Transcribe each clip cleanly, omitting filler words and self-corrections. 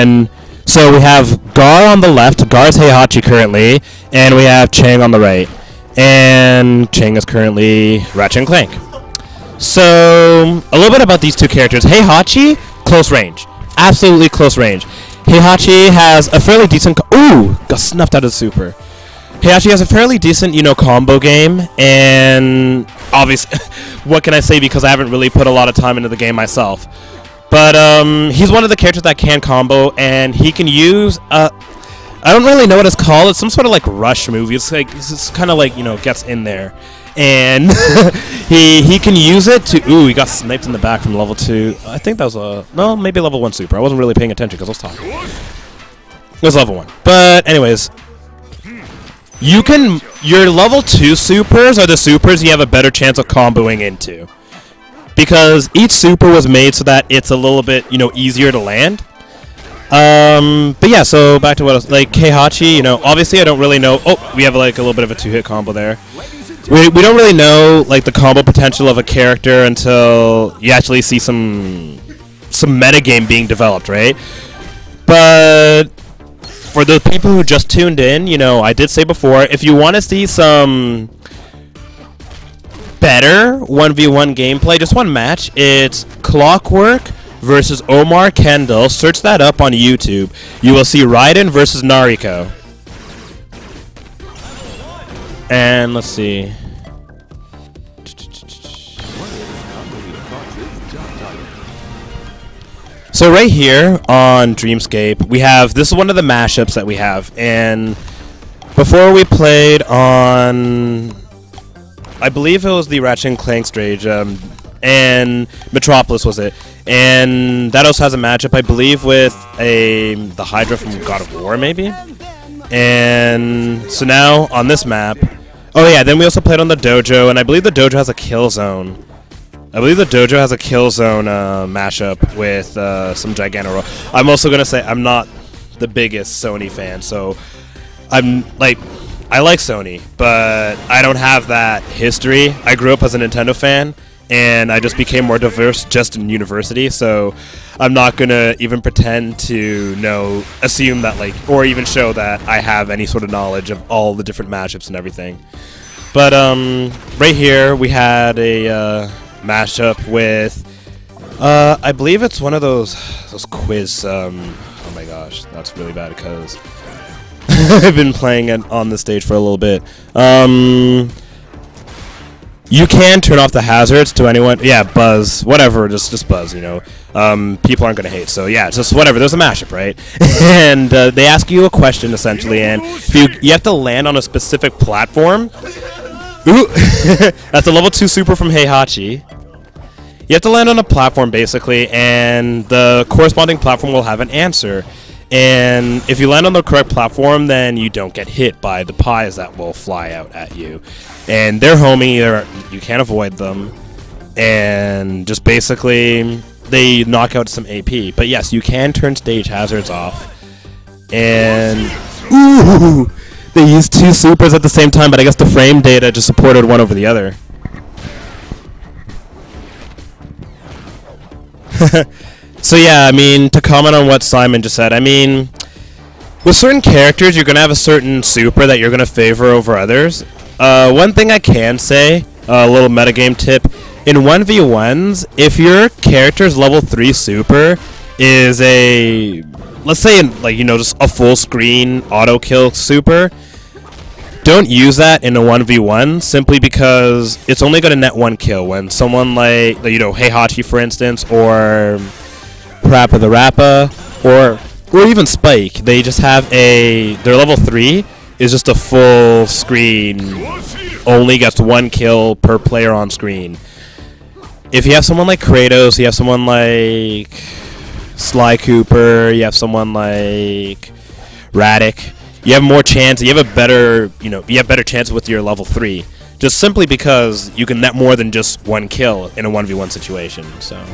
And so we have Gar on the left. Gar's Heihachi currently. And we have Chang on the right. And Chang is currently Ratchet and Clank. So, a little bit about these two characters. Heihachi, close range. Absolutely close range. Heihachi has a fairly decent... Ooh! Got snuffed out of the super. Heihachi has a fairly decent, combo game. And, obviously, what can I say because I haven't really put a lot of time into the game myself. But, he's one of the characters that can combo, and he can use... I don't really know what it's called. It's some sort of, like, rush move. It's kind of like, gets in there. And he can use it to... Ooh, he got sniped in the back from level 2. I think that was a... No, maybe level 1 super. I wasn't really paying attention because I was talking. It was level 1. But anyways, you can... Your level 2 supers are the supers you have a better chance of comboing into. Because each super was made so that it's a little bit, easier to land. But yeah, so back to what else. Like, Heihachi, obviously I don't really know... Oh, we have, like, a little bit of a 2-hit combo there. We don't really know like the combo potential of a character until you actually see some metagame being developed, right? But for the people who just tuned in, I did say before, if you want to see some better 1v1 gameplay, just one match, it's Clockwork versus Omar Kendall. Search that up on YouTube. You will see Raiden versus Nariko. And let's see. So right here on Dreamscape, we have, this is one of the mashups that we have. And before we played on, I believe it was the Ratchet and Clank stage, and Metropolis was it. And that also has a matchup, I believe, with the Hydra from God of War, maybe? And so now on this map, oh yeah, then we also played on the dojo, and I believe the dojo has a kill zone. Mashup with some Gigantoro. I'm also gonna say I'm not the biggest Sony fan, so I like Sony, but I don't have that history. I grew up as a Nintendo fan, and I just became more diverse just in university, so I'm not gonna even pretend to assume that or even show that I have any sort of knowledge of all the different matchups and everything. But right here we had a mashup with I believe it's one of those quiz. Oh my gosh, that's really bad because I've been playing it on the stage for a little bit. You can turn off the hazards to anyone. Yeah, buzz, whatever, just buzz, People aren't going to hate. So yeah, just whatever. There's a mashup, right? And they ask you a question, essentially, and if you have to land on a specific platform. Ooh, that's a level 2 super from Heihachi. You have to land on a platform, basically, and the corresponding platform will have an answer. And if you land on the correct platform, then you don't get hit by the pies that will fly out at you. And they're homing, you can't avoid them. And just basically, they knock out some AP. But yes, you can turn stage hazards off. And, ooh, they used 2 supers at the same time, but I guess the frame data just supported one over the other. So yeah, I mean, to comment on what Simon just said, I mean, with certain characters, you're going to have a certain super that you're going to favor over others. One thing I can say, a little metagame tip, in 1v1s, if your character's level 3 super is a, let's say, just a full screen auto kill super, don't use that in a 1v1 simply because it's only going to net 1 kill. When someone like, Heihachi, for instance, or Parappa the Rappa, or even Spike, they just have their level 3 is just a full screen, only gets 1 kill per player on screen. If you have someone like Kratos, you have someone like Sly Cooper, you have someone like Radic, you have more chance, you have a better, you have better chance with your level 3. Just simply because you can net more than just 1 kill in a 1v1 situation, so.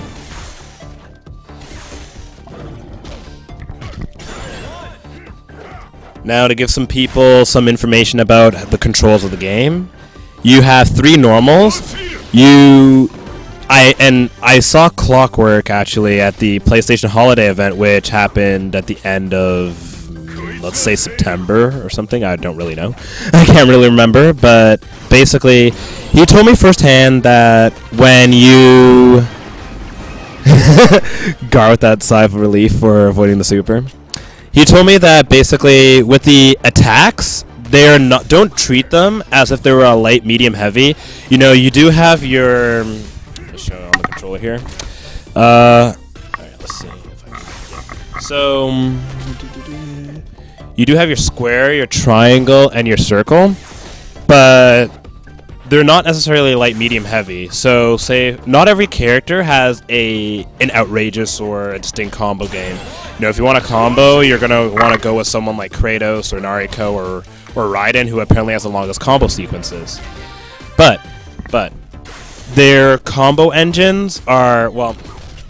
Now to give some people some information about the controls of the game. You have 3 normals. I saw Clockwork actually at the PlayStation Holiday event, which happened at the end of, let's say, September or something. I don't really know. I can't really remember, but basically, he told me firsthand that when you Gar with that sigh of relief for avoiding the super. He told me that basically with the attacks, they're not, don't treat them as if they were a light, medium, heavy. You know, you do have your, let's show it on the controller here. Alright, let's see if I can, yeah. So you do have your square, your triangle, and your circle, but they're not necessarily light, medium, heavy. So say not every character has an outrageous or a distinct combo game. You know, if you want a combo, you're gonna want to go with someone like Kratos or Nariko or Raiden, who apparently has the longest combo sequences. But their combo engines are, well,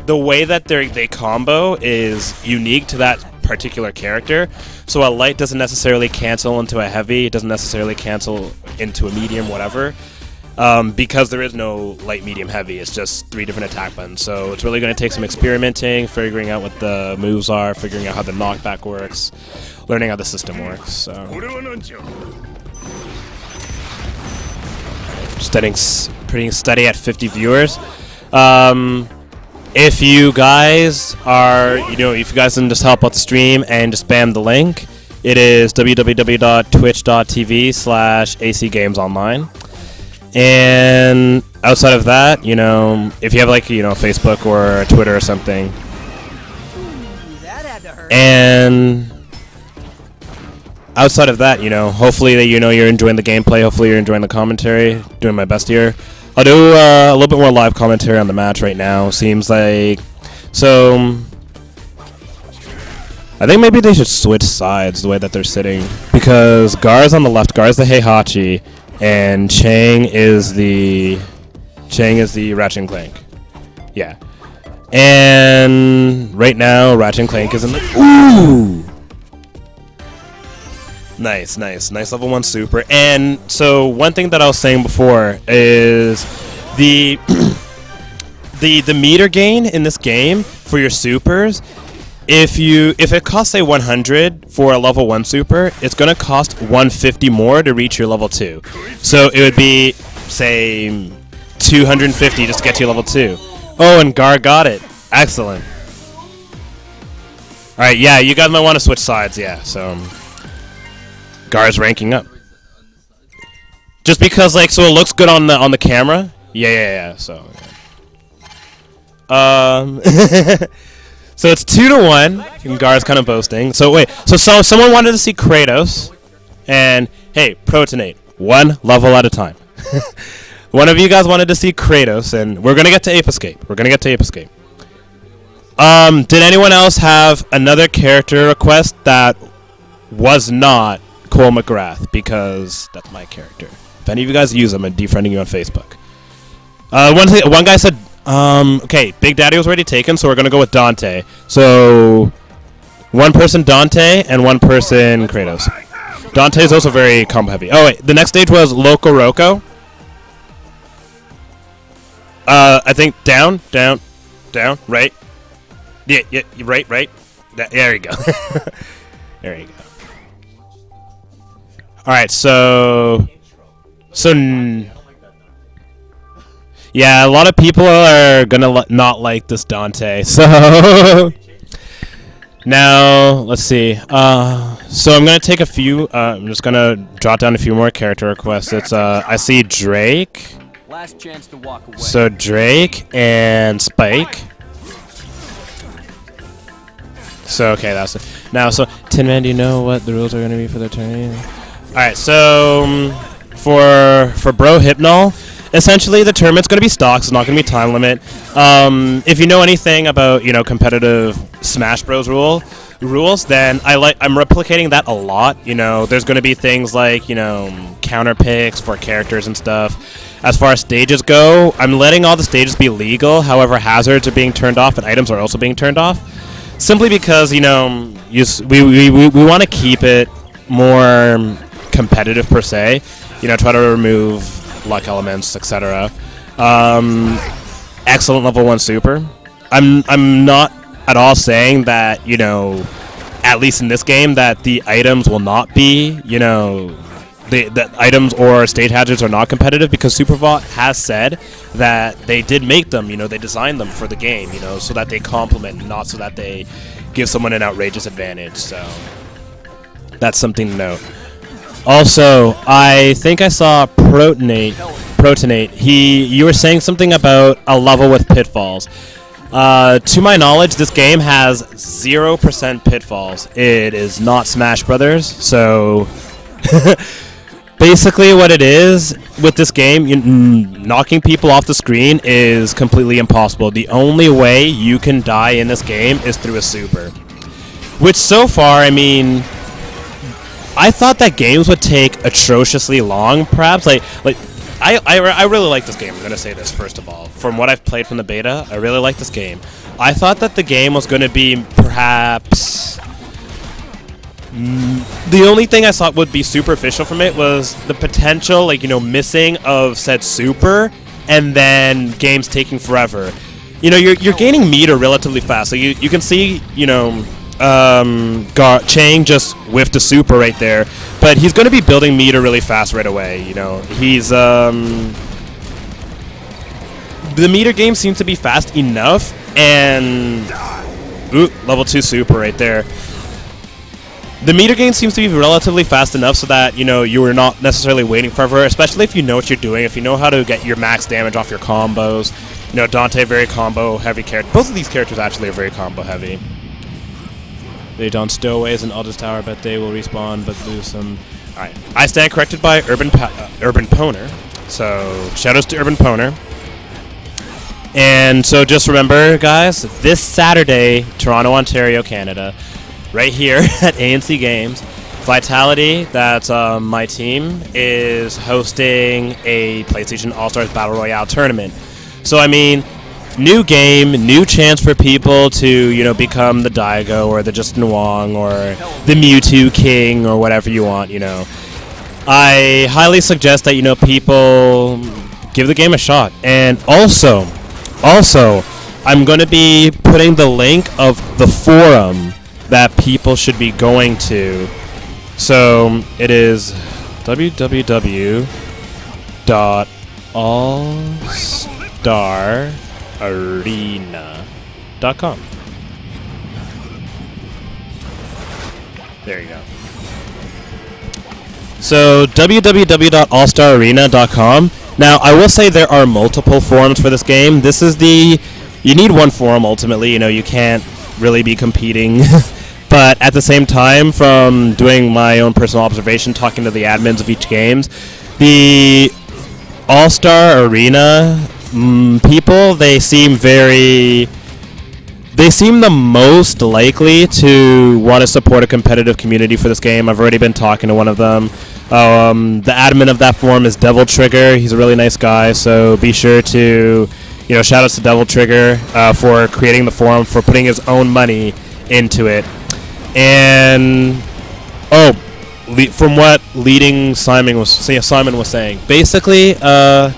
the way that they combo is unique to that particular character. So a light doesn't necessarily cancel into a heavy, it doesn't necessarily cancel into a medium, whatever. Because there is no light, medium, heavy. It's just 3 different attack buttons. So it's really going to take some experimenting, figuring out what the moves are, figuring out how the knockback works, learning how the system works. So pretty steady at 50 viewers. If you guys are, if you guys can just help out the stream and just spam the link, it is www.twitch.tv/acgamesonline. And outside of that, if you have like, Facebook or Twitter or something, and outside of that, hopefully that you're enjoying the gameplay, hopefully you're enjoying the commentary, doing my best here. I'll do a little bit more live commentary on the match right now. Seems like, so I think maybe they should switch sides the way that they're sitting, because Gar's on the left, Gar's the Heihachi, and Chang is the Ratchet and Clank. Yeah. And right now Ratchet and Clank is in the ooh. Nice level 1 super. And so one thing that I was saying before is the meter gain in this game for your supers, if it costs say 100 for a level 1 super, it's gonna cost 150 more to reach your level 2. So it would be say 250 just to get to your level 2. Oh, and Gar got it. Excellent. All right, yeah, you guys might want to switch sides. Yeah, so Gar's ranking up. Just because so it looks good on the camera. Yeah. So. So it's 2-1, and Gar's kind of boasting. So wait, so someone wanted to see Kratos, and hey, Protonate, 1 level at a time. One of you guys wanted to see Kratos, and we're gonna get to Ape Escape. Did anyone else have another character request that was not Cole McGrath? Because that's my character. If any of you guys use them, I'm defriending you on Facebook. One guy said, okay, Big Daddy was already taken, so we're going to go with Dante. So, one person Dante and one person Kratos. Dante is also very combo heavy. Oh, wait, the next stage was Loco Roco. I think down, right. Yeah, right. There you go. There you go. Alright, so yeah, a lot of people are gonna not like this Dante. So now let's see. So I'm gonna take a few. I'm just gonna jot down a few more character requests. It's I see Drake. Last chance to walk away. So Drake and Spike. So okay, that's it. Now, so Tin Man, do you know what the rules are gonna be for the tournament? All right, so for Bro Hypnol, essentially the tournament's gonna be stocks. It's not gonna be time limit. If you know anything about competitive Smash Bros rules, then I'm replicating that a lot. There's gonna be things like counter picks for characters and stuff. As far as stages go, I'm letting all the stages be legal. However, hazards are being turned off and items are also being turned off. Simply because, we want to keep it more competitive per se. Try to remove luck elements, etc. And excellent level 1 super. I'm not at all saying that, you know, at least in this game, that the items will not be, you know, the items or stage hazards are not competitive, because Superbot has said that they did make them, you know, they designed them for the game, you know, so that they complement, not so that they give someone an outrageous advantage. So that's something to note. Also, I think I saw Protonate. You were saying something about a level with pitfalls. To my knowledge, this game has 0% pitfalls. It is not Smash Brothers, so basically what it is with this game, knocking people off the screen is completely impossible. The only way you can die in this game is through a super, which so far, I mean, I thought that games would take atrociously long, perhaps. I really like this game. I'm going to say this first of all. From what I've played from the beta, I really like this game. I thought that the game was going to be perhaps... the only thing I thought would be superficial from it was the potential, like, you know, missing of said super, and then games taking forever. You know, you're gaining meter relatively fast. So you can see, you know... Chang just whiffed a super right there, but he's going to be building meter really fast right away. You know, he's the meter game seems to be fast enough, and level 2 super right there. The meter game seems to be relatively fast enough so that, you know, you are not necessarily waiting forever, especially if you know what you're doing, if you know how to get your max damage off your combos. You know, Dante, very combo heavy character. Both of these characters actually are very combo heavy. They don't stowaways and Aldous Tower, but they will respawn, but lose some. Alright. I stand corrected by Urban Poner. So, shoutouts to Urban Poner. And so just remember, guys, this Saturday, Toronto, Ontario, Canada, right here at ANC Games, Vitality, that's my team, is hosting a PlayStation All-Stars Battle Royale tournament. So, I mean, new game, new chance for people to, you know, become the Daigo or the Justin Wong or the Mewtwo King or whatever you want, you know. I highly suggest that, you know, people give the game a shot. And also, I'm going to be putting the link of the forum that people should be going to. So it is www.allstararena.com. There you go. So www.allstararena.com. Now, I will say there are multiple forums for this game. This is you need one forum ultimately. You know, you can't really be competing. But at the same time, from doing my own personal observation, talking to the admins of each games, the All-Star Arena people, they seem the most likely to want to support a competitive community for this game. I've already been talking to one of them. The admin of that forum is Devil Trigger. He's a really nice guy, so be sure to, you know, shout outs to Devil Trigger for creating the forum, for putting his own money into it. And from what leading Simon was saying, basically, the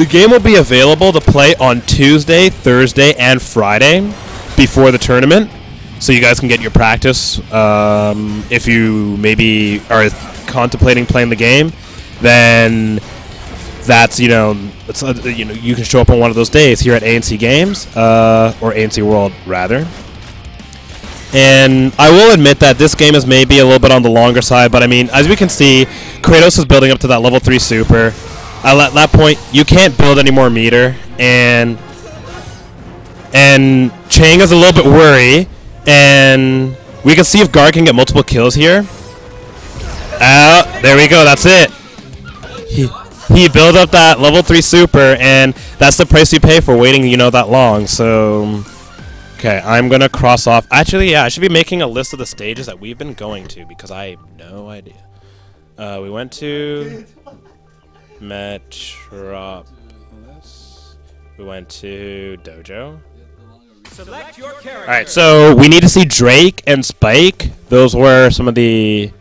game will be available to play on Tuesday, Thursday, and Friday before the tournament, so you guys can get your practice. If you maybe are contemplating playing the game, then that's, you know, you can show up on one of those days here at ANC Games or ANC World rather. And I will admit that this game is maybe a little bit on the longer side, but I mean, as we can see, Kratos is building up to that level 3 super. At that point, you can't build any more meter, and Chang is a little bit worried, and we can see if Guard can get multiple kills here. There we go, that's it. He built up that level 3 super, and that's the price you pay for waiting, you know, that long. So, okay, I'm going to cross off. Actually, yeah, I should be making a list of the stages that we've been going to, because I have no idea. We went to Metropolis. We went to Dojo. Select your character. Alright, so we need to see Drake and Spike. Those are some of the...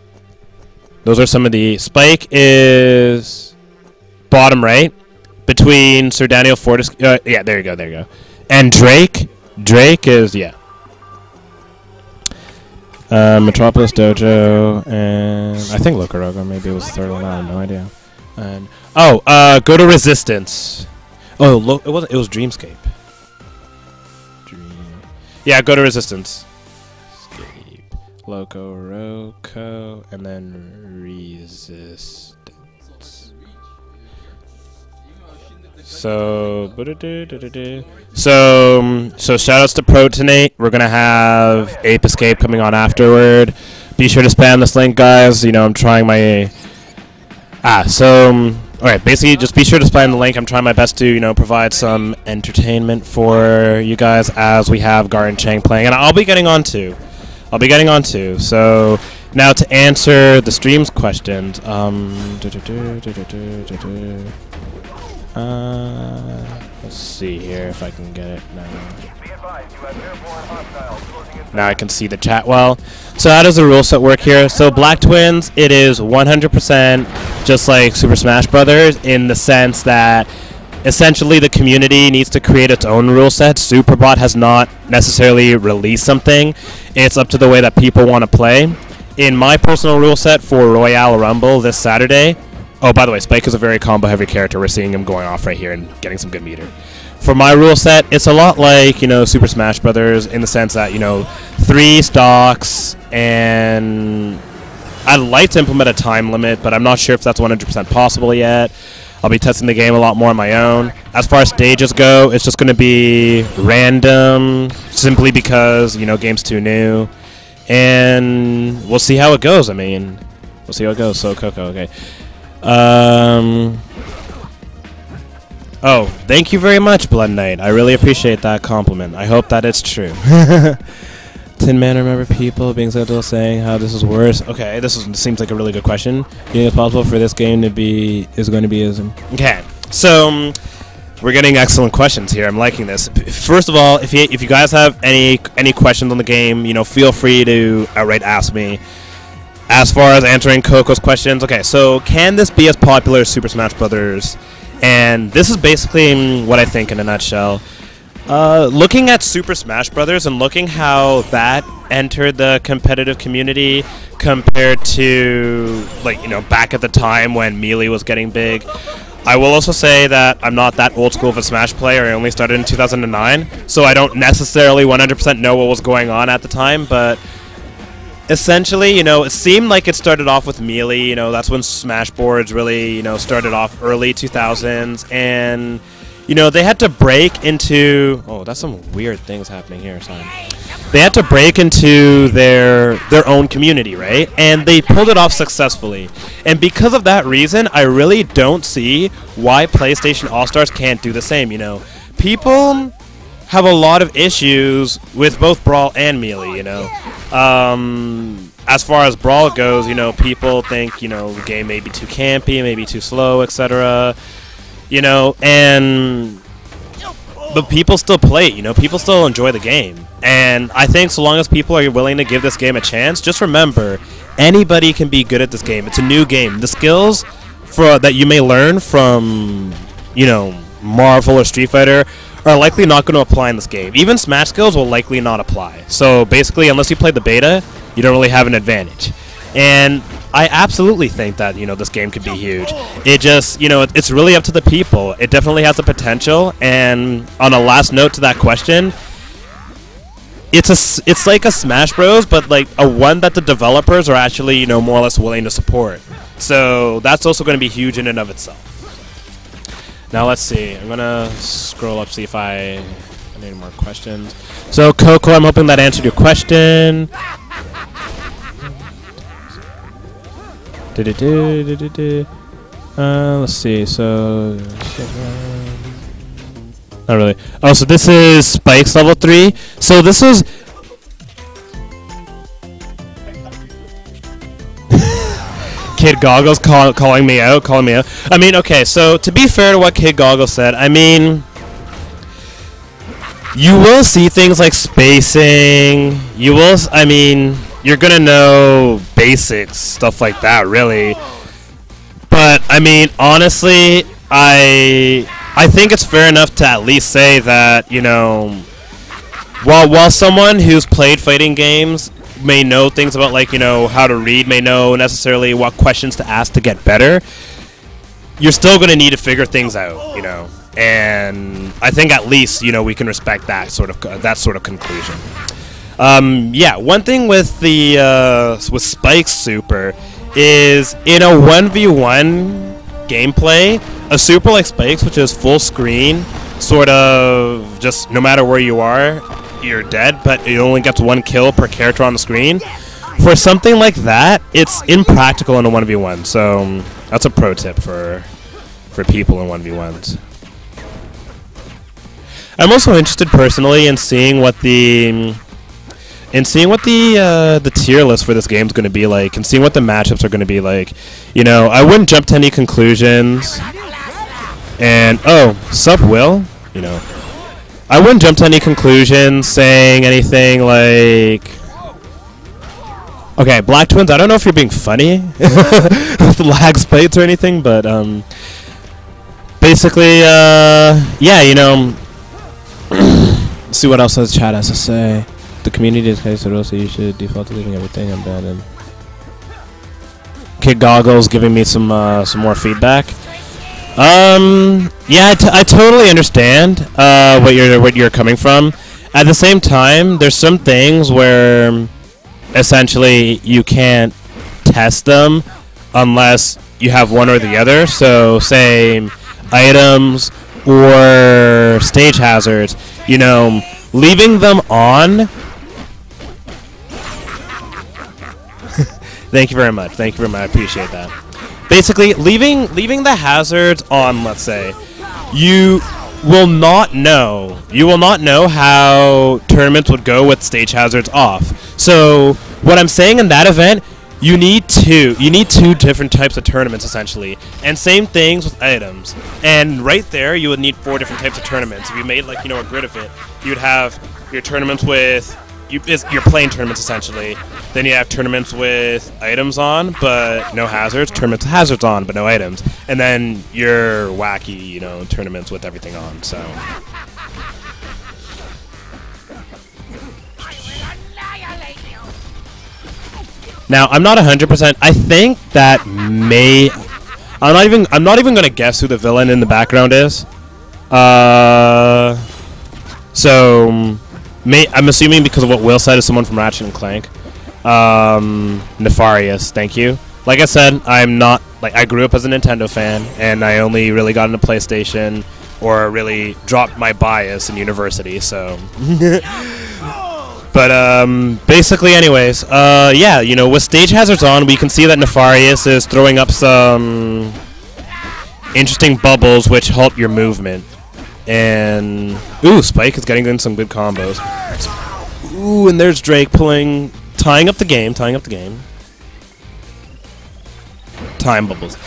Spike is bottom right. between Sir Daniel Fortis. Yeah, there you go, there you go. And Drake. Drake is, yeah. Metropolis Dojo, and I think Locorogo maybe was the third one. I have no idea. And go to Resistance. Oh, it was Dreamscape. Yeah, go to Resistance. Escape, Locoroco, and then Resistance. So shoutouts to Protonate. We're gonna have Ape Escape coming on afterward. Be sure to spam this link, guys. You know, I'm trying my alright, basically just be sure to spam the link. I'm trying my best to, you know, provide some entertainment for you guys as we have Gar and Chang playing, and I'll be getting on to. So now to answer the stream's questions, let's see here if I can get it now. Now I can see the chat well. So how does the rule set work here? So Black Twins, it is 100% just like Super Smash Brothers in the sense that essentially the community needs to create its own rule set. Superbot has not necessarily released something. It's up to the way that people want to play. In my personal rule set for Royale Rumble this Saturday, oh, by the way, Spike is a very combo-heavy character. We're seeing him going off right here and getting some good meter. For my rule set, it's a lot like, you know, Super Smash Brothers in the sense that, you know, 3 stocks, and I'd like to implement a time limit, but I'm not sure if that's 100% possible yet. I'll be testing the game a lot more on my own. As far as stages go, it's just going to be random, simply because, you know, game's too new. And we'll see how it goes. I mean, we'll see how it goes. So, Coco, okay. Oh, thank you very much, Blood Knight. I really appreciate that compliment. I hope that it's true. Tin Man, remember people being so saying how this is worse? Okay, seems like a really good question. You think it's possible for this game to be okay? So we're getting excellent questions here. I'm liking this. First of all, if you guys have any questions on the game, you know, feel free to outright ask me. As far as answering Coco's questions, okay, so can this be as popular as Super Smash Brothers? And this is basically what I think in a nutshell. Looking at Super Smash Brothers and looking how that entered the competitive community compared to, like, you know, back at the time when Melee was getting big, I will also say that I'm not that old school of a Smash player. I only started in 2009, so I don't necessarily 100% know what was going on at the time, but essentially, you know, it seemed like it started off with Melee. You know, that's when Smash Boards really, you know, started off early 2000s. And, you know, they had to break into... Oh, that's some weird things happening here. Sorry. They had to break into their own community, right? And they pulled it off successfully. And because of that reason, I really don't see why PlayStation All-Stars can't do the same, you know. People have a lot of issues with both Brawl and Melee, you know. As far as Brawl goes, you know, people think, you know, the game may be too campy, maybe too slow, etc. You know, but people still play it, you know, people still enjoy the game. And I think so long as people are willing to give this game a chance, just remember, anybody can be good at this game. It's a new game. The skills that you may learn from, you know, Marvel or Street Fighter are likely not going to apply in this game. Even Smash skills will likely not apply. So basically, unless you play the beta, you don't really have an advantage. And I absolutely think that, you know, this game could be huge. It just, you know, it's really up to the people. It definitely has the potential. And on a last note to that question, it's like a Smash Bros, but like a one that the developers are actually, you know, more or less willing to support. So that's also going to be huge in and of itself. Now let's see. I'm gonna scroll up, see if I have any more questions. So Coco, I'm hoping that answered your question. Let's see. So not really. Oh, so this is Spike's level 3. So this is. Kid Goggles calling me out. I mean, okay, so to be fair to what Kid Goggles said, I mean, you will see things like spacing. You will, I mean, you're gonna know basics, stuff like that, really. But I mean, honestly, I think it's fair enough to at least say that, you know, while someone who's played fighting games may know things about, like, you know, how to read, may know necessarily what questions to ask to get better, you're still going to need to figure things out, you know. And I think at least, you know, we can respect that sort of conclusion. Yeah, one thing with the with Spike's super is in a 1v1 gameplay, a super like Spike's, which is full screen, sort of just no matter where you are, you're dead, but it only gets 1 kill per character on the screen. For something like that, it's impractical in a 1v1, so that's a pro tip for people in 1v1s. I'm also interested personally in seeing what the tier list for this game is going to be like, and seeing what the matchups are going to be like. You know, I wouldn't jump to any conclusions. And oh, sup Will? You know, I wouldn't jump to any conclusions saying anything like, okay, Black Twins, I don't know if you're being funny with lag spikes or anything, but basically, yeah, you know. Let's see what else the chat has to say. The community is case so you should default to leaving everything unbanned. Kid Goggles giving me some more feedback. Yeah, I totally understand what you're coming from. At the same time, there's some things where essentially you can't test them unless you have one or the other. So, say items or stage hazards, you know, leaving them on. Thank you very much. Thank you very much. I appreciate that. Basically, leaving the hazards on, let's say, you will not know how tournaments would go with stage hazards off. So, what I'm saying in that event, you need two different types of tournaments essentially, and same things with items. And right there, you would need 4 different types of tournaments. If you made, like, you know, a grid of it, you'd have your tournaments with your playing tournaments essentially. Then you have tournaments with items on but no hazards, tournaments with hazards on but no items, and then your wacky, you know, tournaments with everything on. So. Now, I'm not 100%. I think that may. I'm not even gonna guess who the villain in the background is. So, I'm assuming because of what Will said is someone from Ratchet and Clank. Nefarious, thank you. Like I said, I'm not like I grew up as a Nintendo fan, and I only really got into PlayStation or really dropped my bias in university. So. But basically, anyways, yeah, you know, with stage hazards on, we can see that Nefarious is throwing up some interesting bubbles which halt your movement. And ooh, Spike is getting in some good combos. Ooh, and there's Drake tying up the game. Time bubbles.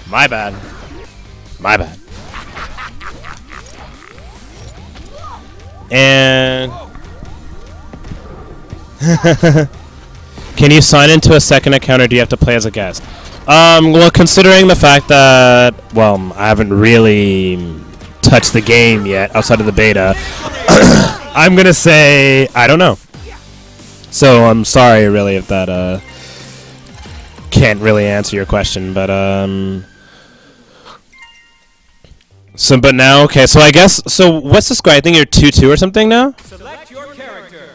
My bad. And. Can you sign into a second account, or do you have to play as a guest? Well, considering the fact that, well, I haven't really touched the game yet outside of the beta, I'm gonna say I don't know. So I'm sorry, really, if that can't really answer your question, but so but now, okay, so I guess what's the score? I think you're 2-2 or something now. Select your character.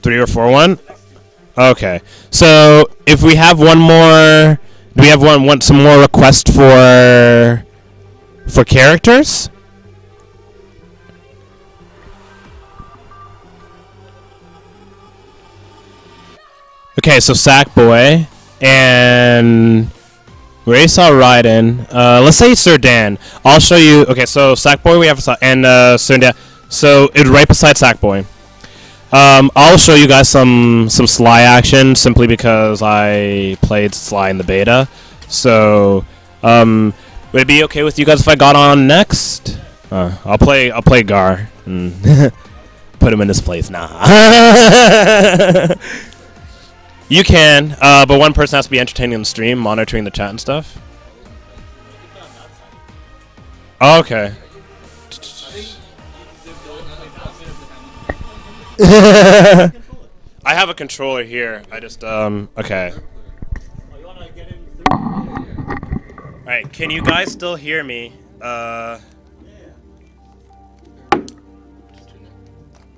3 or 4-1. Okay, so if we have one more, do we have some more requests for characters? Okay, so Sackboy and we already saw Raiden. Let's say Sir Dan. I'll show you. Okay, so Sackboy we have and Sir Dan. So it's right beside Sackboy. I'll show you guys some Sly action simply because I played Sly in the beta. So, would it be okay with you guys if I got on next? I'll play Gar and put him in his place. Nah. You can, but one person has to be entertaining the stream, monitoring the chat and stuff. Oh, okay. I have a controller here. I just okay. Alright, can you guys still hear me? I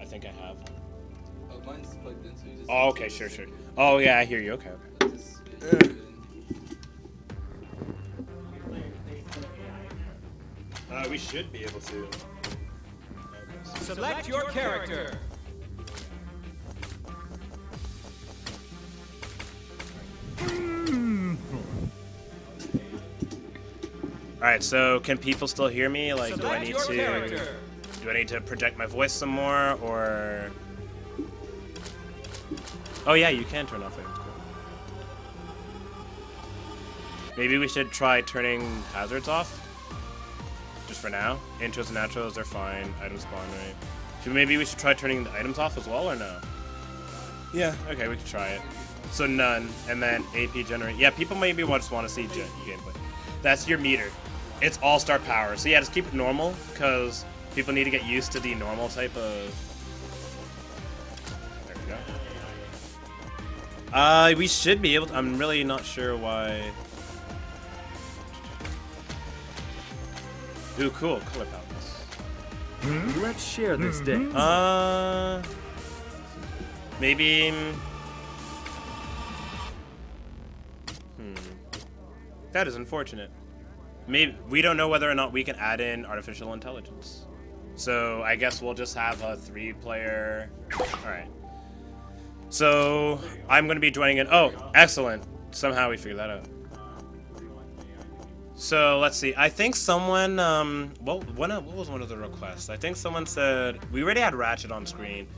think I have. Oh, mine's plugged in, so you just. Oh, okay, sure. Oh, yeah, I hear you. Okay, okay. We should be able to. Select your character. Alright, so can people still hear me? Like, do I Select need your to character. project my voice some more, or? Oh yeah, you can turn off items. Cool. Maybe we should try turning hazards off, just for now. Intros and outros, they're fine. Items spawn right. Maybe we should try turning the items off as well, or no? Yeah. Okay, we can try it. So none, and then AP generate. Yeah, people maybe just want to see gameplay. That's your meter. It's all-star power. So yeah, just keep it normal, because people need to get used to the normal type of... There we go. We should be able to... I'm really not sure why... Ooh, cool. Color palettes. Let's share this day. Maybe... That is unfortunate. Maybe we don't know whether or not we can add in artificial intelligence. So I guess we'll just have a 3-player. Alright. So I'm going to be joining in. Oh, excellent. Somehow we figured that out. So let's see. I think someone, what was one of the requests? I think someone said, we already had Ratchet on screen.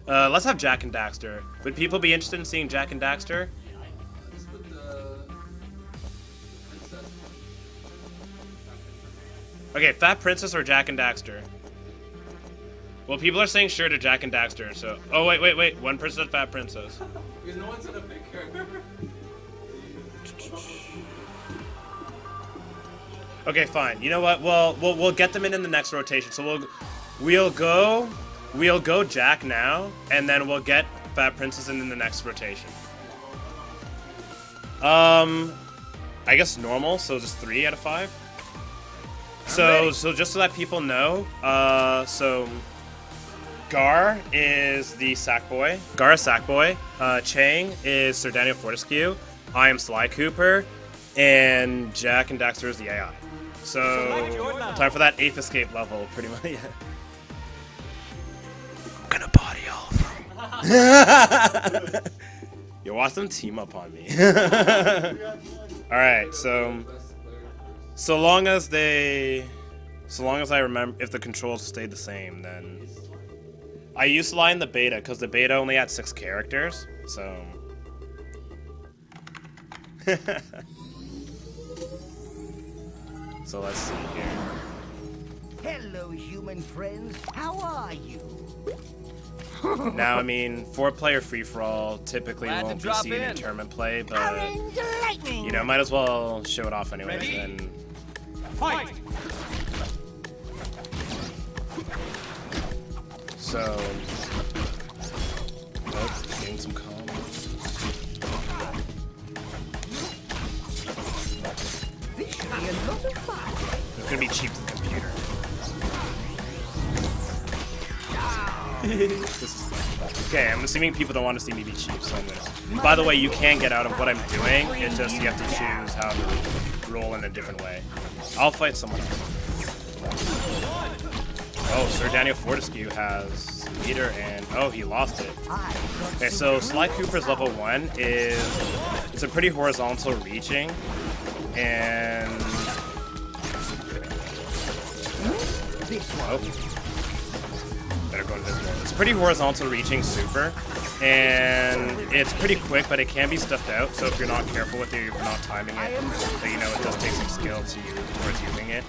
Let's have Jack and Daxter. Would people be interested in seeing Jack and Daxter? Just put the. Okay, Fat Princess or Jack and Daxter? Well, people are saying sure to Jack and Daxter, so... Oh, wait. One person said Fat Princess. Because no one said a picture. Okay, fine. You know what? Well, we'll get them in the next rotation. So we'll go Jack now, and then we'll get Fat Princess in the next rotation. I guess normal, so just 3 out of 5. So just so that people know, so Gar is the Sackboy. Gar is Sackboy. Chang is Sir Daniel Fortescue. I am Sly Cooper, and Jack and Daxter is the AI. So time for that 8th escape level, pretty much. Yeah. I'm gonna body all of them. You watch them team up on me. All right, so long as I remember, if the controls stayed the same, then I used to lie in the beta because the beta only had 6 characters, so. So let's see here. Hello, human friends. How are you? Now, I mean, 4-player free-for-all typically won't be seen in tournament play, but, you know, might as well show it off anyways. And Fight! so, getting some calm. This should be a lot of fun. It's gonna be cheap to the computer. Okay, I'm assuming people don't want to see me be cheap, so I'm gonna... By the way, you can get out of what I'm doing, it's just you have to choose how to roll in a different way. I'll fight someone else. Oh, Sir Daniel Fortescue has meter and... Oh, he lost it. Okay, so Sly Cooper's level 1 is... It's a pretty horizontal reaching, and... Oh. Better go invisible. It's pretty horizontal reaching super, and it's pretty quick, but it can be stuffed out, so if you're not careful with it, you're not timing it, but you know, it does take some skill towards using it.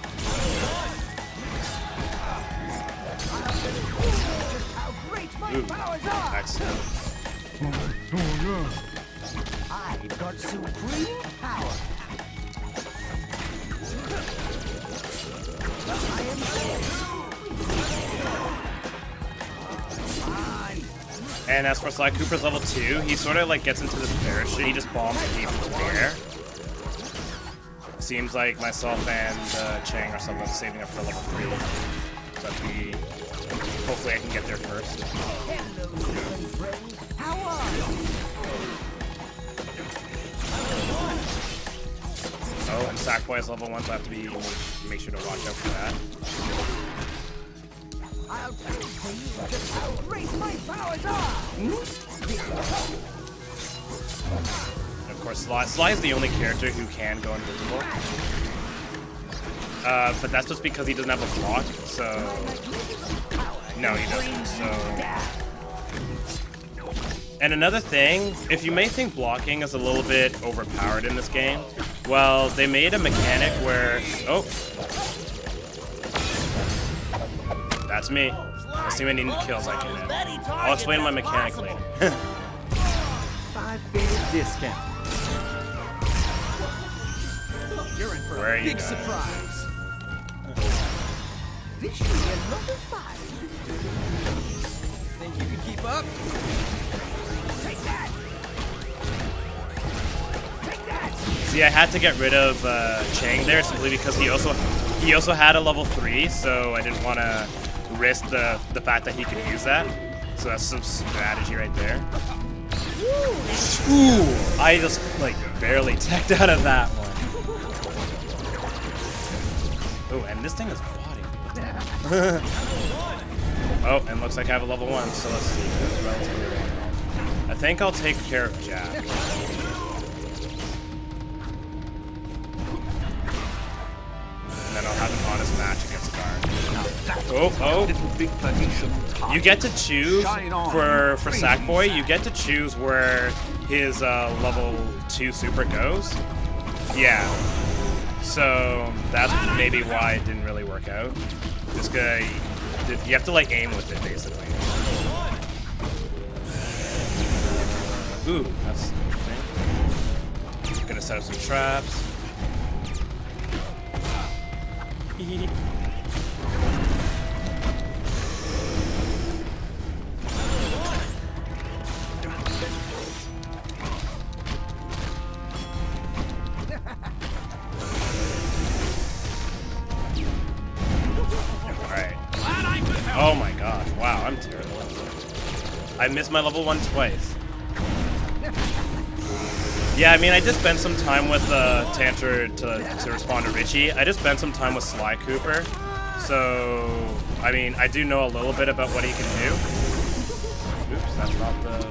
Ooh, excellent. I've got supreme power. And as for Sly Cooper's level 2, he sort of like gets into this parachute. He just bombs deep into the air. Seems like myself and Chang are someone saving up for level 3. But hopefully I can get there first. Hello, human friends. How are you? Oh, and Sackboy is level 1, so I have to make sure to watch out for that. I'll prove to you just how great my powers are. And of course, Sly is the only character who can go invisible. But that's just because he doesn't have a block, so... No, he doesn't, so... And another thing, if you may think blocking is a little bit overpowered in this game, well, they made a mechanic where... Oh! That's me. Let's see how many kills I can get. I'll explain my mechanic later. 5-minute discount. You're in for Where are a you big guys? surprise. This should be a lot of fun. Think you can keep up? Take that. Take that. See, I had to get rid of Chang there simply because he also had a level 3, so I didn't want to risk the fact that he could use that. So that's some strategy right there. Ooh! I just like barely teched out of that one. Oh, and this thing is plotting. Oh, and looks like I have a level 1, so let's see. That's relatively low. I think I'll take care of Jack. And then I'll have an honest match against Guard. Oh. You get to choose for Sackboy, you get to choose where his level 2 super goes. Yeah. So that's maybe why it didn't really work out. This guy, you have to like aim with it basically. Ooh, that's interesting. Gonna set up some traps. Oh my gosh, wow, I'm terrible. I missed my level 1 twice. Yeah, I mean, I just spent some time with Tanter to respond to Richie. I just spent some time with Sly Cooper. So, I mean, I do know a little bit about what he can do. Oops, that's not the...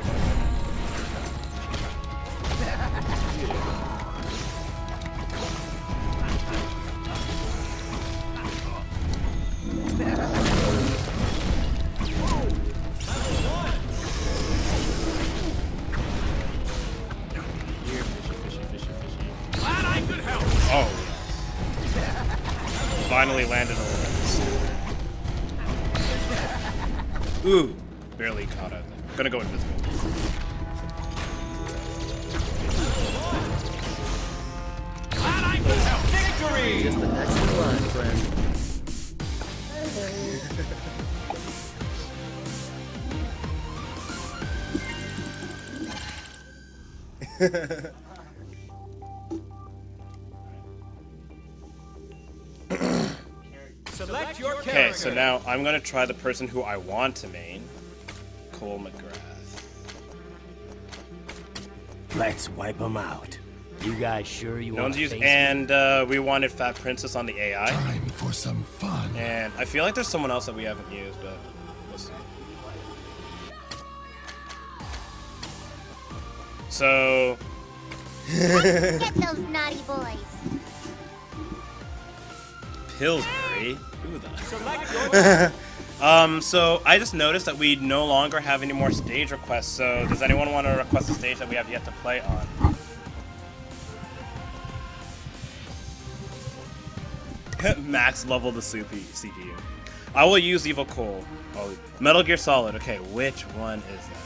Oh, yes. Finally landed a little bit. Ooh, barely caught it. Gonna go invisible. Victory! Just the next in line, friend. Select your character. Okay, so now I'm gonna try the person who I want to main, Cole McGrath. Let's wipe them out. You guys sure you No want one's to used, face and we wanted Fat Princess on the AI, Time for some fun. and I feel like there's someone else that we haven't used, but we'll see. So. Get those naughty boys. Pillsbury. Who the? So I just noticed that we no longer have any more stage requests. So does anyone want to request a stage that we have yet to play on? Max level the CPU. I will use Evil Cole. Oh, Metal Gear Solid. Okay, which one is that?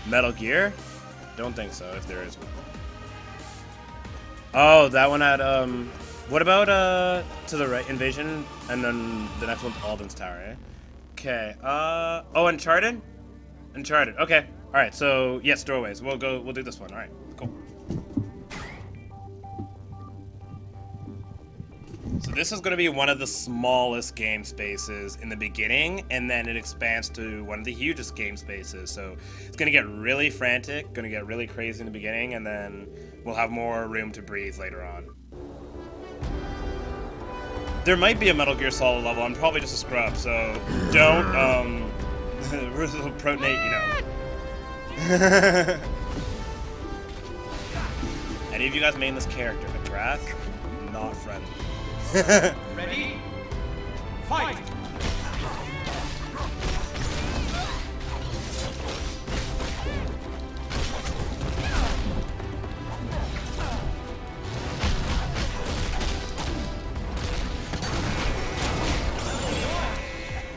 Metal Gear? Don't think so. If there is one. Oh, that one had What about to the right, Invasion, and then the next one's Alden's Tower, eh? Okay. Oh, Uncharted? Uncharted. Okay. All right. So yes, doorways. We'll go. We'll do this one. All right. Cool. So this is going to be one of the smallest game spaces in the beginning, and then it expands to one of the hugest game spaces. So it's going to get really frantic, going to get really crazy in the beginning, and then we'll have more room to breathe later on. There might be a Metal Gear Solid level. I'm probably just a scrub, so don't protonate, you know. Any of you guys main this character? McGrath? Not friendly. Ready? Fight!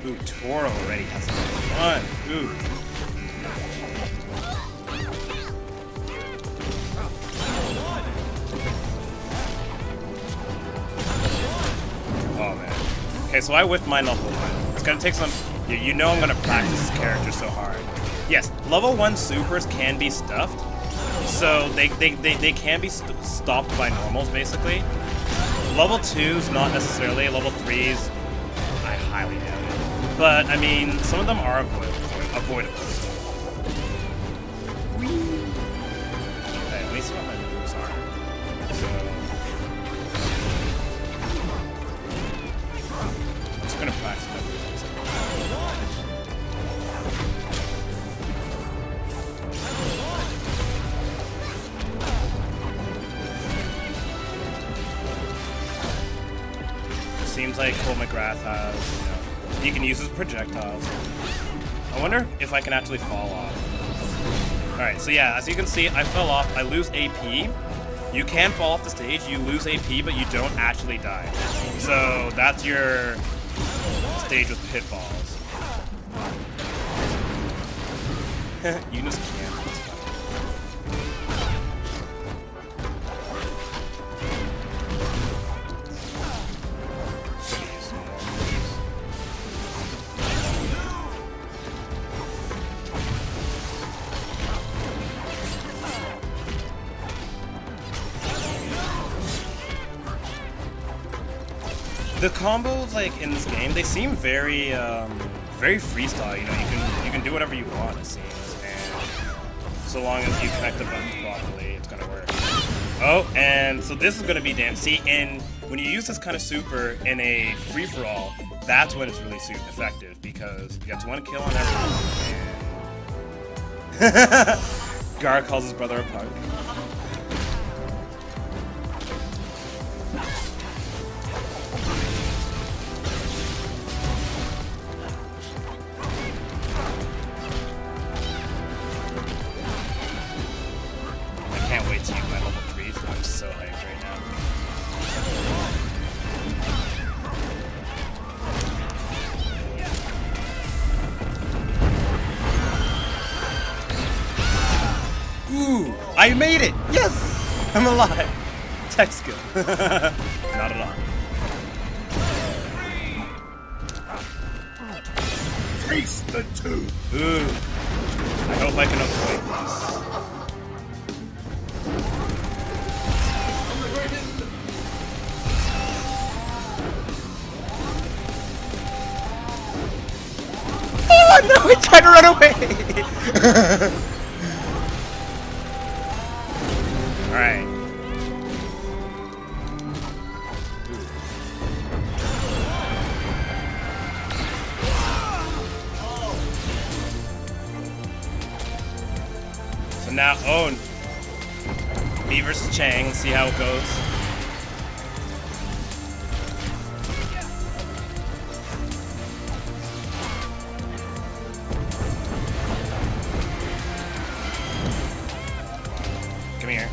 Ooh, Toro already has some fun. Ooh. Oh, man. Okay, so I whipped mine level 1. It's gonna take some... You know I'm gonna practice this character so hard. Yes, level 1 supers can be stuffed. So they can be stopped by normals, basically. Level 2's not necessarily. Level 3's... I highly doubt it. But, I mean, some of them are avoidable. Okay, let me see what my moves are. So... I'm just gonna practice my moves. It seems like Cole McGrath has, you know, he can use his projectiles. I wonder if I can actually fall off. Alright, so yeah, as you can see, I fell off. I lose AP. You can fall off the stage, you lose AP, but you don't actually die. So that's your stage with pitfalls. You just can't. The combos, like, in this game, they seem very, very freestyle. You know, you can do whatever you want, it seems, and so long as you connect the buttons properly, it's gonna work. Oh, and so this is gonna be damn. See, and when you use this kind of super in a free-for-all, that's when it's really effective, because you get one kill on everyone. And... Gar calls his brother a punk. I made it! Yes! I'm alive! Tech skill. Not at all. Taste the tooth! Ooh. I hope I can avoid this. Oh no! He tried to run away! Alright. So now, oh, me versus Chang, let's see how it goes. Come here.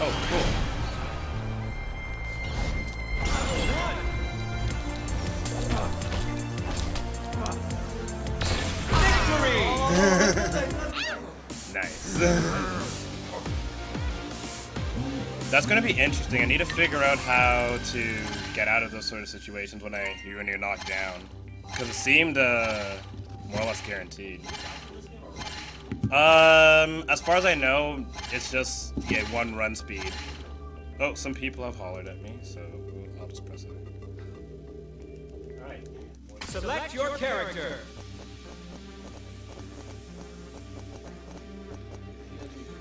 Oh, cool. Nice. That's going to be interesting. I need to figure out how to get out of those sort of situations when you're knocked down. Because it seemed more or less guaranteed. As far as I know, it's just one run speed. Oh, some people have hollered at me, so I'll just press it. Alright. Select your character.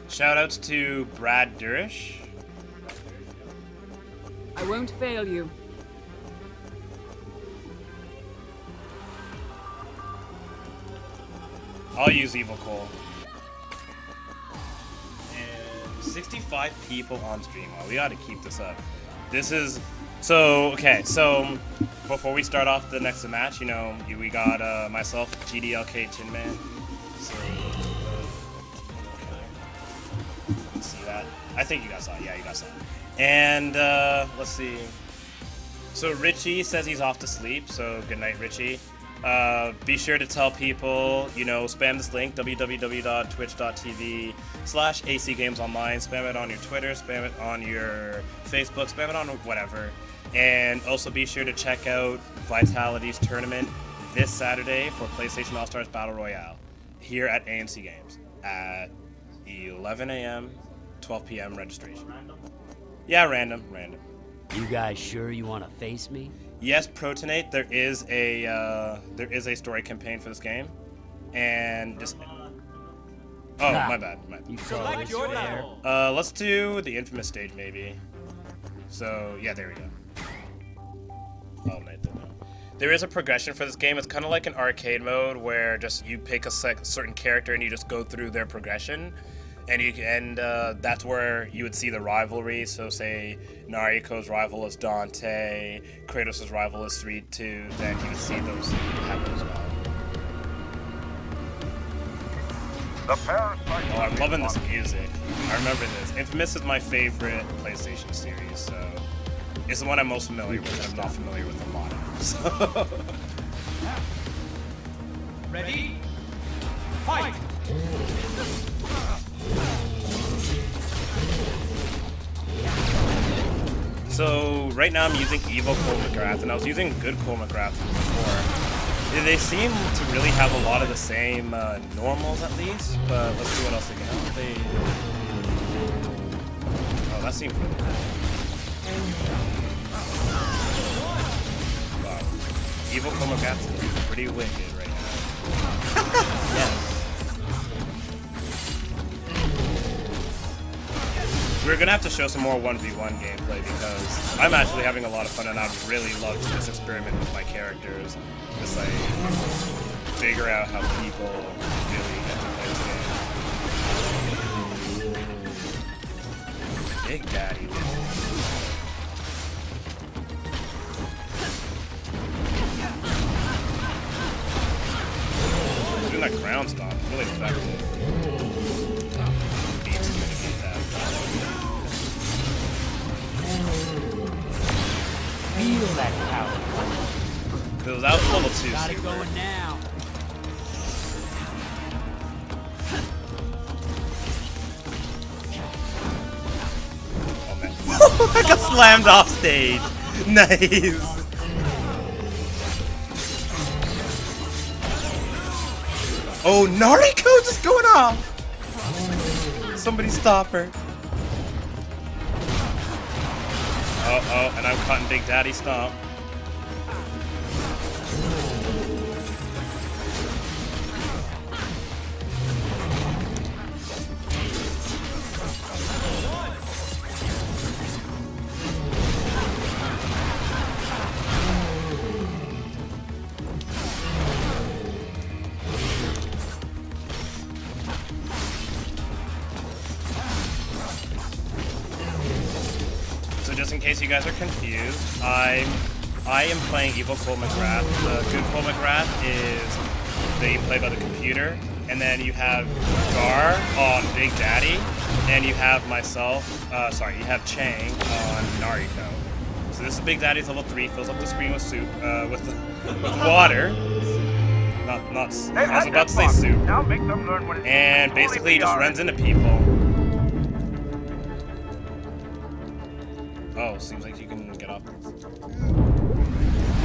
Shoutouts to Brad Durish. I won't fail you. I'll use Evil Cole. And 65 people on stream. Well, we gotta keep this up. This is... So, okay, so before we start off the next match, you know, we got myself, GDLK Tin Man. So, see that? I think you guys saw it. Yeah, you guys saw it. And let's see. So Richie says he's off to sleep. So good night, Richie. Be sure to tell people, you know, spam this link, www.twitch.tv/acgamesonline. Spam it on your Twitter, spam it on your Facebook, spam it on whatever. And also be sure to check out Vitality's tournament this Saturday for PlayStation All-Stars Battle Royale here at ANC Games at 11 a.m., 12 p.m. registration. Yeah, random. You guys sure you want to face me? Yes, Protonate, there is a story campaign for this game. And just... Oh, my bad. You Select your level. Let's do the infamous stage, maybe. So, yeah, there we go. Oh, man. There is a progression for this game. It's kind of like an arcade mode where just you pick a certain character and you just go through their progression. And that's where you would see the rivalry. So say Nariko's rival is Dante, Kratos' rival is Street 2, then you would see those happen as well. Oh, I'm loving this music. I remember this. Infamous is my favorite PlayStation series, so it's the one I'm most familiar with. I'm not familiar with a lot of them, so. Ready? Fight! So right now I'm using evil Cole McGrath, and I was using good Cole McGrath before. They seem to really have a lot of the same normals at least, but let's see what else they can have. Oh, that seems really cool. Wow. Evil Cole McGrath is pretty wicked right now. Yes. We're gonna have to show some more 1v1 gameplay because I'm actually having a lot of fun and I'd really love to just experiment with my characters. Just like figure out how people really get to play this game. Big Daddy. Doing that ground stomp, really effective. Beats mitigate that. Feel that power. Because that was level 2. Got it going now. Oh man. I got slammed off stage. Nice. Oh, Nariko just going off. Somebody stop her. Oh, and I'm caught in Big Daddy Stomp. Just in case you guys are confused, I am playing evil Cole McGrath. The good Cole McGrath is being played by the computer, and then you have Gar on Big Daddy, and you have myself. You have Chang on Nariko. So this is Big Daddy's level 3. Fills up the screen with soup, with water. I was about to say soup. And basically, he just runs into people. Oh, seems like you can get off.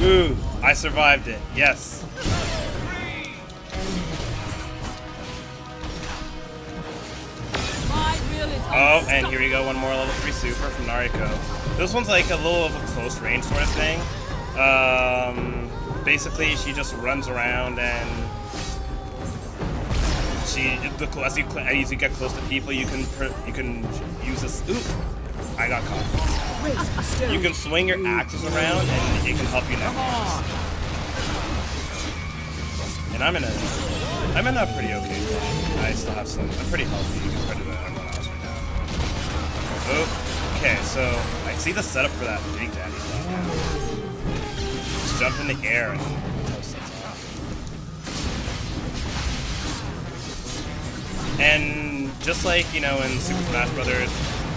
Ooh, I survived it. Yes. Oh, and here we go, one more level 3 super from Nariko. This one's like a little of a close range sort of thing. Basically, she just runs around and as you get close to people, you can use this. Ooh, I got caught. You can swing your axes around, and it can help you next. And I'm in a pretty okay place. I still have some. I'm pretty healthy compared to everyone else right now. Oh, okay. So I see the setup for that Big Daddy stuff. Just jump in the air and toast it off. And just like, you know, in Super Smash Brothers,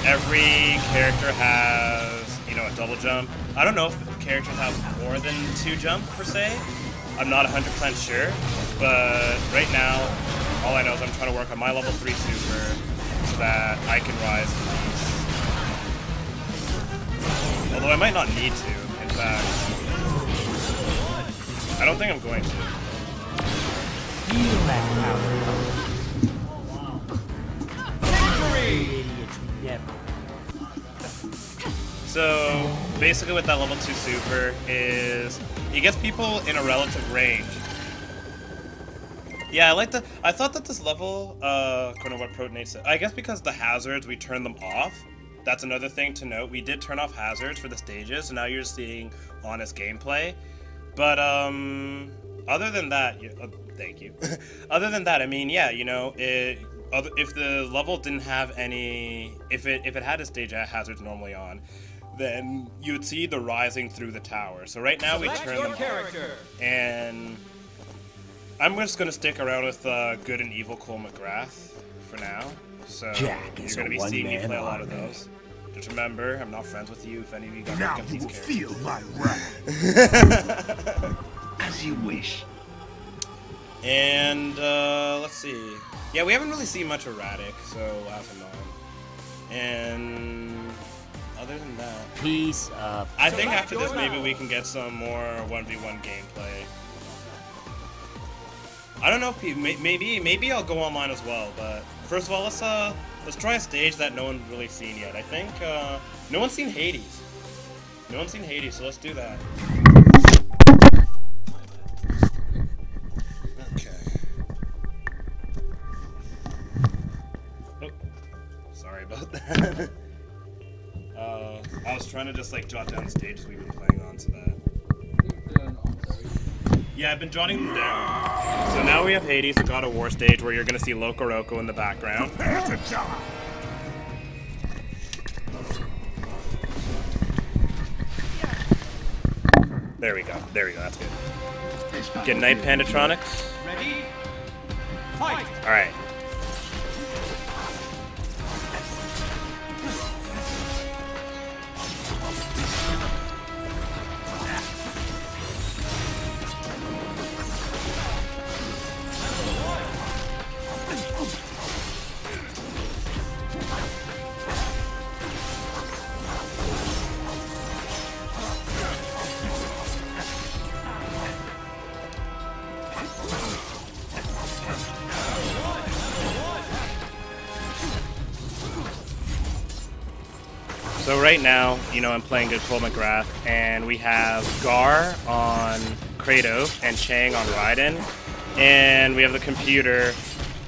every character has, you know, a double jump. I don't know if characters have more than 2 jump per se. I'm not 100% sure, but right now, all I know is I'm trying to work on my level 3 super so that I can rise to these. Although I might not need to, in fact. I don't think I'm going to. Feel that power. So basically what that level 2 super is, it gets people in a relative range. Yeah, I thought that this level, according to what Protonate said, I guess because the hazards, we turned them off. That's another thing to note. We did turn off hazards for the stages, so now you're seeing honest gameplay. But other than that, thank you. Other than that, I mean, yeah, you know, if the level didn't have any, if it had a stage hazards normally on, then you would see the rising through the tower. So right now we turn them off, and I'm just gonna stick around with good and evil Cole McGrath for now. So Jack you're is gonna be a seeing me one-man play a lot of army. those. Just remember, I'm not friends with you if any of you got Now up you these will characters. feel my wrath. As you wish. And let's see. Yeah, we haven't really seen much erratic, so we'll have him on. And other than that, Piece of. I think after this maybe we can get some more 1v1 gameplay. I don't know if maybe I'll go online as well, but first of all, let's try a stage that no one's really seen yet. I think no one's seen Hades. No one's seen Hades, so let's do that. Okay. Oh, sorry about that. I was trying to just like jot down the stages we've been playing on so that. Yeah, I've been jotting them down. So now we have Hades, the God of War stage, where you're going to see Loco Roco in the background. There we go, that's good. Good night, Pandatronics. Ready? Fight! Alright. So right now, you know, I'm playing good Cole McGrath, and we have Gar on Kratos and Chang on Raiden, and we have the computer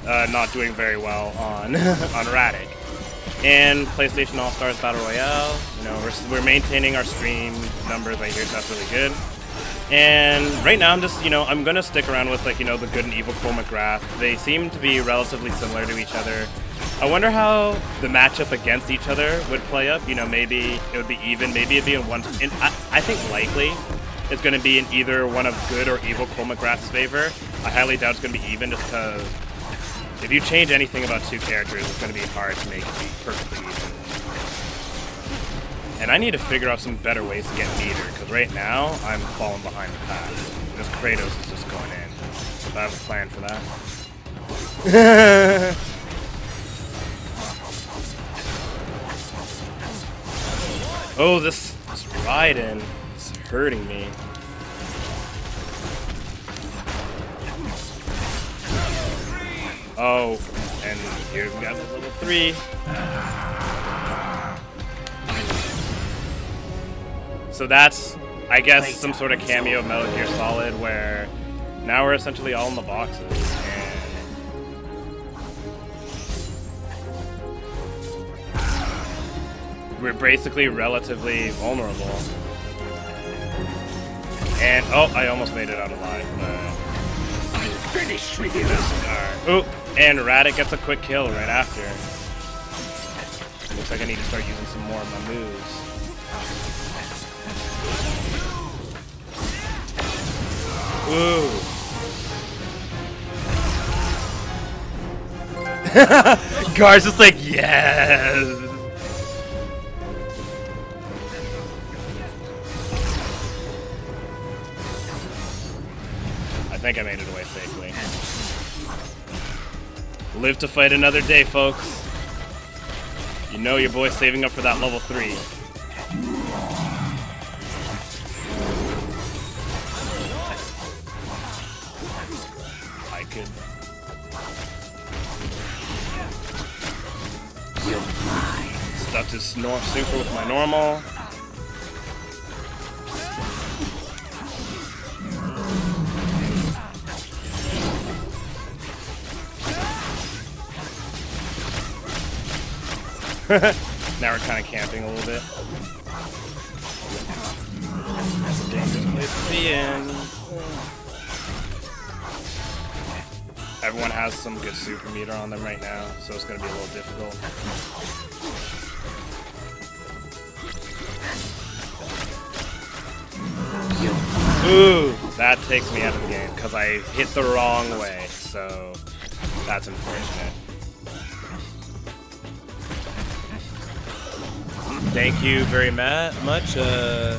not doing very well on on Radic. And PlayStation All Stars Battle Royale, you know, we're maintaining our stream numbers right here, so that's really good. And right now, I'm just, you know, I'm gonna stick around with, like, you know, the good and evil Cole McGrath. They seem to be relatively similar to each other. I wonder how the matchup against each other would play up. You know, maybe it would be even. Maybe it'd be in one. I think likely it's going to be in either one of good or evil Cole McGrath's favor. I highly doubt it's going to be even, just because if you change anything about 2 characters, it's going to be hard to make it be perfectly even. And I need to figure out some better ways to get meter, because right now I'm falling behind the pack. This Kratos is just going in. So I have a plan for that. Oh, this Raiden is hurting me. Oh, and here we got the level 3. So that's, I guess, some sort of cameo of Metal Gear Solid where now we're essentially all in the boxes. And we're basically relatively vulnerable. And, oh, I almost made it out alive, but... Finish with you! Oh, and Raditz gets a quick kill right after. Looks like I need to start using some more of my moves. Ooh. Gar's just like, yes! I think I made it away safely. Live to fight another day, folks. You know your boy's saving up for that level 3. I could... Stuffed his super with my normal. Now we're kind of camping a little bit. That's a dangerous place to be in. Everyone has some good super meter on them right now, so it's going to be a little difficult. Ooh, that takes me out of the game because I hit the wrong way, so that's unfortunate. Thank you very much. I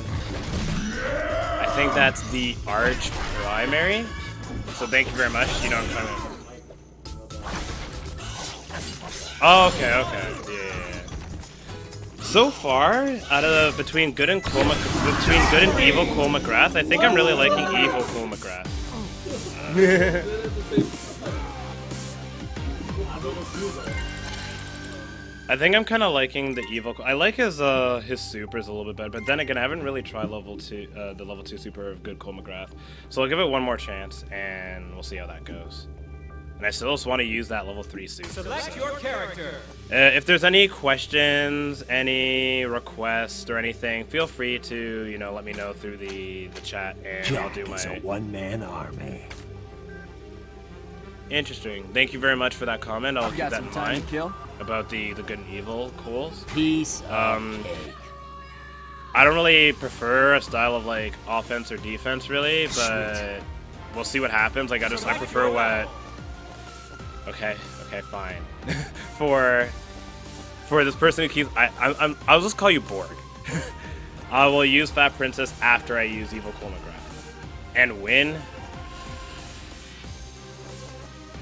think that's the Arch primary. So thank you very much. You know what I'm trying to... Oh, okay. Yeah. So far, out of between good and evil Cole McGrath, I think I'm really liking evil Cole McGrath. I think I'm kind of liking the evil. I like his supers a little bit better, but then again, I haven't really tried the level 2 super of good Cole McGrath. So I'll give it one more chance, and we'll see how that goes. And I still just want to use that level 3 super. Select your character. If there's any questions, any requests, or anything, feel free to let me know through the chat, and Jack I'll do my. is a one-man army. Interesting. Thank you very much for that comment. I'll keep that in mind. Kill. About the good and evil Coles. Piece of cake. I don't really prefer a style of like offense or defense really, but we'll see what happens. Like I prefer what. Okay, fine. for this person who keeps I'll just call you Borg. I will use Fat Princess after I use Evil Cole McGrath. And win.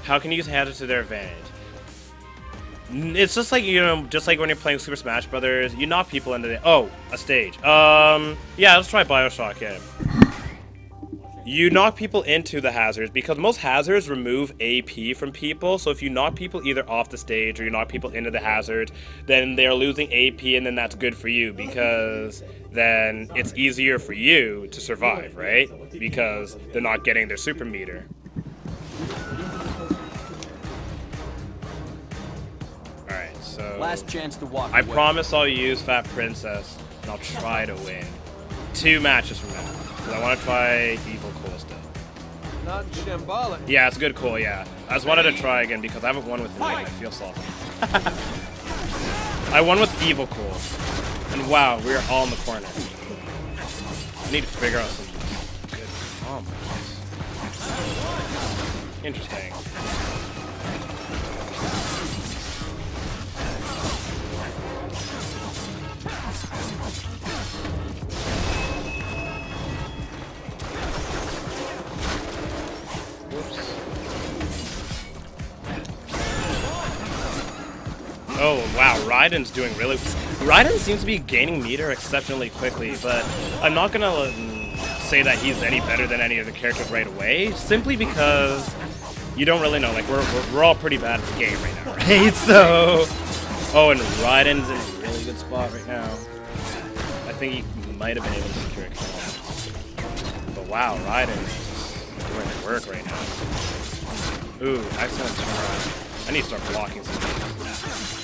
How can you use hazards to their advantage? It's just like, just like when you're playing Super Smash Brothers, you knock people into the... Oh, a stage. Yeah, let's try Bioshock, yeah. You knock people into the hazards, because most hazards remove AP from people, so if you knock people either off the stage or you knock people into the hazard, then they're losing AP, and then that's good for you, because then it's easier for you to survive, right? Because they're not getting their super meter. So Last chance to walk I away. promise I'll use Fat Princess, and I'll try to win 2 matches from now, because I want to try Evil Cole still. Not shambolic. Yeah, it's good Cole, yeah. I just wanted to try again, because I haven't won with him and I feel salty. I won with Evil Cole, and wow, we're all in the corner. I need to figure out some good combos. Interesting. Oh wow, Raiden's doing really. Raiden seems to be gaining meter exceptionally quickly, but I'm not gonna say that he's any better than any of the characters right away, simply because you don't really know. Like, we're all pretty bad at the game right now, right? So, oh, and Raiden's in a really good spot right now. I think he might have been able to secure a kill. But wow, Raiden is doing work right now. Ooh, excellent turnaround. I need to start blocking some of these.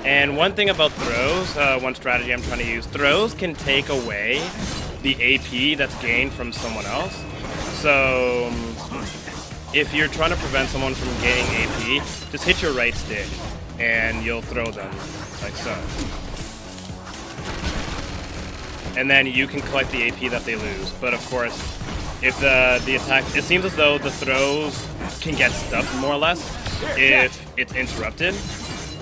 And one thing about throws, one strategy I'm trying to use, throws can take away the AP that's gained from someone else. So if you're trying to prevent someone from gaining AP, just hit your right stick and you'll throw them like so. And then you can collect the AP that they lose. But of course, if the attack, it seems as though the throws can get stuck more or less if it's interrupted.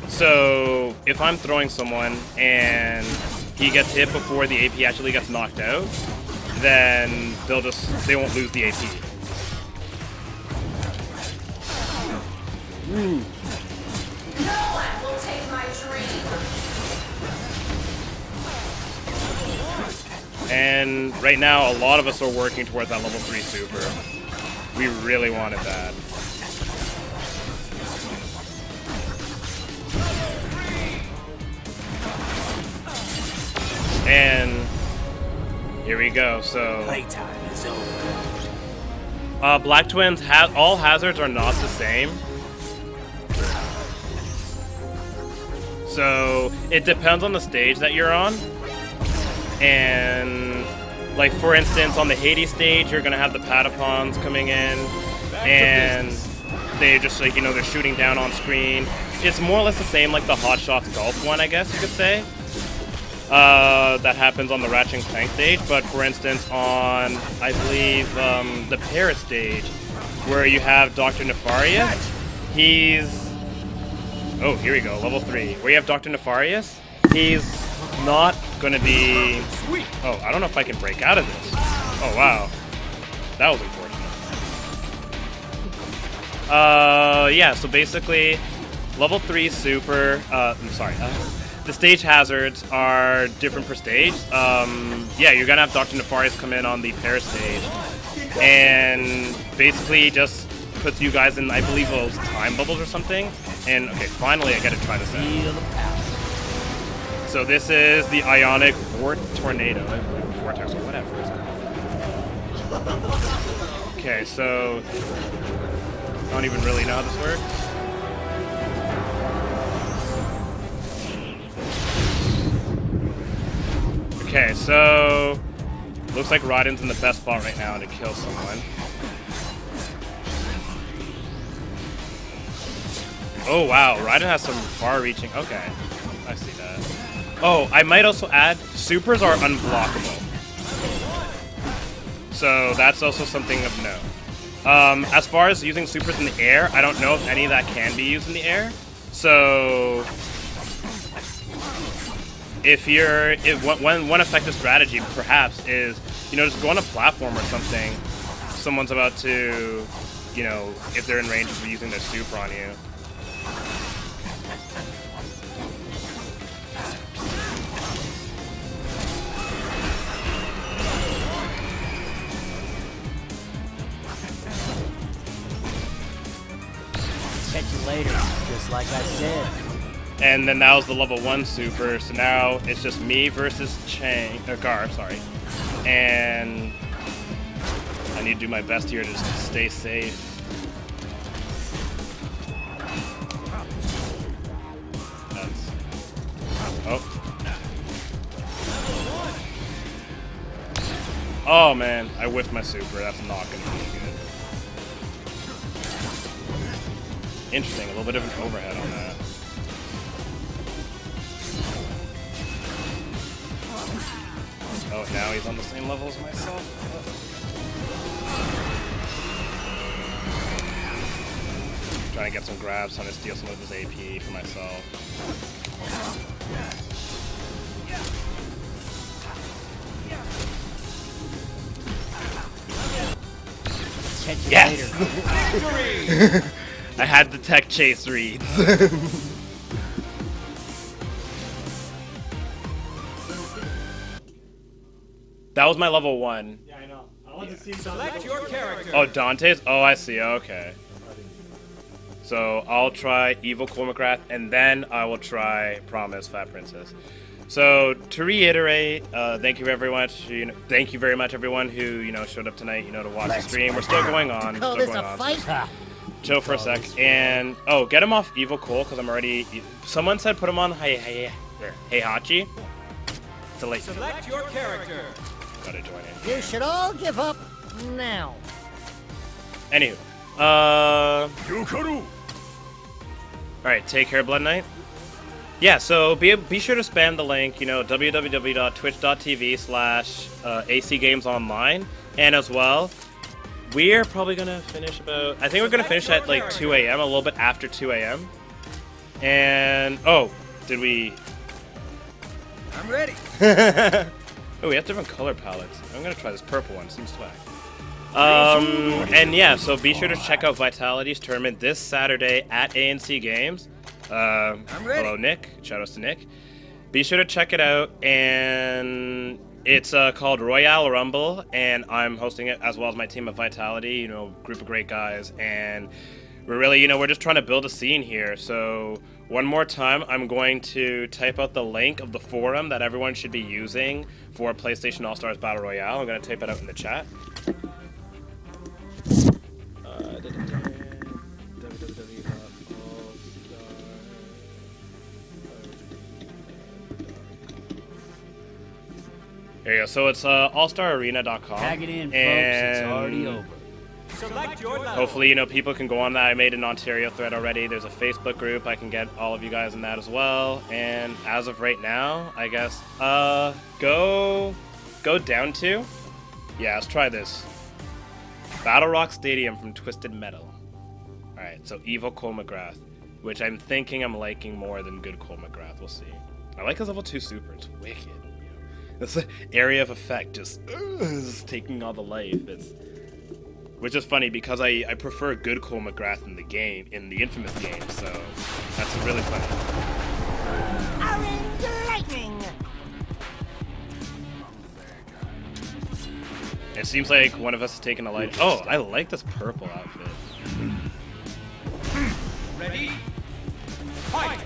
So if I'm throwing someone and he gets hit before the AP actually gets knocked out, then they won't lose the AP. No one will take my dream. And right now, a lot of us are working towards that level 3 super. We really wanted that. And here we go. So Playtime is over. Black Twins, all hazards are not the same. So it depends on the stage that you're on. And like for instance, on the Hades stage, you're gonna have the Patapons coming in, and they just like, you know, they're shooting down on screen. It's more or less the same like the Hot Shots Golf one, I guess you could say. That happens on the Ratchet and Clank stage, but for instance on, I believe, the Paris stage, where you have Dr. Nefarious, he's... Oh, here we go, level 3. Where you have Dr. Nefarious, he's not going to be... Oh, I don't know if I can break out of this. Oh, wow. That was unfortunate. Yeah, so basically, level 3 super... I'm sorry, the stage hazards are different per stage. Yeah, you're gonna have Dr. Nefarious come in on the Paris stage, and basically just puts you guys in, I believe, those time bubbles or something. And okay, finally I gotta try this out. So this is the Ionic Tornado, Vortex or whatever it's called. Okay, so I don't even really know how this works. Okay, so looks like Raiden's in the best spot right now to kill someone. Oh wow, Raiden has some far-reaching. Okay, I see that. Oh, I might also add, supers are unblockable. So that's also something of note. As far as using supers in the air, I don't know if any of that can be used in the air. So one effective strategy perhaps is, you know, just go on a platform or something. Someone's about to, you know, if they're in range of using their super on you. Catch you later, just like I said. And then that was the level 1 super, so now it's just me versus Chang, or Gar, sorry. And I need to do my best here to just stay safe. That's... Oh. Oh man, I whiffed my super, that's not gonna be good. Interesting, a little bit of an overhead on that. Oh, now he's on the same level as myself. Trying to get some grabs, trying to steal some of his AP for myself. Yes! I had the tech chase reads. That was my level 1. Yeah, I know. I want to see Select your character. Oh, Dante's? Oh, I see. Okay. So I'll try Evil Cole McGrath, and then I will try Promise Fat Princess. So to reiterate, thank you very much. Thank you very much, everyone who showed up tonight. To watch the stream. We're still going on. Call Still this going a on. fight? So chill for a sec, and get him off Evil Cole because I'm already. Someone said put him on Heihachi. It's a late. Select your character. Gotta join in. You should all give up now. Anywho, alright, take care, Blood Knight. Yeah, so be sure to spam the link, www.twitch.tv/ACGamesOnline, and as well, we're probably gonna finish I think we're gonna finish at like 2 a.m., a little bit after 2 a.m. And did we? I'm ready. Oh, we have different color palettes. I'm gonna try this purple one. Seems swag. And yeah, so be sure to check out Vitality's tournament this Saturday at ANC Games. I'm ready. Hello, Nick. Shoutouts to Nick. Be sure to check it out, and it's called Royale Rumble, and I'm hosting it as well as my team of Vitality. Group of great guys, and we're really, we're just trying to build a scene here. So one more time, I'm going to type out the link of the forum that everyone should be using for PlayStation All-Stars Battle Royale. I'm going to type it out in the chat. There you go. So it's allstararena.com. Tag it in, folks. And It's already over. Select your level. hopefully, people can go on that. I made an Ontario thread already. There's a Facebook group. I can get all of you guys in that as well. And as of right now, I guess, go down to, yeah, let's try this. Battle Rock Stadium from Twisted Metal. All right, so Evil Cole McGrath, which I'm thinking I'm liking more than good Cole McGrath. We'll see. I like his level 2 super. It's wicked. This area of effect just taking all the life. Which is funny because I prefer good Cole McGrath in the game, in the Infamous game, so that's really funny. Orange lightning. It seems like one of us is taking a light. Oh, I like this purple outfit. Ready? Fight!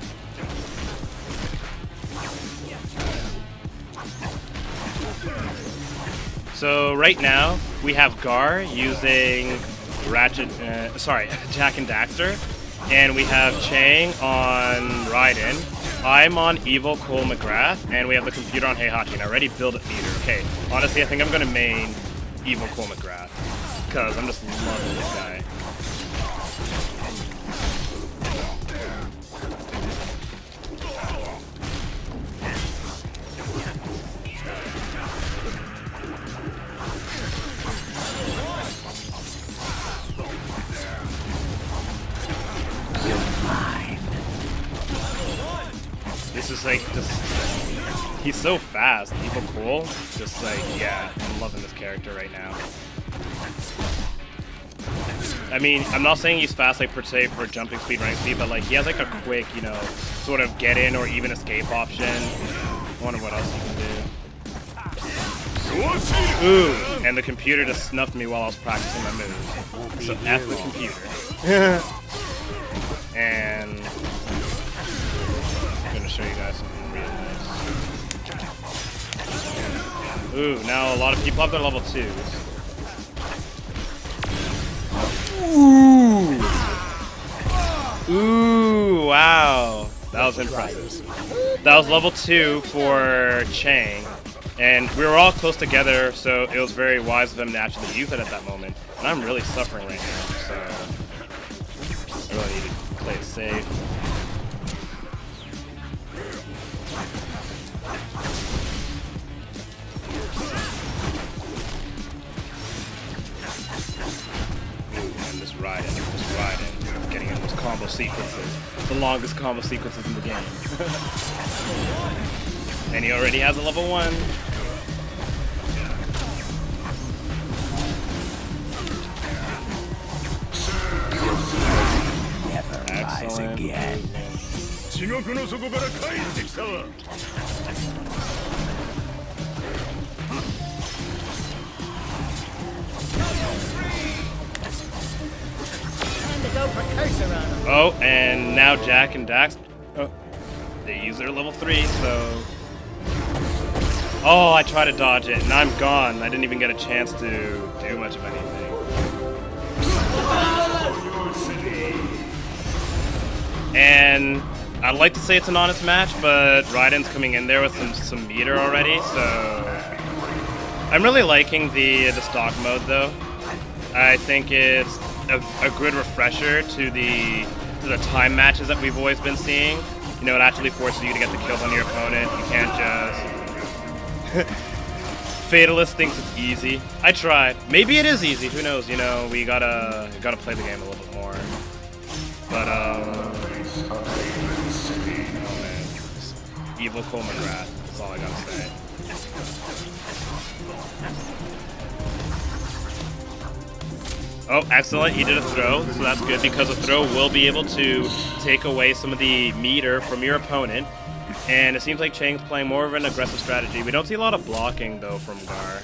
So right now we have Gar using Jack and Daxter, and we have Chang on Raiden. I'm on Evil Cole McGrath, and we have the computer on Heihachi. And I already built a theater. Okay, honestly, I think I'm gonna main Evil Cole McGrath because I'm just loving this guy. This is like he's so fast, Evil Cole. Just like, yeah, I'm loving this character right now. I mean, I'm not saying he's fast like per se for jumping speed, running speed, but like he has like a quick, sort of get in or even escape option. I wonder what else he can do. Ooh, and the computer just snuffed me while I was practicing my moves. So F the computer. And I'm gonna show you guys something real nice. Ooh, now a lot of people have their level 2s. Ooh, wow. That was impressive. That was level 2 for Chang. And we were all close together, so it was very wise of him to actually use it at that moment. And I'm really suffering right now, so I really need to play it safe. And just riding, getting in those combos. combo sequences. The longest combo sequences in the game. And he already has a level 1. Excellent. Oh, and now Jack and Dax, they use their level 3, so... Oh, I tried to dodge it, and I'm gone. I didn't even get a chance to do much of anything. And I'd like to say it's an honest match, but Raiden's coming in there with some meter already, so... I'm really liking the stock mode, though. I think it's a good refresher to the time matches that we've always been seeing. You know, it actually forces you to get the kills on your opponent. You can't just... Fatalist thinks it's easy. I tried. Maybe it is easy. Who knows? You know, we gotta play the game a little bit more. But oh man, evil Cole McGrath. That's all I gotta say. Oh, excellent. He did a throw, so that's good because a throw will be able to take away some of the meter from your opponent. And it seems like Chang's playing more of an aggressive strategy. We don't see a lot of blocking, though, from Gar.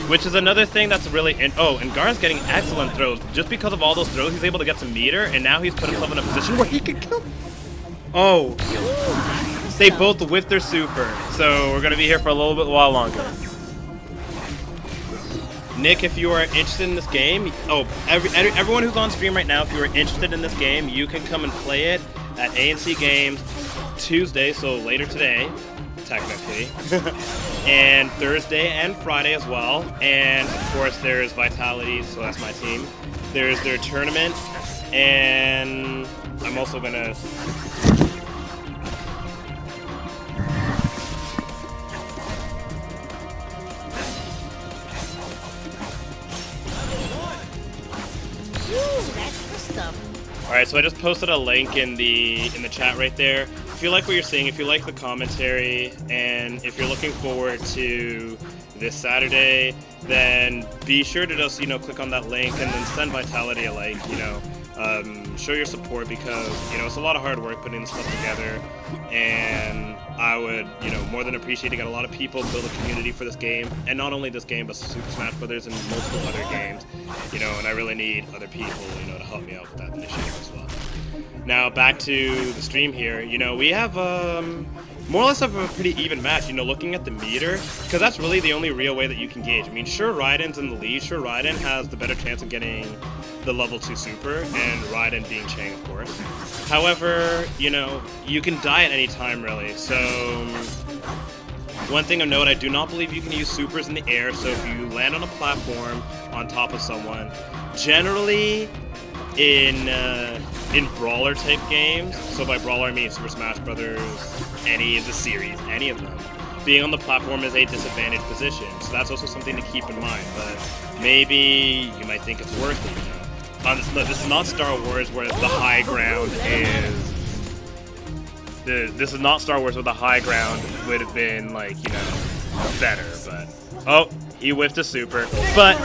Which is another thing that's really... Oh, and Gar's getting excellent throws. Just because of all those throws, he's able to get some meter, and now he's put himself in a position where he can kill... Oh. They both whiffed their super, so we're going to be here for a little bit while longer. Nick, if you are interested in this game... Oh, everyone who's on stream right now, if you are interested in this game, you can come and play it at ANC Games Tuesday, so later today, technically, and Thursday and Friday as well. And of course, there's Vitality, so that's my team. There's their tournament, and I'm also gonna. Alright, so I just posted a link in the chat right there. If you like what you're seeing, if you like the commentary, and if you're looking forward to this Saturday, then be sure to just, click on that link and then send Vitality a like, show your support because, it's a lot of hard work putting this stuff together, and I would, more than appreciate to get a lot of people build a community for this game, and not only this game, but Super Smash Brothers and multiple other games, and I really need other people, to help me out with that initiative as well. Now, back to the stream here, we have, more or less of a pretty even match, looking at the meter, because that's really the only real way that you can gauge. I mean, sure, Raiden's in the lead, sure, Raiden has the better chance of getting the level 2 super, and Raiden being Chang, of course. However, you can die at any time, really, so... One thing of note, I do not believe you can use supers in the air, so if you land on a platform on top of someone, generally in brawler type games, so by brawler I mean Super Smash Brothers, any of the series, any of them, being on the platform is a disadvantaged position, so that's also something to keep in mind, but maybe you might think it's worth it, This is not Star Wars where the high ground is... This is not Star Wars where the high ground would have been, better, but... Oh, he whiffed a super, but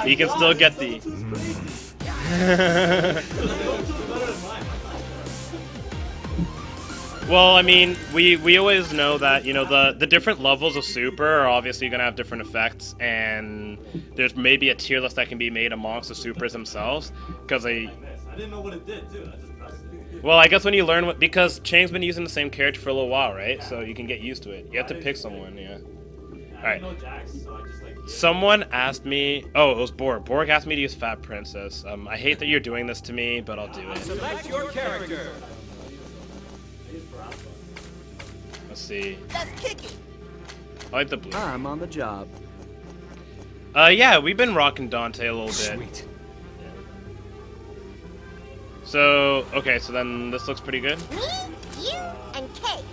he can still get the... Well, I mean, we always know that, the different levels of super are obviously going to have different effects, and there's maybe a tier list that can be made amongst the supers themselves, because I didn't know what it did, too. Well, I guess when you learn because Chang's been using the same character for a little while, right? So you can get used to it. You have to pick someone, yeah. Alright. Someone asked me... Oh, it was Borg. Borg asked me to use Fat Princess. I hate that you're doing this to me, but I'll do it. Select your character. Let's see. That's kicking. I like the blue. I'm on the job. Yeah, we've been rocking Dante a little bit. Sweet. So, okay, so then this looks pretty good. Me, you, and Kate.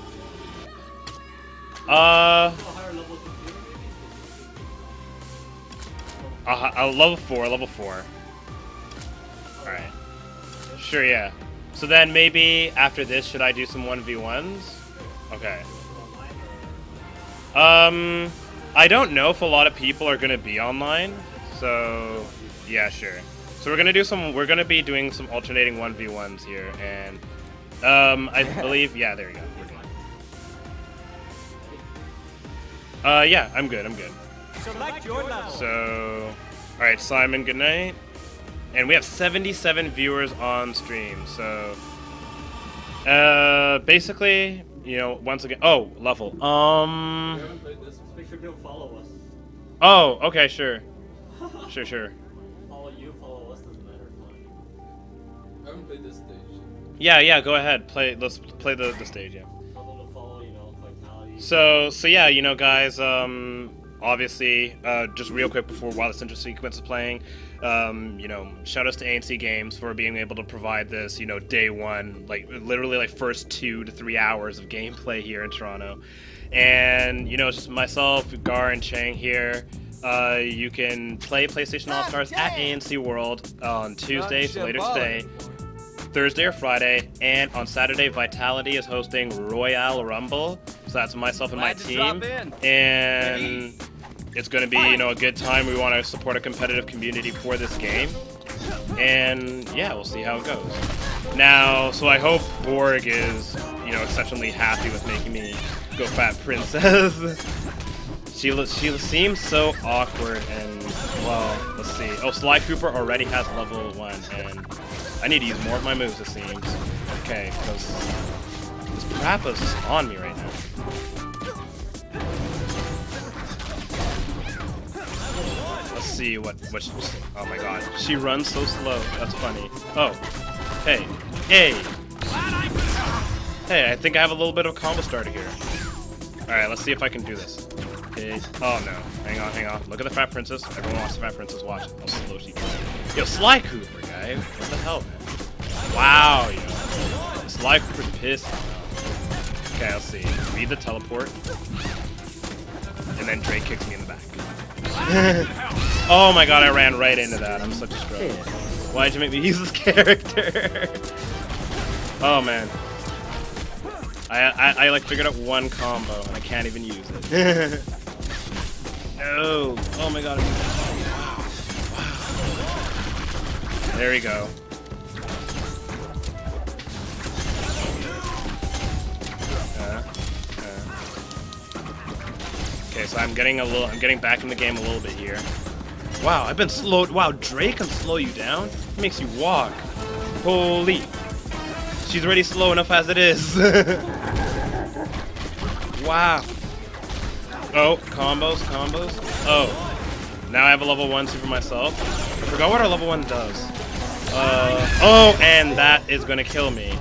Level 4. Alright. Sure, yeah. So then maybe after this, should I do some 1v1s? Okay. I don't know if a lot of people are gonna be online, so yeah, sure. So we're gonna be doing some alternating 1v1s here, and I believe, yeah, there we go. We're good. Yeah, I'm good. Select your level. So, all right, Simon, good night. And we have 77 viewers on stream, so basically, you know, once again, oh, level. Make sure people follow us. Oh, okay, sure. Sure. Follow you, follow us, doesn't matter. Fine. I haven't played this stage. Yeah, go ahead. Let's play the stage, yeah. Follow to follow, you know, vitality. So yeah, you know, guys, obviously, just real quick while this intro sequence is playing, you know, shout outs to ANC Games for being able to provide this, you know, day one, like literally like first 2 to 3 hours of gameplay here in Toronto. And, you know, it's just myself, Gar, and Chang here. You can play PlayStation All-Stars at ANC World on Tuesday, so later today, Thursday or Friday, and on Saturday, Vitality is hosting Royale Rumble. So that's myself and my team. And it's going to be, you know, a good time. We want to support a competitive community for this game. And yeah, we'll see how it goes. Now, so I hope Borg is, you know, exceptionally happy with making me go Fat Princess. She seems so awkward, and well, let's see. Oh, Sly Cooper already has level 1, and I need to use more of my moves, it seems. Okay, because this Parappa's just on me right now. Let's see what she, oh my god, she runs so slow. That's funny. Oh, hey, I think I have a little bit of a combo starter here. All right, let's see if I can do this. Okay. Oh no, hang on. Look at the Fat Princess. Everyone wants the Fat Princess. Watch how slow she goes. Yo, Sly Cooper, guy. What the hell, man? Wow, yo. Sly Cooper's pissed. Okay, let's see. Read the teleport. And then Drake kicks me in the back. Oh my god, I ran right into that. I'm such a scrub. Why'd you make me use this character? Oh man. I like figured out one combo and I can't even use it. No. Oh my god. Wow. There we go. Okay, so I'm getting back in the game a little bit here. Wow, I've been slowed. Wow, Drake can slow you down? He makes you walk. Holy. She's already slow enough as it is. Wow. Oh, combos. Oh. Now I have a level 1 super myself. I forgot what our level 1 does. Oh, and that is gonna kill me.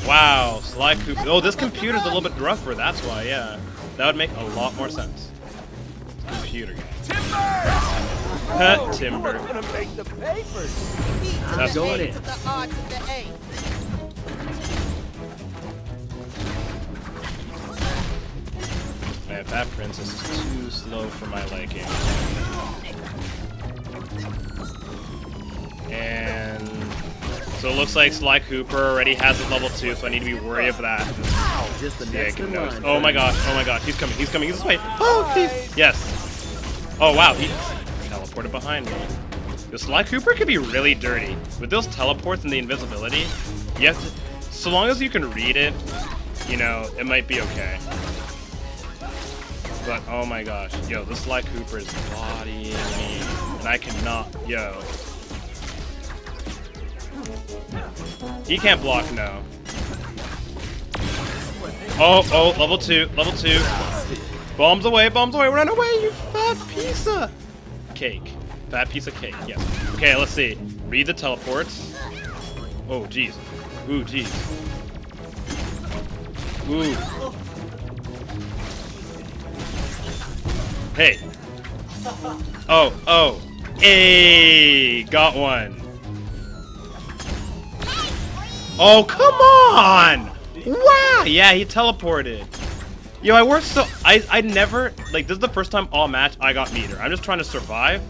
Wow, Sly Cooper. Oh, this computer's a little bit rougher, that's why, yeah. That would make a lot more sense. Computer guy. Timber. Gonna make the papers. That's going in. To the R to the A. Man, that princess is too slow for my liking. And so it looks like Sly Cooper already has his level 2, so I need to be worried of that. Just the next in line. Oh my gosh, he's coming this way. Oh, yes. Oh wow, he teleported behind me. The Sly Cooper could be really dirty. With those teleports and the invisibility, you have to, so long as you can read it, you know, it might be okay. But oh my gosh, yo, this Sly Cooper is bodying me, and I cannot, yo. He can't block, no. Oh, level 2. Bombs away, run away, you fat piece of cake. Fat piece of cake, yes. Okay, let's see. Read the teleports. Oh, jeez. Ooh, jeez. Ooh. Hey. Oh. Hey, got one. Oh, come on! Wow! Yeah, he teleported. Yo, I worked so... I never... Like, this is the first time all match I got meter. I'm just trying to survive.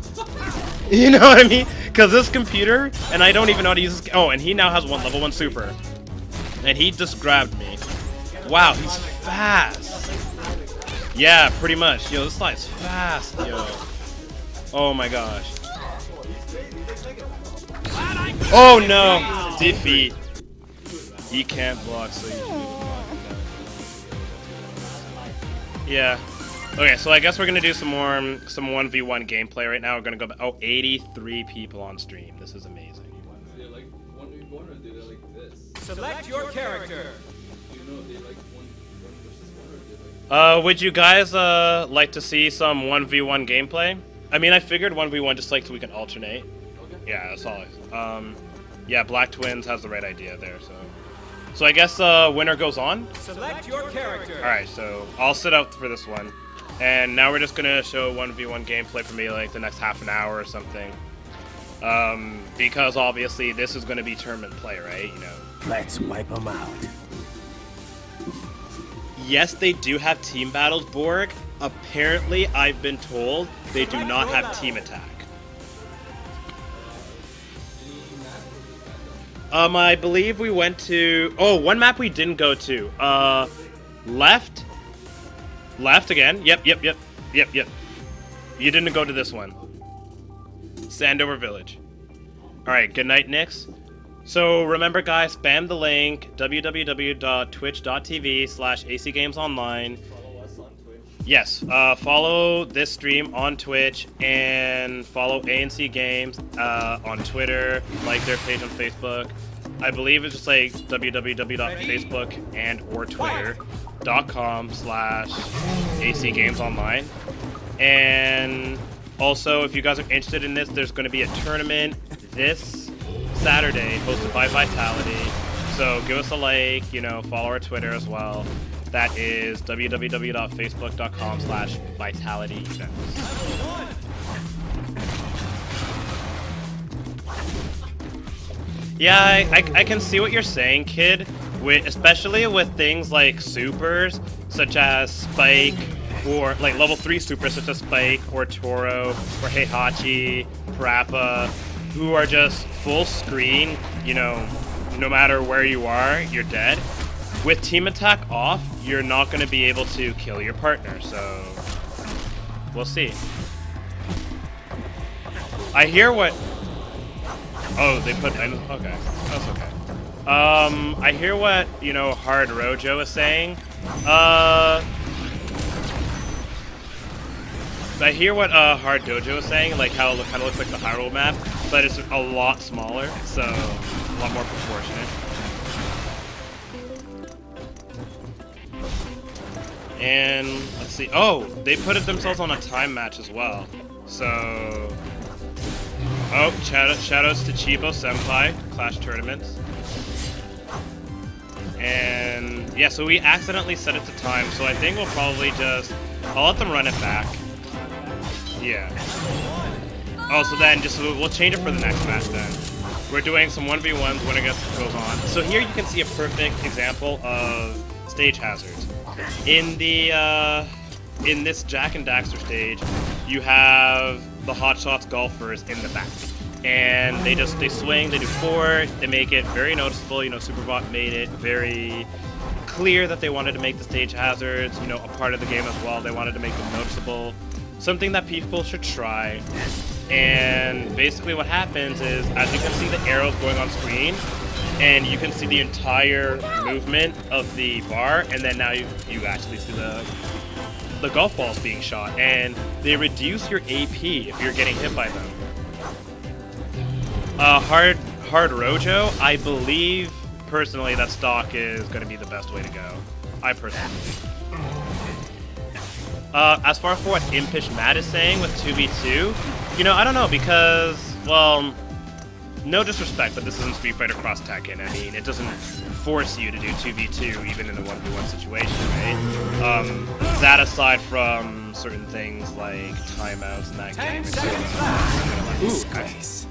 You know what I mean? Because this computer, and I don't even know how to use this. Oh, and he now has level 1 super. And he just grabbed me. Wow, he's fast. Yeah, pretty much. Yo, this slide's fast, yo. Oh my gosh. Oh no! Defeat. He can't block, so you yeah. Okay, so I guess we're gonna do some 1v1 gameplay right now. We're gonna go back. Oh, 83 people on stream. This is amazing. Do they like 1v1 or do they like this? Select your character. Do you know if they like one versus one or do they like... Would you guys like to see some 1v1 gameplay? I mean, I figured 1v1 just like so we can alternate. Okay. Yeah, that's all. Yeah, Black Twins has the right idea there, so. So I guess winner goes on. Select your character. All right, so I'll sit out for this one, and now we're just gonna show 1v1 gameplay for me like the next half an hour or something. Because obviously this is gonna be tournament play, right? You know. Let's wipe them out. Yes, they do have team battles, Borg. Apparently, I've been told they do not have team attack. I believe we went to... Oh, one map we didn't go to. Left. Left again. Yep. You didn't go to this one. Sandover Village. Alright, good night, Nix. So remember, guys, spam the link, www.twitch.tv/acgamesonline. Follow us on Twitch. Yes, follow this stream on Twitch and follow ANC Games on Twitter, like their page on Facebook. I believe it's just like www.facebook and or twitter.com/acgamesonline. And also, if you guys are interested in this, there's going to be a tournament this Saturday hosted by Vitality. So give us a like, you know, follow our Twitter as well. That is www.facebook.com/vitality events. Yeah, I can see what you're saying, kid. Especially with things like supers, such as Spike, or like level 3 supers such as Spike, or Toro, or Heihachi, Parappa, who are just full screen, you know, no matter where you are, you're dead. With team attack off, you're not going to be able to kill your partner, so we'll see. I hear what... Oh, they put... Okay, that's okay. I hear what, you know, Hard Rojo is saying. I hear what Hard Dojo is saying, like how it kind of looks like the Hyrule map, but it's a lot smaller, so a lot more proportionate. And let's see. Oh, they put it themselves on a time match as well. So, oh, shoutouts to Chibo Senpai Clash Tournaments. And yeah, so we accidentally set it to time, so I think we'll probably just... I'll let them run it back. Yeah. Oh, so then we'll change it for the next match then. We're doing some 1v1s when it goes on. So here you can see a perfect example of stage hazards. In this Jack and Daxter stage, you have the Hotshots golfers in the back. And they swing, they do forward, they make it very noticeable. You know, Superbot made it very clear that they wanted to make the stage hazards, you know, a part of the game as well. They wanted to make them noticeable. Something that people should try. And basically what happens is, as you can see the arrows going on screen, and you can see the entire movement of the bar, and then now you actually see the golf balls being shot, and they reduce your AP if you're getting hit by them. Hard Rojo, I believe personally that stock is going to be the best way to go. I personally believe. As far for what Impish Matt is saying with 2v2, you know, I don't know, because, well, no disrespect, but this isn't Street Fighter Cross Tekken. I mean, it doesn't force you to do 2v2 even in a 1v1 situation, right? That aside from certain things like timeouts and that game. Ooh, nice.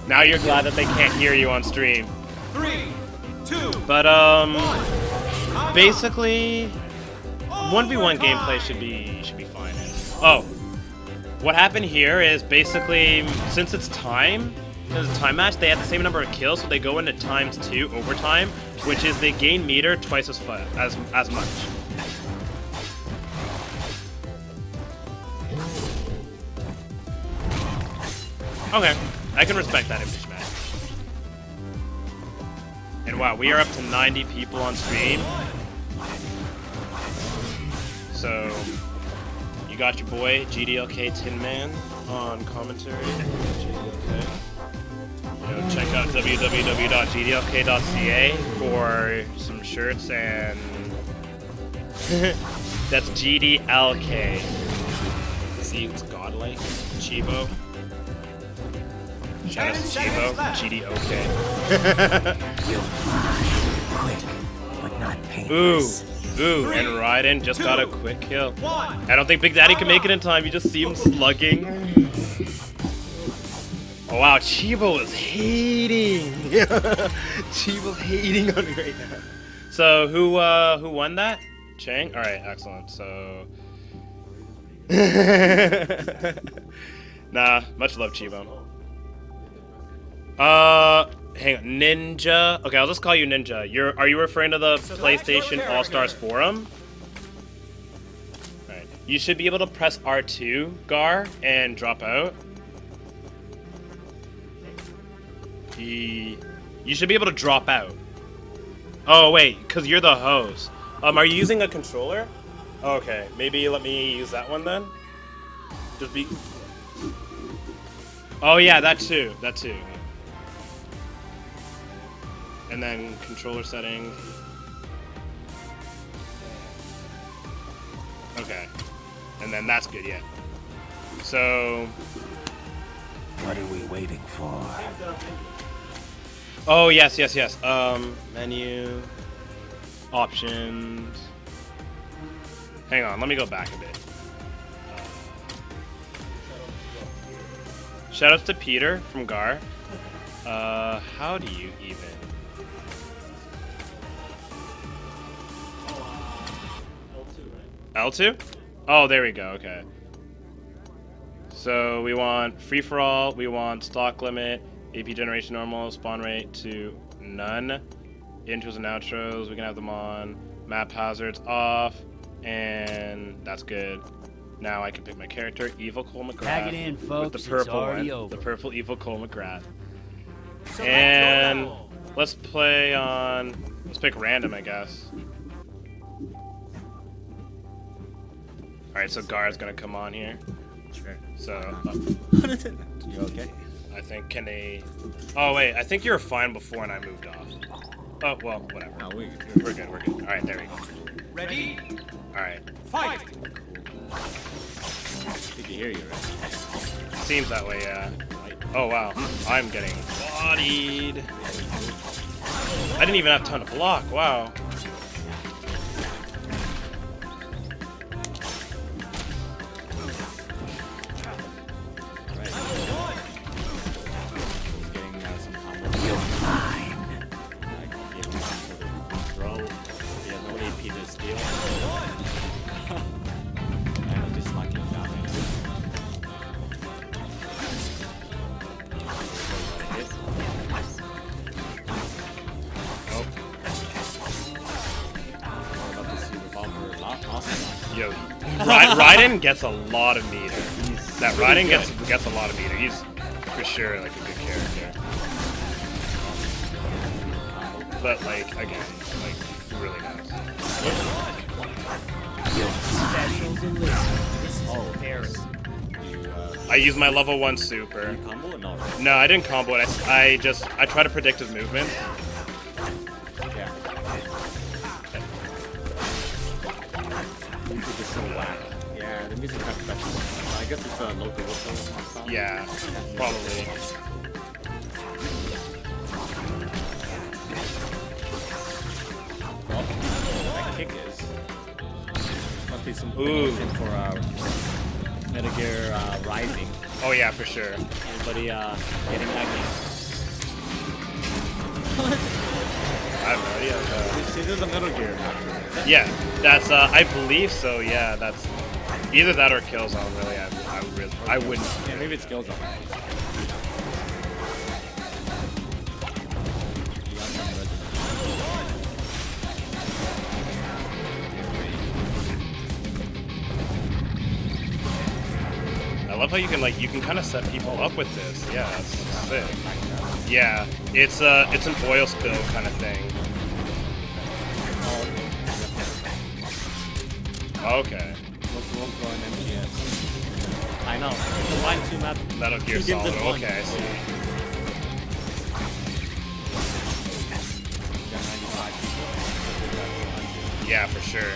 Now you're glad that they can't hear you on stream. 3, 2, but basically 1v1 gameplay should be fine. Oh, what happened here is basically, since it's time, it's a time match, they have the same number of kills, so they go into ×2 overtime, which is they gain meter twice as much. Okay, I can respect that image match. And wow, we are up to 90 people on stream. So, you got your boy, GDLK Tin Man, on commentary. GDLK. You know, check out www.gdlk.ca for some shirts and... That's GDLK. See, it's godlike. Chibo. Shout out to Chibo. GDOK. Quick, but not Ooh. painless. Ooh, and Raiden just got a quick kill. I don't think Big Daddy can make it in time. You just see him slugging. Oh wow, Chibo is hating. Chibo's hating on me right now. So who won that? Chang? Alright, excellent. So nah, much love, Chibo. Hang on, Ninja. Okay, I'll just call you Ninja. Are you referring to the PlayStation All Stars forum? Alright. You should be able to press R2, Gar, and drop out. You should be able to drop out. Oh wait, because you're the host. Are you using a controller? Okay, maybe let me use that one then. Just be. Oh yeah, that too. That too. And then controller settings. Okay. And then that's good, yeah. So. What are we waiting for? Oh, yes. Menu. Options. Hang on, let me go back a bit. Shoutouts to Peter from Gar. How do you even? L2? Oh, there we go, okay. So we want free-for-all, we want stock limit, AP generation normal, spawn rate to none, intros and outros, we can have them on, map hazards off, and that's good. Now I can pick my character, Evil Cole McGrath, Tag it in, folks. with the purple It's already one, over. the purple Evil Cole McGrath. And let's play on, let's pick random, I guess. Alright, so Gar's gonna come on here. Sure. So, You okay? I think, can they... Oh, wait, I think you were fine before and I moved off. Oh, well, whatever. No, We're good. Alright, there we go. Ready? Alright. Fight! Did you hear you, right? Seems that way, yeah. Oh, wow. I'm getting bodied. I didn't even have time to block, wow. Getting some combo. You're mine. Give him some sort of throw. Yeah, no AP to steal. And just like him down there. Oh. About to see revolver awesome. Yo, Raiden gets a lot of meter. That Raiden gets a lot of meter. He's for sure like a good character. But like again, like really nice. I use my level 1 super. Combo or no? Right? No, I didn't combo it. I try to predict his movement. Yeah. Music is so whack. Yeah, the music has better. I guess it's a local whistle. Yeah, probably. Well, that kick is. Must be some Ooh. promotion for Metal Gear Rising. Oh yeah, for sure. Anybody getting that game? I have no idea. This is a Metal Gear. Yeah, that's I believe so. Yeah, that's. Either that or kill zone, really. I wouldn't. Yeah, maybe it's kill zone. I love how you can kind of set people up with this. Yeah, that's sick. Yeah, it's an oil spill kind of thing. Okay. Won't go in MGS. I know. Combine two maps. Metal Gear Two games Solid. in one. Okay, I see. Got 95 people. Yeah, for sure.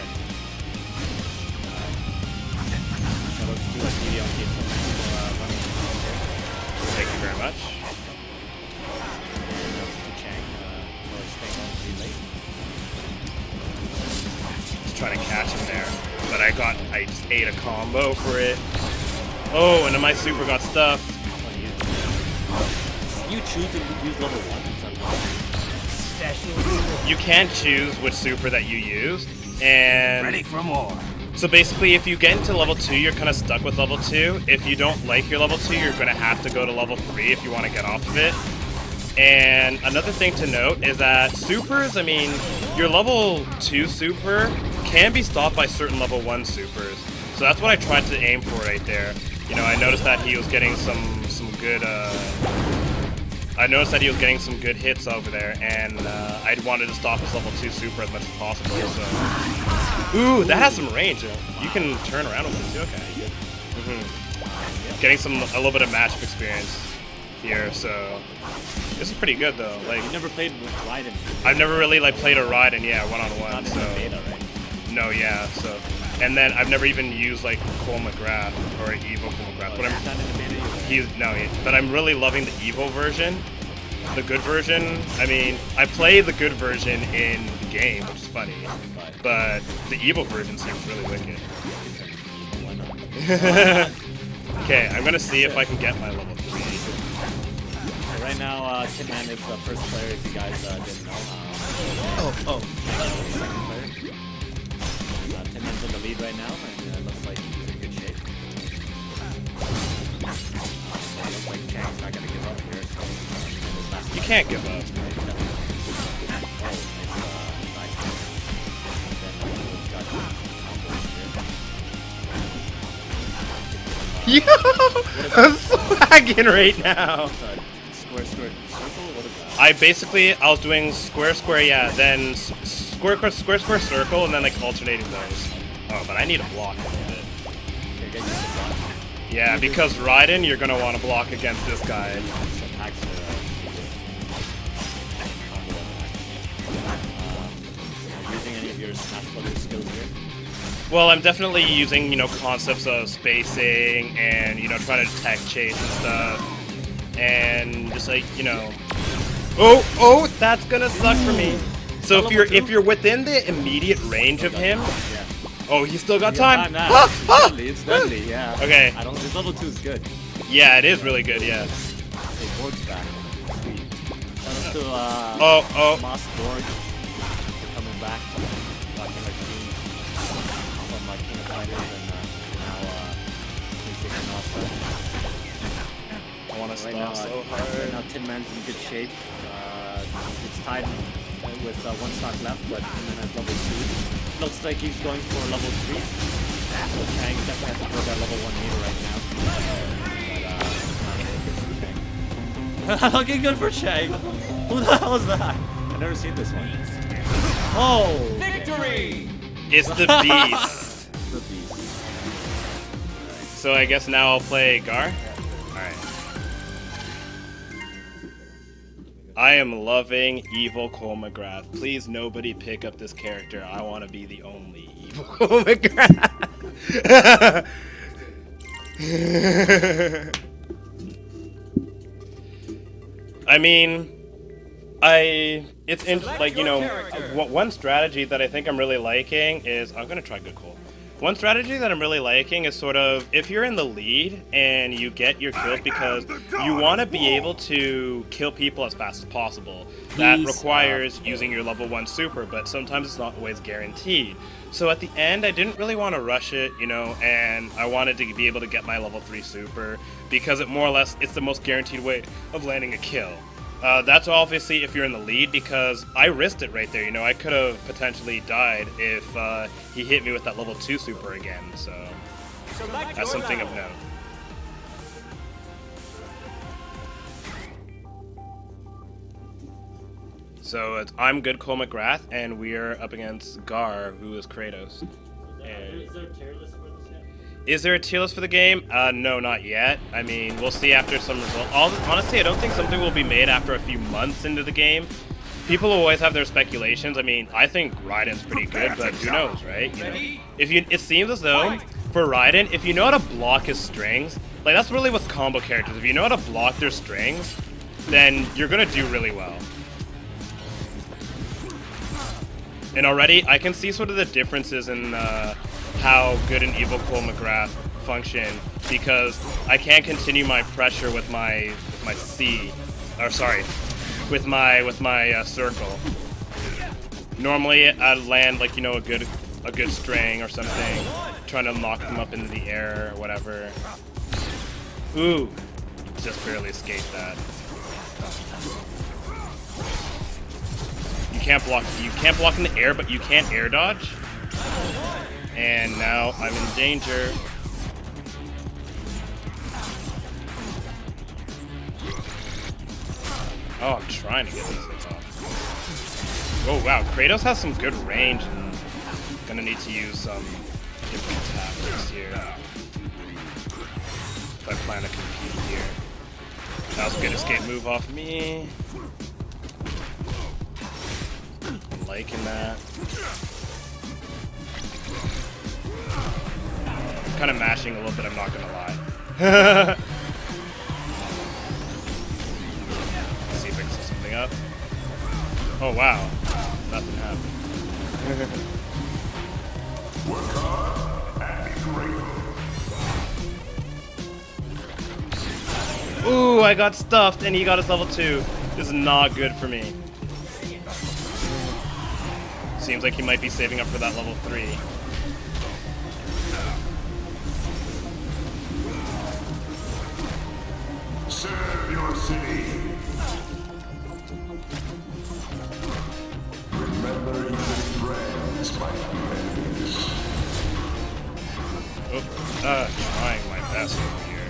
So let's do a video in case some people running Thank you very much. to Chang for staying on too late. Just trying to catch him there. But I just ate a combo for it. Oh, and then my super got stuffed. You choose to use level 1 sometimes. You can't choose which super that you use. And Ready for more. so basically, if you get into level 2, you're kind of stuck with level 2. If you don't like your level 2, you're going to have to go to level 3 if you want to get off of it. And another thing to note is that supers, I mean, your level 2 super can be stopped by certain level 1 supers. So that's what I tried to aim for right there. You know, I noticed that he was getting some good, I noticed that he was getting some good hits over there, and I wanted to stop his level 2 super as much as possible, so... Ooh, that has some range. You can turn around with it too, okay. Getting a little bit of matchup experience here, so... This is pretty good, though. Like, You never played with Raiden. I've never really, played a Raiden, yeah, one-on-one, Not in so... the beta, right? No, yeah, so... And then I've never even used, Cole McGrath, or Evo Cole McGrath, but I'm... Not in the beta either. But I'm really loving the Evo version. The good version, I mean, I play the good version in the game, which is funny, but the Evo version seems really wicked. Why not? Okay, I'm gonna see if I can get my level 3. So right now, Tin Man is the first player, if you guys didn't know. Second player. Tin Man's in the lead right now, and it looks like he's in good shape. Looks like Chang's not gonna give up here. So, You can't give up. Yo! I'm swagging right now! Square, circle? What is that? I was doing square, yeah, then square, circle, and then alternating those. Oh, but I need a block a little bit. Okay, get used to block. Yeah, because Raiden, you're gonna want to block against this guy. So attacks are, using any of your smash brothers skills here? Well, I'm definitely using, concepts of spacing and, trying to tech chase and stuff. And just oh, that's gonna suck for me. So if you're within the immediate range of him, Yeah. oh, he's still got time. Now. It's deadly, yeah. Okay. This level 2 is good. Yeah, it is really good. Yeah. Okay, Borg's back. Sweet. Shout out to Oh. Moss Borg for coming back. Watching our team from King of Fighters and now he's taking off. I want to Right stop now, so right hard. now Tin Man's in good shape. It's tied with one stock left, but Tin Man has level 2. Looks like he's going for level 3. So Chang definitely has to go that level 1 meter right now. But not looking good for Chang. Who the hell is that? I've never seen this one. Oh! Victory! It's the beast. The beast. So I guess now I'll play Gar. All right. I am loving Evil Cole McGrath. Please, nobody pick up this character. I want to be the only Evil Cole McGrath. I mean, one strategy that I think I'm really liking is, I'm gonna try Good Cole. One strategy that I'm really liking is sort of, if you're in the lead and you get your kills because you want to be able to kill people as fast as possible. That requires using your level 1 super, but sometimes it's not always guaranteed. So at the end, I didn't really want to rush it, you know, and I wanted to be able to get my level 3 super because it more or less, it's the most guaranteed way of landing a kill. That's obviously if you're in the lead, because I risked it right there, you know, I could have potentially died if he hit me with that level 2 super again, so that's something of note. So I'm Good Cole McGrath, and we're up against Gar, who is Kratos. And Is there a tier list for this yet? is there a tier list for the game? No, not yet. I mean, we'll see after some result. Honestly, I don't think something will be made after a few months into the game. People always have their speculations. I mean, I think Raiden's pretty good, but who knows, right? You know, it seems as though for Raiden, if you know how to block his strings, like that's really with combo characters. If you know how to block their strings, then you're gonna do really well. And already, I can see sort of the differences in how good and evil Cole McGrath function, because I can't continue my pressure with my C, or sorry, with my circle. Normally, I'd land like, you know, a good string or something, trying to knock them up into the air or whatever. Ooh, just barely escaped that. You can't block in the air, but you can't air dodge. And now I'm in danger. Oh, I'm trying to get these things off. Oh wow, Kratos has some good range, and gonna need to use some different tactics here if I plan to compete here. That was a good escape move off me. Liking that. I'm kind of mashing a little bit, I'm not gonna lie. Let's see if I can set something up. Oh wow, nothing happened. Ooh, I got stuffed and he got his level 2. This is not good for me. Seems like he might be saving up for that level 3. Serve your city. Remember, even friends might be enemies. Oh, trying my best over here.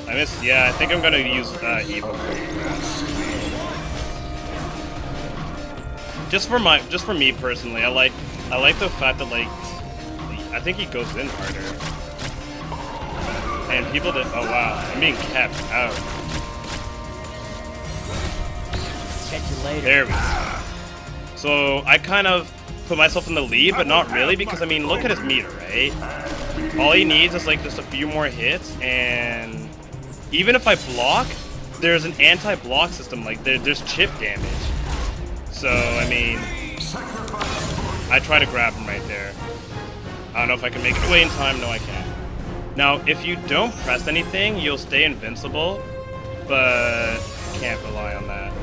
I missed. Yeah, I think I'm gonna use evil. Just for me personally, I like the fact that like I think he goes in harder, and people that oh wow, I'm being kept out. Catch you later. There we go. So I kind of put myself in the lead, but not really, because I mean look at his meter, right? All he needs is like just a few more hits, and even if I block, there's an anti-block system. Like there's chip damage. So, I mean, I try to grab him right there. I don't know if I can make it away in time. No, I can't. Now, if you don't press anything, you'll stay invincible, but can't rely on that.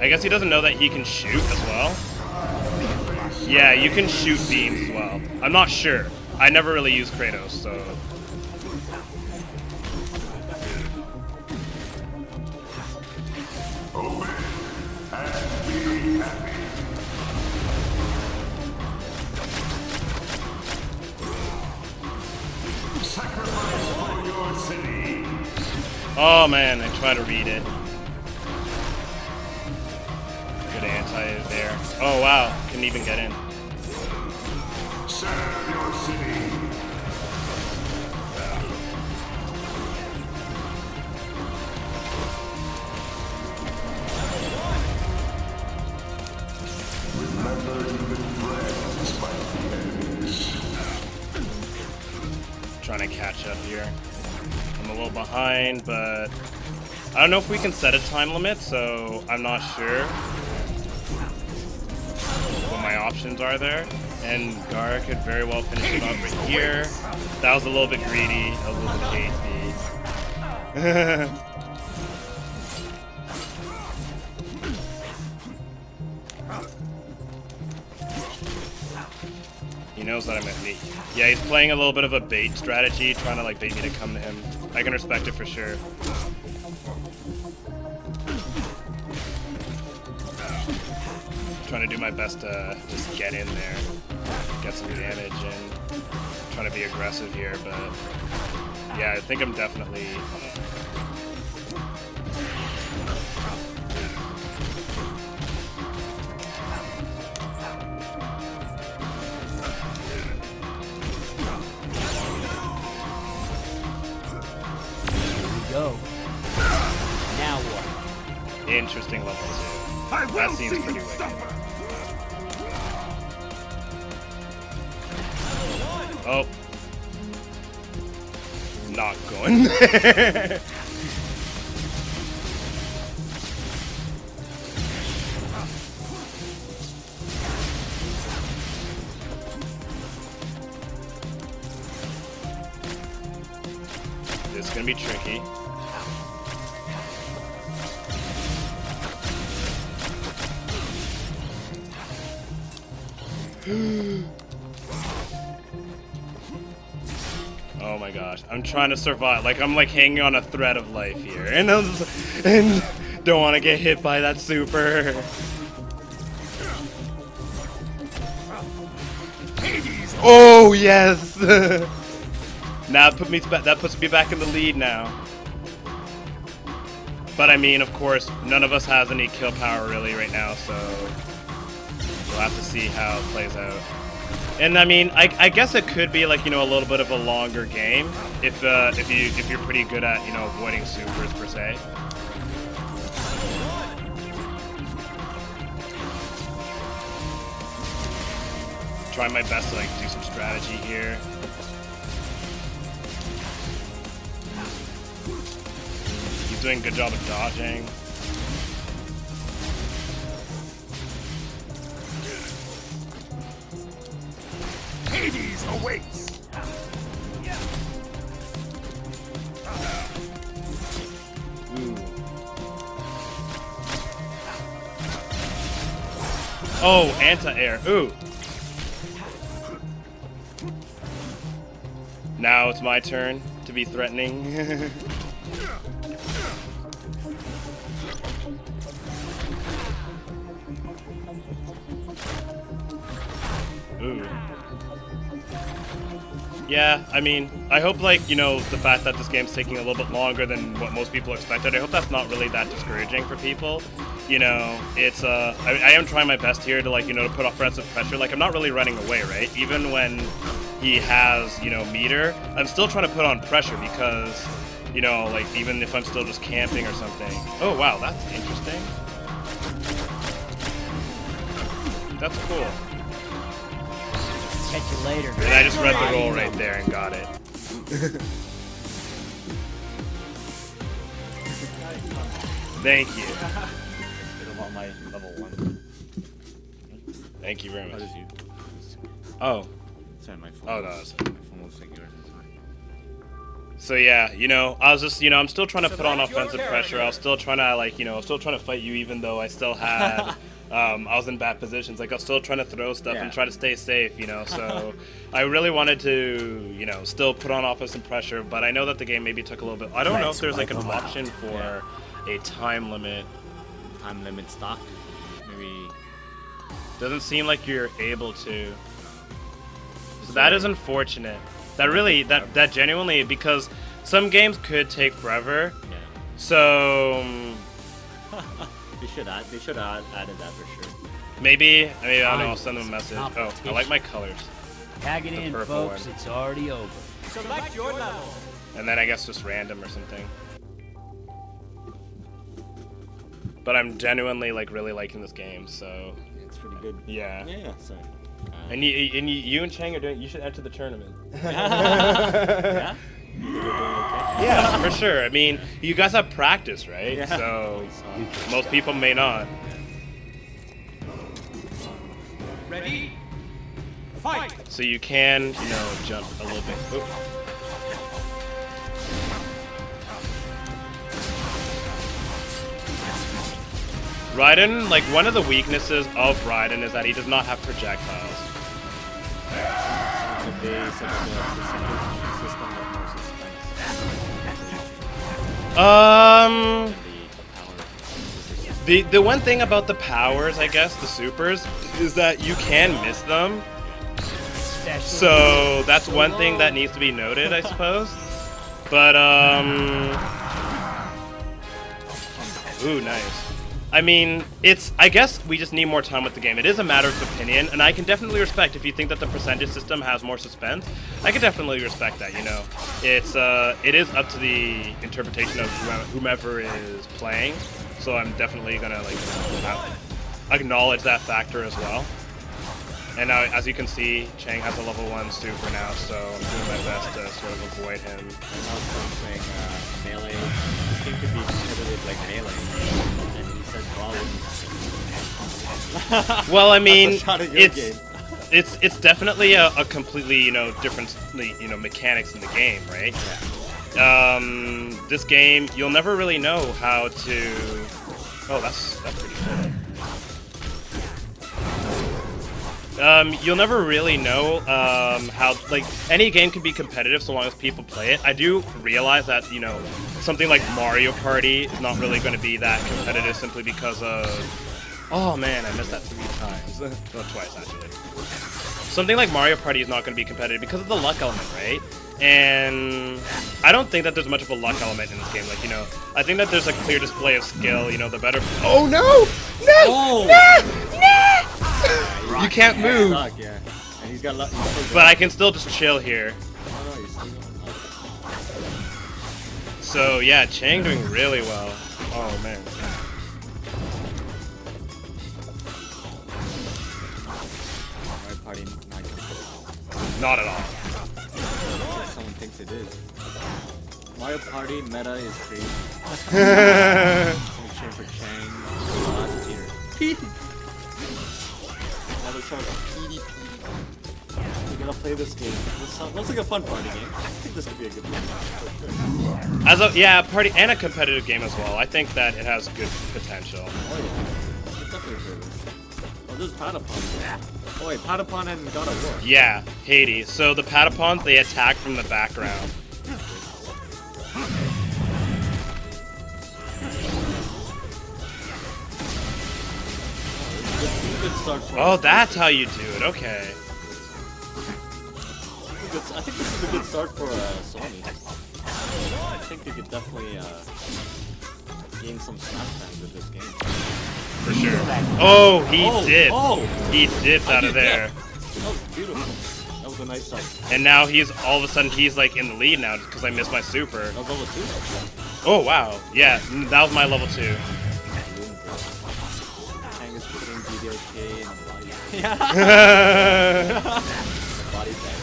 I guess he doesn't know that he can shoot as well. Yeah, you can shoot beams as well. I'm not sure. I never really used Kratos, so... Oh man, I try to read it. Good anti there. Oh wow, couldn't even get in. Serve your city. Remember, even friends might be enemies. Trying to catch up here. I'm a little behind, but I don't know if we can set a time limit, so I'm not sure what my options are there. And Gar could very well finish it off right here. That was a little bit greedy. That was a little bit hasty. He knows that I'm at me. Yeah, he's playing a little bit of a bait strategy, trying to like bait me to come to him. I can respect it for sure. Trying to do my best to just get in there, get some damage, and trying to be aggressive here. But yeah, I think I'm definitely. Go. Now what? Interesting level 2. That seems pretty wicked. Oh. Not going there. This is gonna be tricky. Oh my gosh, I'm trying to survive. Like, I'm like hanging on a thread of life here. And don't want to get hit by that super. Oh, yes! Now that puts me back in the lead now. But I mean, of course, none of us has any kill power really right now, so we'll have to see how it plays out. And I mean, I guess it could be like, you know, a little bit of a longer game if you're pretty good at, you know, avoiding supers per se. Try my best to like do some strategy here. He's doing a good job of dodging. Hades awaits. Ooh. Oh, anti-air. Ooh. Now it's my turn to be threatening. Ooh. Yeah, I mean, I hope, like, you know, the fact that this game's taking a little bit longer than what most people expected, I hope that's not really that discouraging for people. You know, it's, I am trying my best here to, like, you know, to put offensive pressure. Like, I'm not really running away, right? Even when he has, you know, meter, I'm still trying to put on pressure because, you know, like, even if I'm still just camping or something. Oh, wow, that's interesting. That's cool. Catch you later. And I just read the roll right there and got it. Thank you. On my level 1. Thank you very How much. does you? Oh. Sorry, my phone. Oh, no, that's... My phone looks like yours. So yeah, you know, I was just, you know, I'm still trying to put on offensive pressure. I was still trying to, like, you know, still trying to fight you even though I still had, I was in bad positions. Like, I was still trying to throw stuff and try to stay safe, you know, so I really wanted to, you know, still put on offensive pressure, but I know that the game maybe took a little bit. I don't know if there's, like, an option for a time limit. Time limit stock? Maybe... Doesn't seem like you're able to. So that is unfortunate. That really, that genuinely, because some games could take forever. Yeah. So They should have added that for sure. maybe I don't know. I'll send them a message. Oh, I like my colors. Tag it in, purple folks. one. It's already over. Select your level. And then I guess just random or something. But I'm genuinely like really liking this game. So It's pretty good. yeah. Yeah, sorry. And you and Chang are doing. You should enter the tournament. Yeah? Yeah, for sure. I mean, you guys have practice, right? Yeah. So most people may not. Ready? Fight! So you can, you know, jump a little bit. Oop. Raiden, like one of the weaknesses of Raiden is that he does not have projectiles. The one thing about the powers, I guess, the supers, is that you can miss them. So that's one thing that needs to be noted, I suppose. But ooh, nice. I mean, I guess we just need more time with the game. It is a matter of opinion, and I can definitely respect if you think that the percentage system has more suspense. I can definitely respect that, you know. It is up to the interpretation of whomever is playing. So I'm definitely gonna like acknowledge that factor as well. And now, as you can see, Chang has a level 1 super now, so I'm doing my best to sort of avoid him. And also I'm saying melee. This game could be competitive like melee. And he said brawling. Well, I mean, game. it's definitely a completely, you know, different, you know, mechanics in the game, right? Yeah. This game, you'll never really know how to. Oh, that's pretty cool. You'll never really know how, like, any game can be competitive so long as people play it. I do realize that, you know, something like Mario Party is not really going to be that competitive simply because of. Oh man, I missed that 3 times. Well, twice actually. Something like Mario Party is not going to be competitive because of the luck element, right? And I don't think that there's much of a luck element in this game. Like, you know, I think that there's a clear display of skill. You know, the better. Oh no! No! Oh. No! No! You can't move. Yeah. And he's got luck. But I can still just chill here. So yeah, Chang doing really well. Oh man. Mario Party not competitive. Not at all. Someone thinks it is. Mario Party meta is crazy. Someone cheering for Chang. Peter. Another shout out. PvP. We're gonna play this game. Looks like a fun party game. I think this could be a good one. As a party and a competitive game as well. I think that it has good potential. Oh yeah. Definitely play this. Oh, this is Patapon. Oh wait, Patapon and God of War. Yeah, Hades. So the Patapons, they attack from the background. Good start for Oh, that's how you do it. Okay. I think this is a good start for Sony. I think they could definitely gain some Smash fans with this game. For sure. Oh, he did. Oh. He dipped out of there. That was beautiful. That was a nice start. And now he's all of a sudden he's like in the lead now because I missed my super. That was level 2. Oh wow. Yeah, that was my level 2. Chang is putting DDOK in a body. Yeah. Body bag.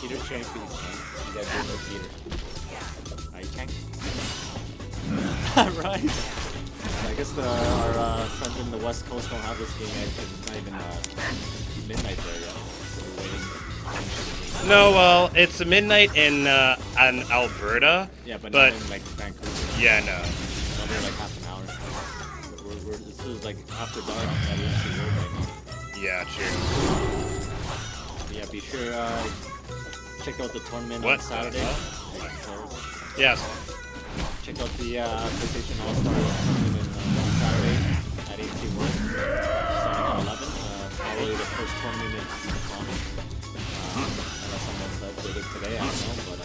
Peter Chang being Chang. You guys don't know Peter. Alright, Chang. Right. I guess our friends in the West Coast don't have this game yet because it's not even midnight there yet. So we're waiting. No, well, it's midnight in Alberta. Yeah, but but not in like Vancouver. yeah, no. Another like half an hour. This is like after dark. That is the world right now. Yeah, true. Yeah, be sure check out the tournament What on Saturday. Yes. Check out the PlayStation All-Star tournament on Saturday at 8 World, starting at 11. Probably the first tournament in Toronto. Unless someone said did it today, I don't know,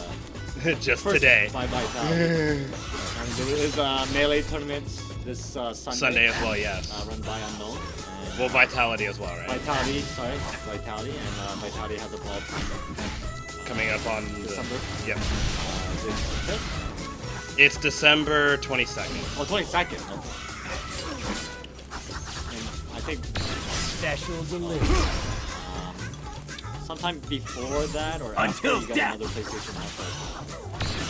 but Just first today. By Vitality. And there is Melee tournaments this Sunday as well, yes. Run by Unknown. And, Well, Vitality as well, right? Vitality, sorry, Vitality, and Vitality has a ball tournament. Coming up on December. Yep. Is it 5th? It's December 22nd. Oh, 22nd. Okay. And I think Special delivery. sometime before that or after you got another PlayStation All-Star.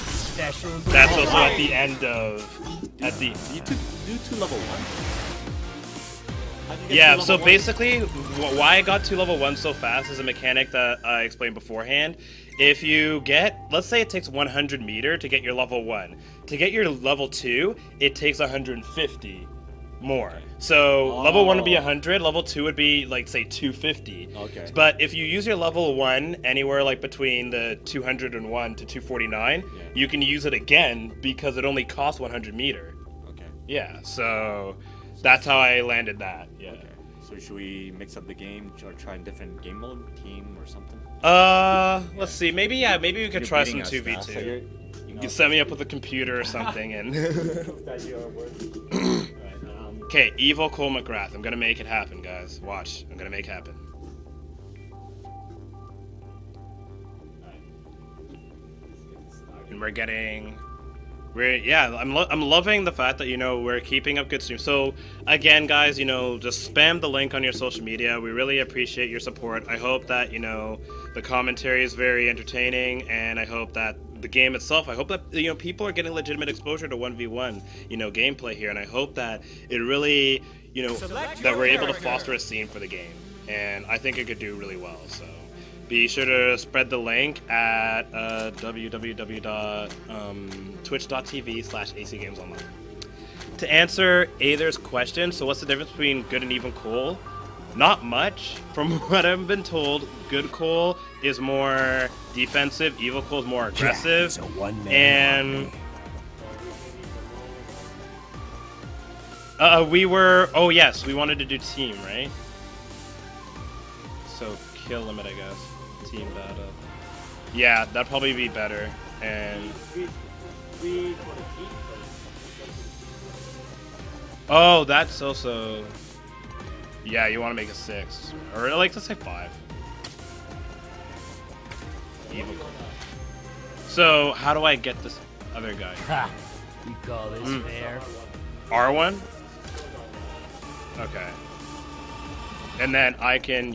Special delivery. That's also at the end of... Do you two level 1? I Yeah, so basically, why I got to level 1 so fast is a mechanic that I explained beforehand. If you get, let's say it takes 100 meter to get your level 1. To get your level 2, it takes 150 more. So level 1 would be 100, level 2 would be like say 250. Okay. But if you use your level 1 anywhere like between the 201 to 249, you can use it again because it only costs 100 meter. Okay. Yeah, so that's how I landed that. Yeah. Okay. So should we mix up the game or try a different game mode, team or something? Let's see. Maybe we could You're try some beating us now, 2v2. so you're, You can set me up with a computer or something and that you are worth. Okay, evil Cole McGrath. I'm gonna make it happen, guys. Watch. I'm gonna make it happen. And I'm loving the fact that, you know, we're keeping up good streams. So again, guys, you know, just spam the link on your social media. We really appreciate your support. I hope that, you know, the commentary is very entertaining, and I hope that the game itself, I hope that, you know, people are getting legitimate exposure to 1v1, you know, gameplay here, and I hope that it really, you know, that we're able to foster a scene for the game, and I think it could do really well. So be sure to spread the link at www.twitch.tv/acgamesonline. To answer Aether's question, so what's the difference between good and evil Cole? Not much. From what I've been told, good Cole is more defensive, evil Cole is more aggressive, it's a one-man and we wanted to do team, right? So kill limit, I guess. Team battle. Yeah, that'd probably be better. And oh, that's also. Yeah, you want to make a 6, or like let's say 5. Evil. So how do I get this other guy? Ha! You call this fair? R1. Okay. And then I can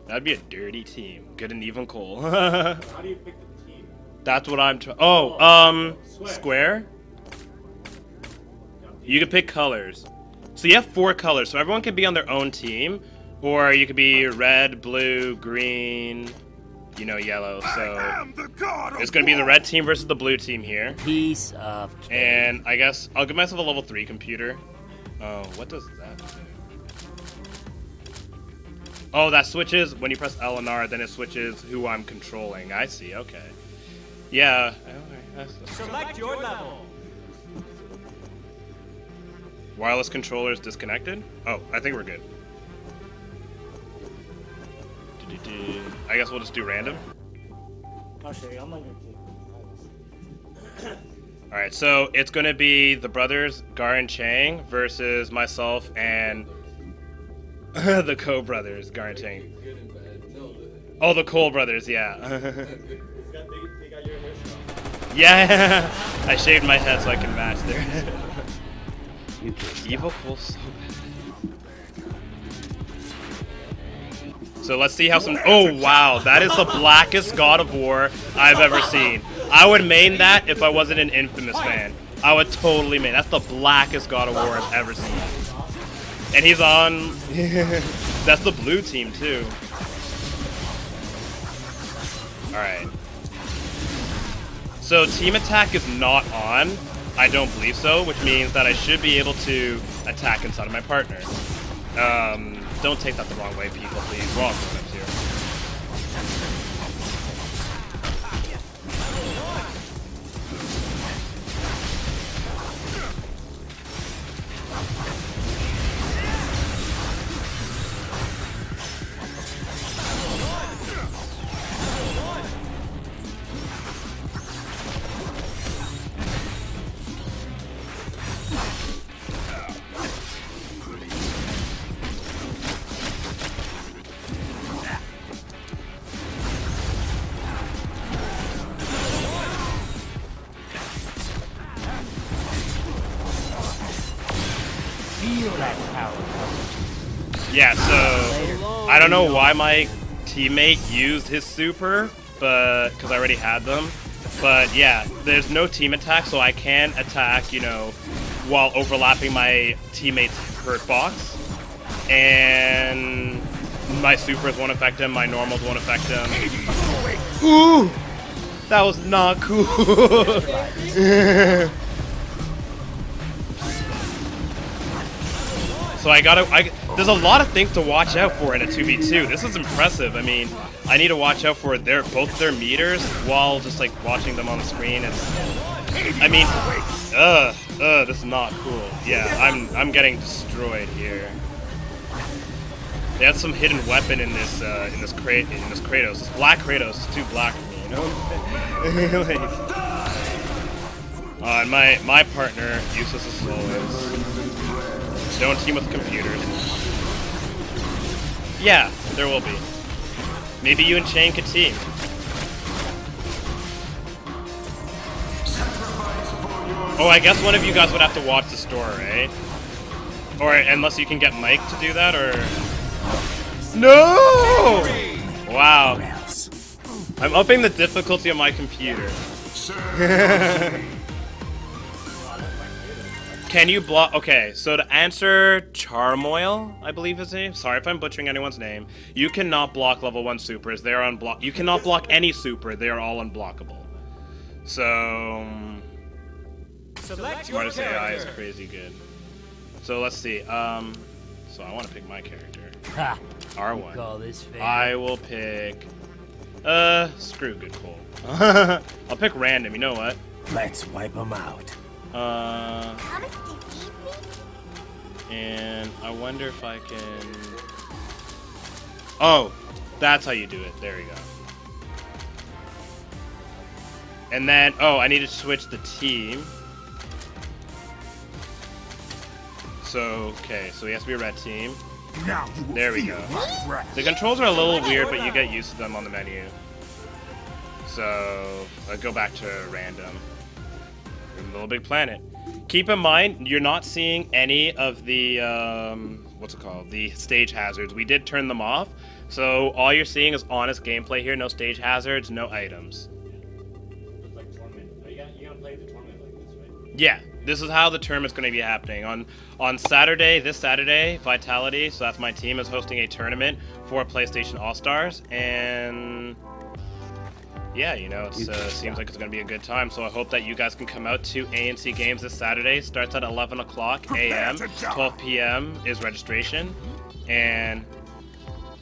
that'd be a dirty team. Good and even Cole. How do you pick the team? That's what I'm trying. Square. You can pick colors. So you have 4 colors, so everyone can be on their own team, or you could be red, blue, green, you know, yellow. So it's gonna be the red team versus the blue team here. Piece of cake. And I guess I'll give myself a level 3 computer. Oh, what does that do? Oh, that switches when you press L and R, then it switches who I'm controlling. I see. Okay. Yeah. Select your level. Wireless controllers disconnected? Oh, I think we're good. I guess we'll just do random. I'll show you. I'm on your team. Alright, so it's gonna be the brothers, Gar and Chang, versus myself and the Ko brothers, Gar and Chang. Good and bad. No, Oh, the Cole brothers, yeah. They got your hairstyle. Yeah, I shaved my head so I can match their head. You can't Evil Cole so bad. So let's see how some. Oh wow, that is the blackest God of War I've ever seen. I would main that if I wasn't an Infamous fan. I would totally main. That's the blackest God of War I've ever seen. And he's on. That's the blue team too. All right. So team attack is not on. I don't believe so, which means that I should be able to attack inside of my partner. Don't take that the wrong way, people, please. We're all grown-ups here. Yeah, so I don't know why my teammate used his super, but because I already had them. But yeah, there's no team attack, so I can attack, you know, while overlapping my teammate's hurt box. and my supers won't affect him, my normals won't affect him. Ooh! That was not cool. So there's a lot of things to watch out for in a 2v2. This is impressive. I mean, I need to watch out for both their meters while just like watching them on the screen. I mean, this is not cool. Yeah, I'm getting destroyed here. They had some hidden weapon in this Kratos. This black Kratos is too black for me, you know? And my partner, useless as always. Don't team with computers. Yeah, there will be. Maybe you and Chang could team. Oh, I guess one of you guys would have to watch the store, right? Or unless you can get Mike to do that, or... No! Wow. I'm upping the difficulty of my computer. Can you block... Okay, so to answer Charmoil, I believe his name. Sorry if I'm butchering anyone's name. You cannot block level 1 supers. They are unblock. You cannot block any super. They are all unblockable. So... Smartest AI is crazy good. So let's see. So I want to pick my character. Ha! R1. Call this fair. I will pick... screw good Cole. I'll pick random, you know what? Let's wipe them out. And I wonder if I can... Oh, that's how you do it. There you go. And then, oh, I need to switch the team. So, okay, so he has to be a red team. There we go. The controls are a little weird, but you get used to them on the menu. So, I'll go back to random. Little Big Planet. Keep in mind, you're not seeing any of the, what's it called? The stage hazards. We did turn them off. So, all you're seeing is honest gameplay here. No stage hazards, no items. It's like tournament. You're gonna play the tournament like this, right? Yeah. This is how the tournament's going to be happening. On Saturday, this Saturday, Vitality, so that's my team, is hosting a tournament for PlayStation All-Stars. And yeah, you know, it seems like it's going to be a good time. So I hope that you guys can come out to ANC Games this Saturday. Starts at 11 o'clock a.m. 12 p.m. is registration. And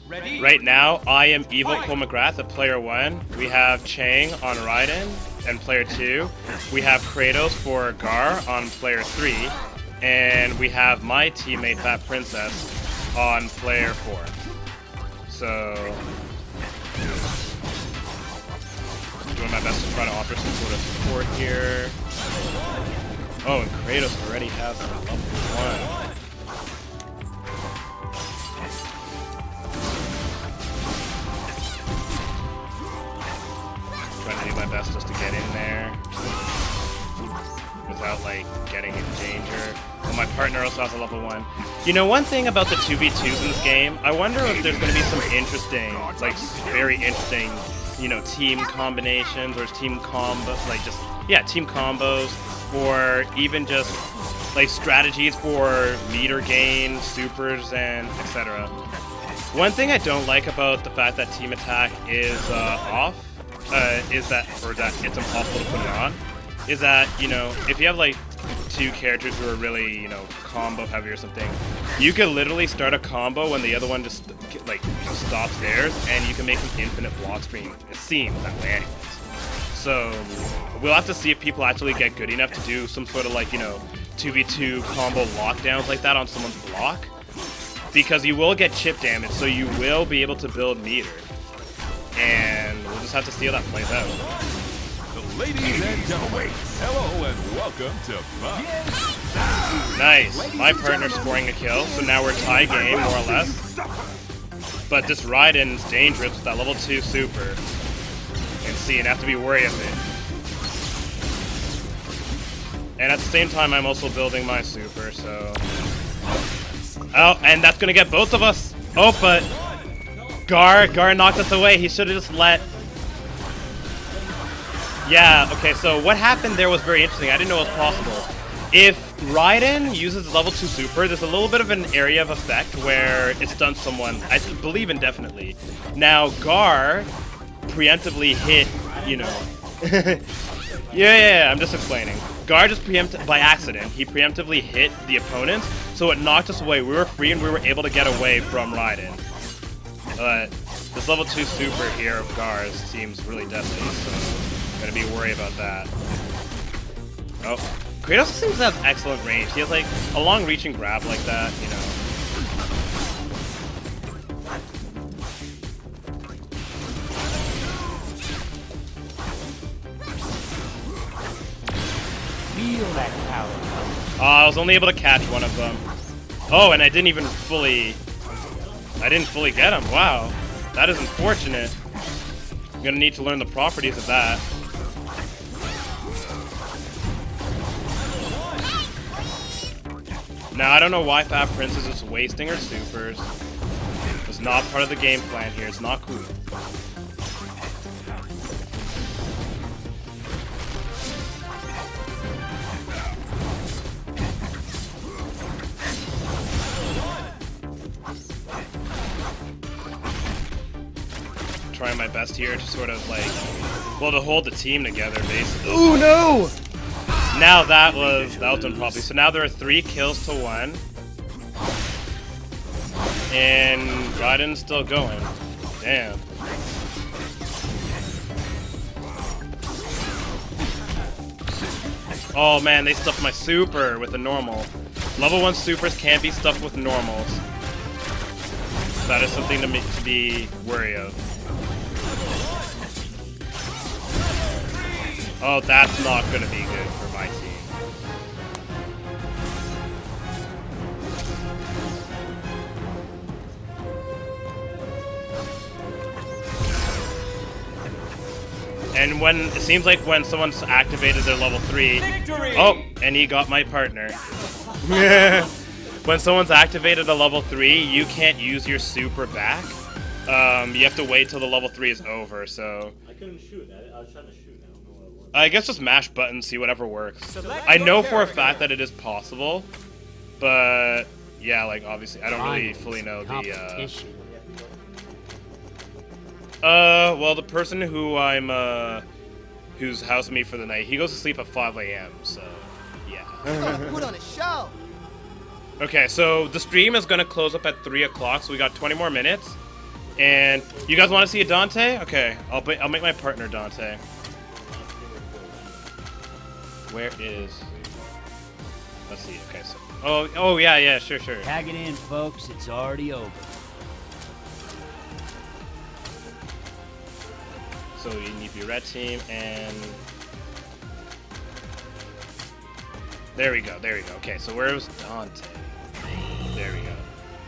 right now, I am Evil Cole McGrath at player 1. We have Chang on Raiden and player 2. We have Kratos for Gar on player 3. And we have my teammate, Fat Princess, on player 4. So, doing my best to try to offer some sort of support here. Oh, and Kratos already has a level 1. Trying to do my best just to get in there without like getting in danger. Well, my partner also has a level 1. You know, one thing about the 2v2s in this game, I wonder if there's going to be some interesting, like very interesting, you know, team combinations or team combos, like just, yeah, team combos, or even just like strategies for meter gain, supers, and etc. One thing I don't like about the fact that team attack is off, is that it's impossible to put it on, is that, you know, if you have like 2 characters who are really, you know, combo heavy or something, you could literally start a combo when the other one just like stops theirs, and you can make an infinite block screen. It seems that way anyways. So we'll have to see if people actually get good enough to do some sort of like, you know, 2v2 combo lockdowns like that on someone's block, because you will get chip damage, so you will be able to build meter. And we'll just have to see how that plays out. Ladies and gentlemen, hello and welcome to Fun. Nice. My partner scoring a kill, so now we're tie game, more or less. But this Raiden's dangerous with that level 2 super. And see, and have to be worried of it. And at the same time, I'm also building my super, so... Oh, and that's gonna get both of us! Oh, but... Gar knocked us away. He should have just let... Yeah, okay, so what happened there was very interesting. I didn't know it was possible. if Raiden uses level 2 super, there's a little bit of an area of effect where it stuns someone, I believe indefinitely. Now, Gar preemptively hit, you know... yeah, I'm just explaining. Gar just by accident, he preemptively hit the opponents, so it knocked us away. We were free and we were able to get away from Raiden. But this level 2 super here of Gar's seems really deadly, so I'm gonna be worried about that. Oh, Kratos seems to have excellent range. He has like a long reaching grab like that, you know. Feel that power. I was only able to catch one of them. Oh, and I didn't fully get him. Wow. That is unfortunate. I'm gonna need to learn the properties of that. Now, I don't know why Fat Prince is just wasting her supers. It's not part of the game plan here. It's not cool. Trying my best here to sort of like, well, to hold the team together, basically. Ooh, no! Now that was done properly. So now there are 3 kills to 1. And Raiden's still going. Damn. Oh man, they stuffed my super with the normal. Level 1 supers can't be stuffed with normals. That is something to be wary of. Oh, that's not gonna be good for my team. And when it seems like when someone's activated their level 3, oh, and he got my partner. When someone's activated a level 3, you can't use your super back. You have to wait till the level 3 is over. So I couldn't shoot. I was trying to shoot. I guess just mash buttons, see whatever works. I know for a fact that it is possible, but yeah, like obviously I don't really fully know the well, the person who who's housing me for the night, he goes to sleep at 5 AM, so yeah. Put on a show. Okay, so the stream is gonna close up at 3 o'clock, so we got 20 more minutes. And you guys want to see a Dante? Okay, I'll make my partner Dante. Where is? Let's see. Okay, so oh yeah, sure. Tag it in, folks. It's already over. So you need to be red team, and there we go. Okay, so where was Dante? There we go.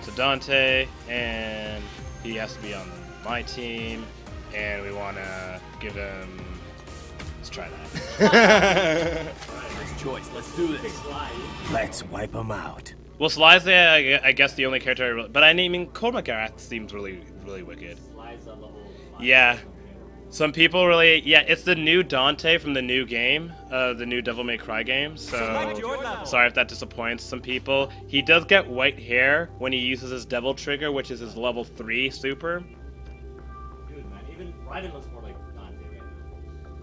So Dante, and he has to be on my team, and we want to give him. Let's try that. Nice choice. Let's do this. Let's wipe them out. Well, Sly's I guess the only character I really, but I mean, Cole McGrath seems really wicked. Yeah. Some people really, yeah, it's the new Dante from the new game, the new Devil May Cry game, so sorry if that disappoints some people. He does get white hair when he uses his Devil Trigger, which is his level 3 super. Dude, man, even Raiden looks more like Dante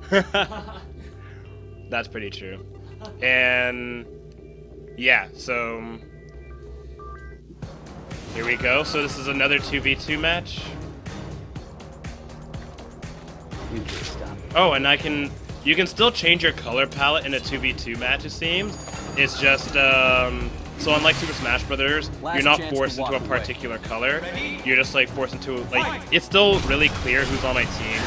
right now. That's pretty true. And yeah, so here we go. So this is another 2v2 match. Oh, and you can still change your color palette in a 2v2 match, it seems. It's just, so unlike Super Smash Brothers, you're not forced into a particular color. You're just like forced into, like, it's still really clear who's on my team.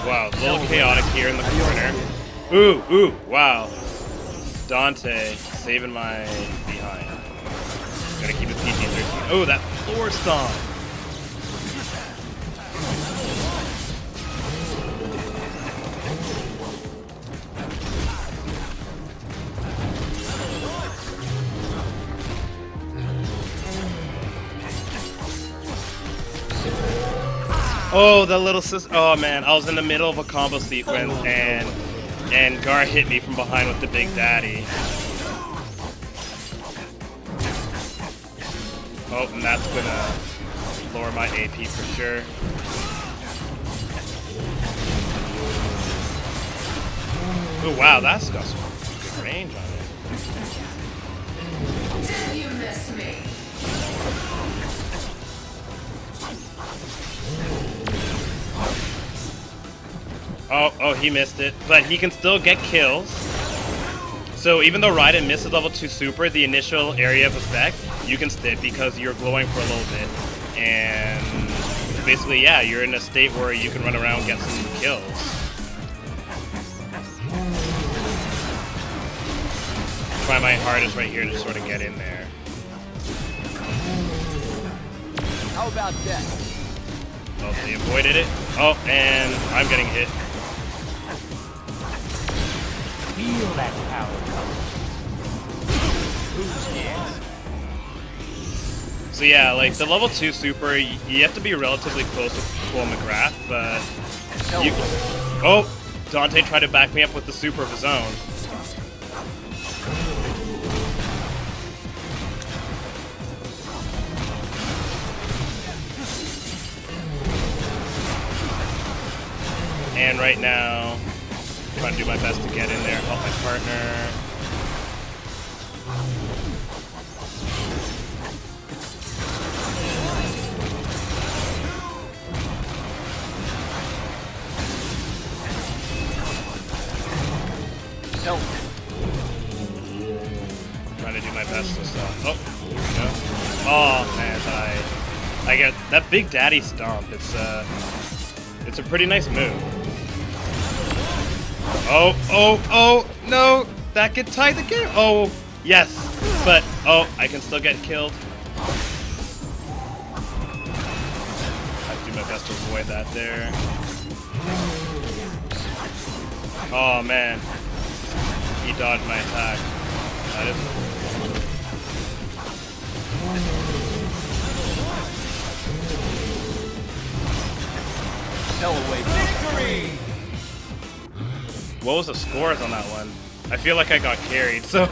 Wow, a little chaotic here in the corner. Ooh, wow. Dante saving my behind. Gonna keep it PG-13. Oh, that floor stomp. Oh, the little sis. Oh man, I was in the middle of a combo sequence and Gar hit me from behind with the Big Daddy. Oh, and that's gonna lower my AP for sure. Oh wow, that's got some good range on it. Did you miss me? Oh, he missed it, but he can still get kills. So even though Raiden misses level 2 super, the initial area of effect, you can stick because you're glowing for a little bit. And basically, yeah, you're in a state where you can run around and get some kills. Try my hardest right here to sort of get in there. How about that? Oh, they avoided it. Oh, and I'm getting hit. Feel that power. So yeah, like the level 2 super, you have to be relatively close to McGrath, but you... Oh, Dante tried to back me up with the super of his own. And right now, I'm trying to do my best to get in there, help my partner. No. Trying to do my best to stop. Oh, no. Oh man, I get that Big Daddy stomp. It's a pretty nice move. Oh, no! That could tie the game! Oh, yes! But, oh, I can still get killed. I have to do my best to avoid that there. Oh, man. He dodged my attack. That is... Hell away. Victory! What was the scores on that one? I feel like I got carried so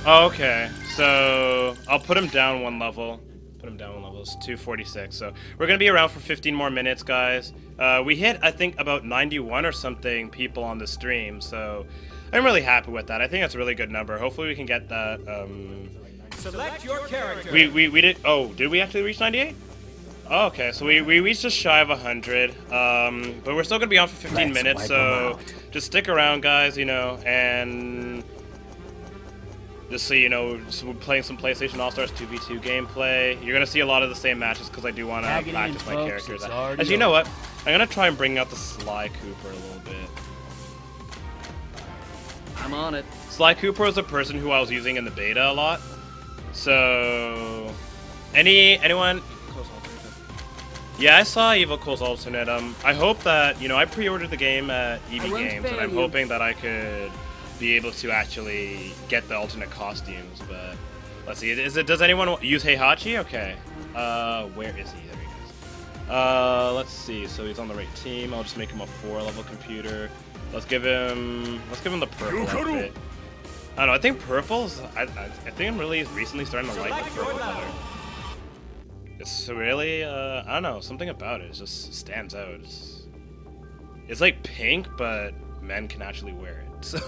Oh, okay, so I'll put him down one level. Put him down one level. It's 246. So we're gonna be around for 15 more minutes, guys. We hit, I think, about 91 or something people on the stream, so I'm really happy with that. I think that's a really good number. Hopefully we can get that. Select your character. We did. Oh, did we actually reach 98? Oh, okay, so we reached just shy of 100, but we're still gonna be on for 15 minutes, so just stick around, guys, you know, and just so you know, we're playing some PlayStation All-Stars 2v2 gameplay. You're gonna see a lot of the same matches because I do want to practice my characters. As you know what, I'm gonna try and bring out the Sly Cooper a little bit. I'm on it. Sly Cooper is a person who I was using in the beta a lot, so anyone. Yeah, I saw Evil Cole's alternate. I hope that, you know, I pre-ordered the game at EB Games, and I'm hoping that I could be able to actually get the alternate costumes, but let's see. Does anyone use Heihachi? Okay. Where is he? There he is. Let's see. So he's on the right team. I'll just make him a 4-level computer. Let's give him the purple outfit. I don't know, I think purple's, I think I'm really recently starting to like the purple color. It's really, I don't know, something about it just stands out. It's like pink, but men can actually wear it. So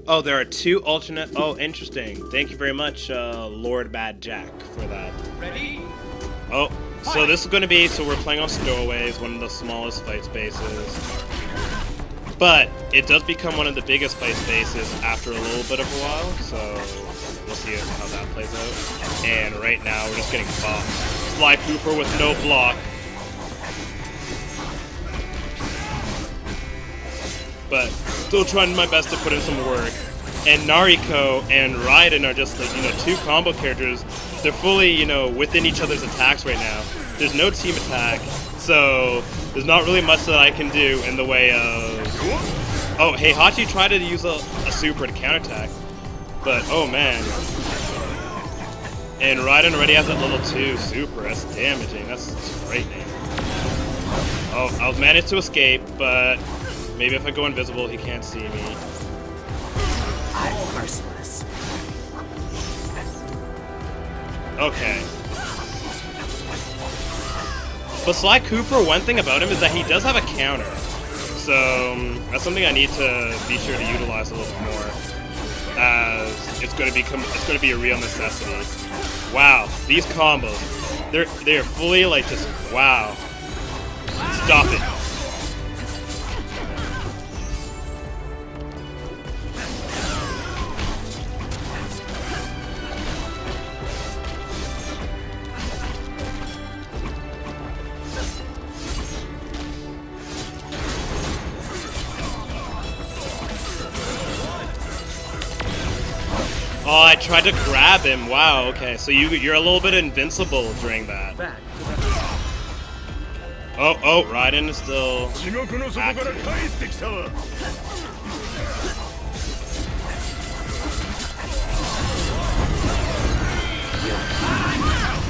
oh, there are 2 alternate. Oh, interesting. Thank you very much, Lord Bad Jack, for that. Ready? Oh, so this is going to be, so we're playing on Stowaways, one of the smallest fight spaces. But it does become one of the biggest fight spaces after a little bit of a while, so we'll see how that plays out. And right now, we're just getting bopped. Sly Cooper with no block. But still trying my best to put in some work. And Nariko and Raiden are just like, you know, 2 combo characters. They're fully, you know, within each other's attacks right now. There's no team attack, so there's not really much that I can do in the way of... Oh, Heihachi tried to use a super to counterattack. But, oh man. And Raiden already has that level 2 super. That's damaging. That's frightening. Oh, I'll manage to escape, but maybe if I go invisible, he can't see me. I'm merciless. Okay. But Sly Cooper, one thing about him is that he does have a counter. So that's something I need to be sure to utilize a little bit more, as it's going to be a real necessity. Wow, these combos, they're fully like just wow. Stop it. Oh, I tried to grab him. Wow, okay. So you're a little bit invincible during that. Oh, Raiden is still active.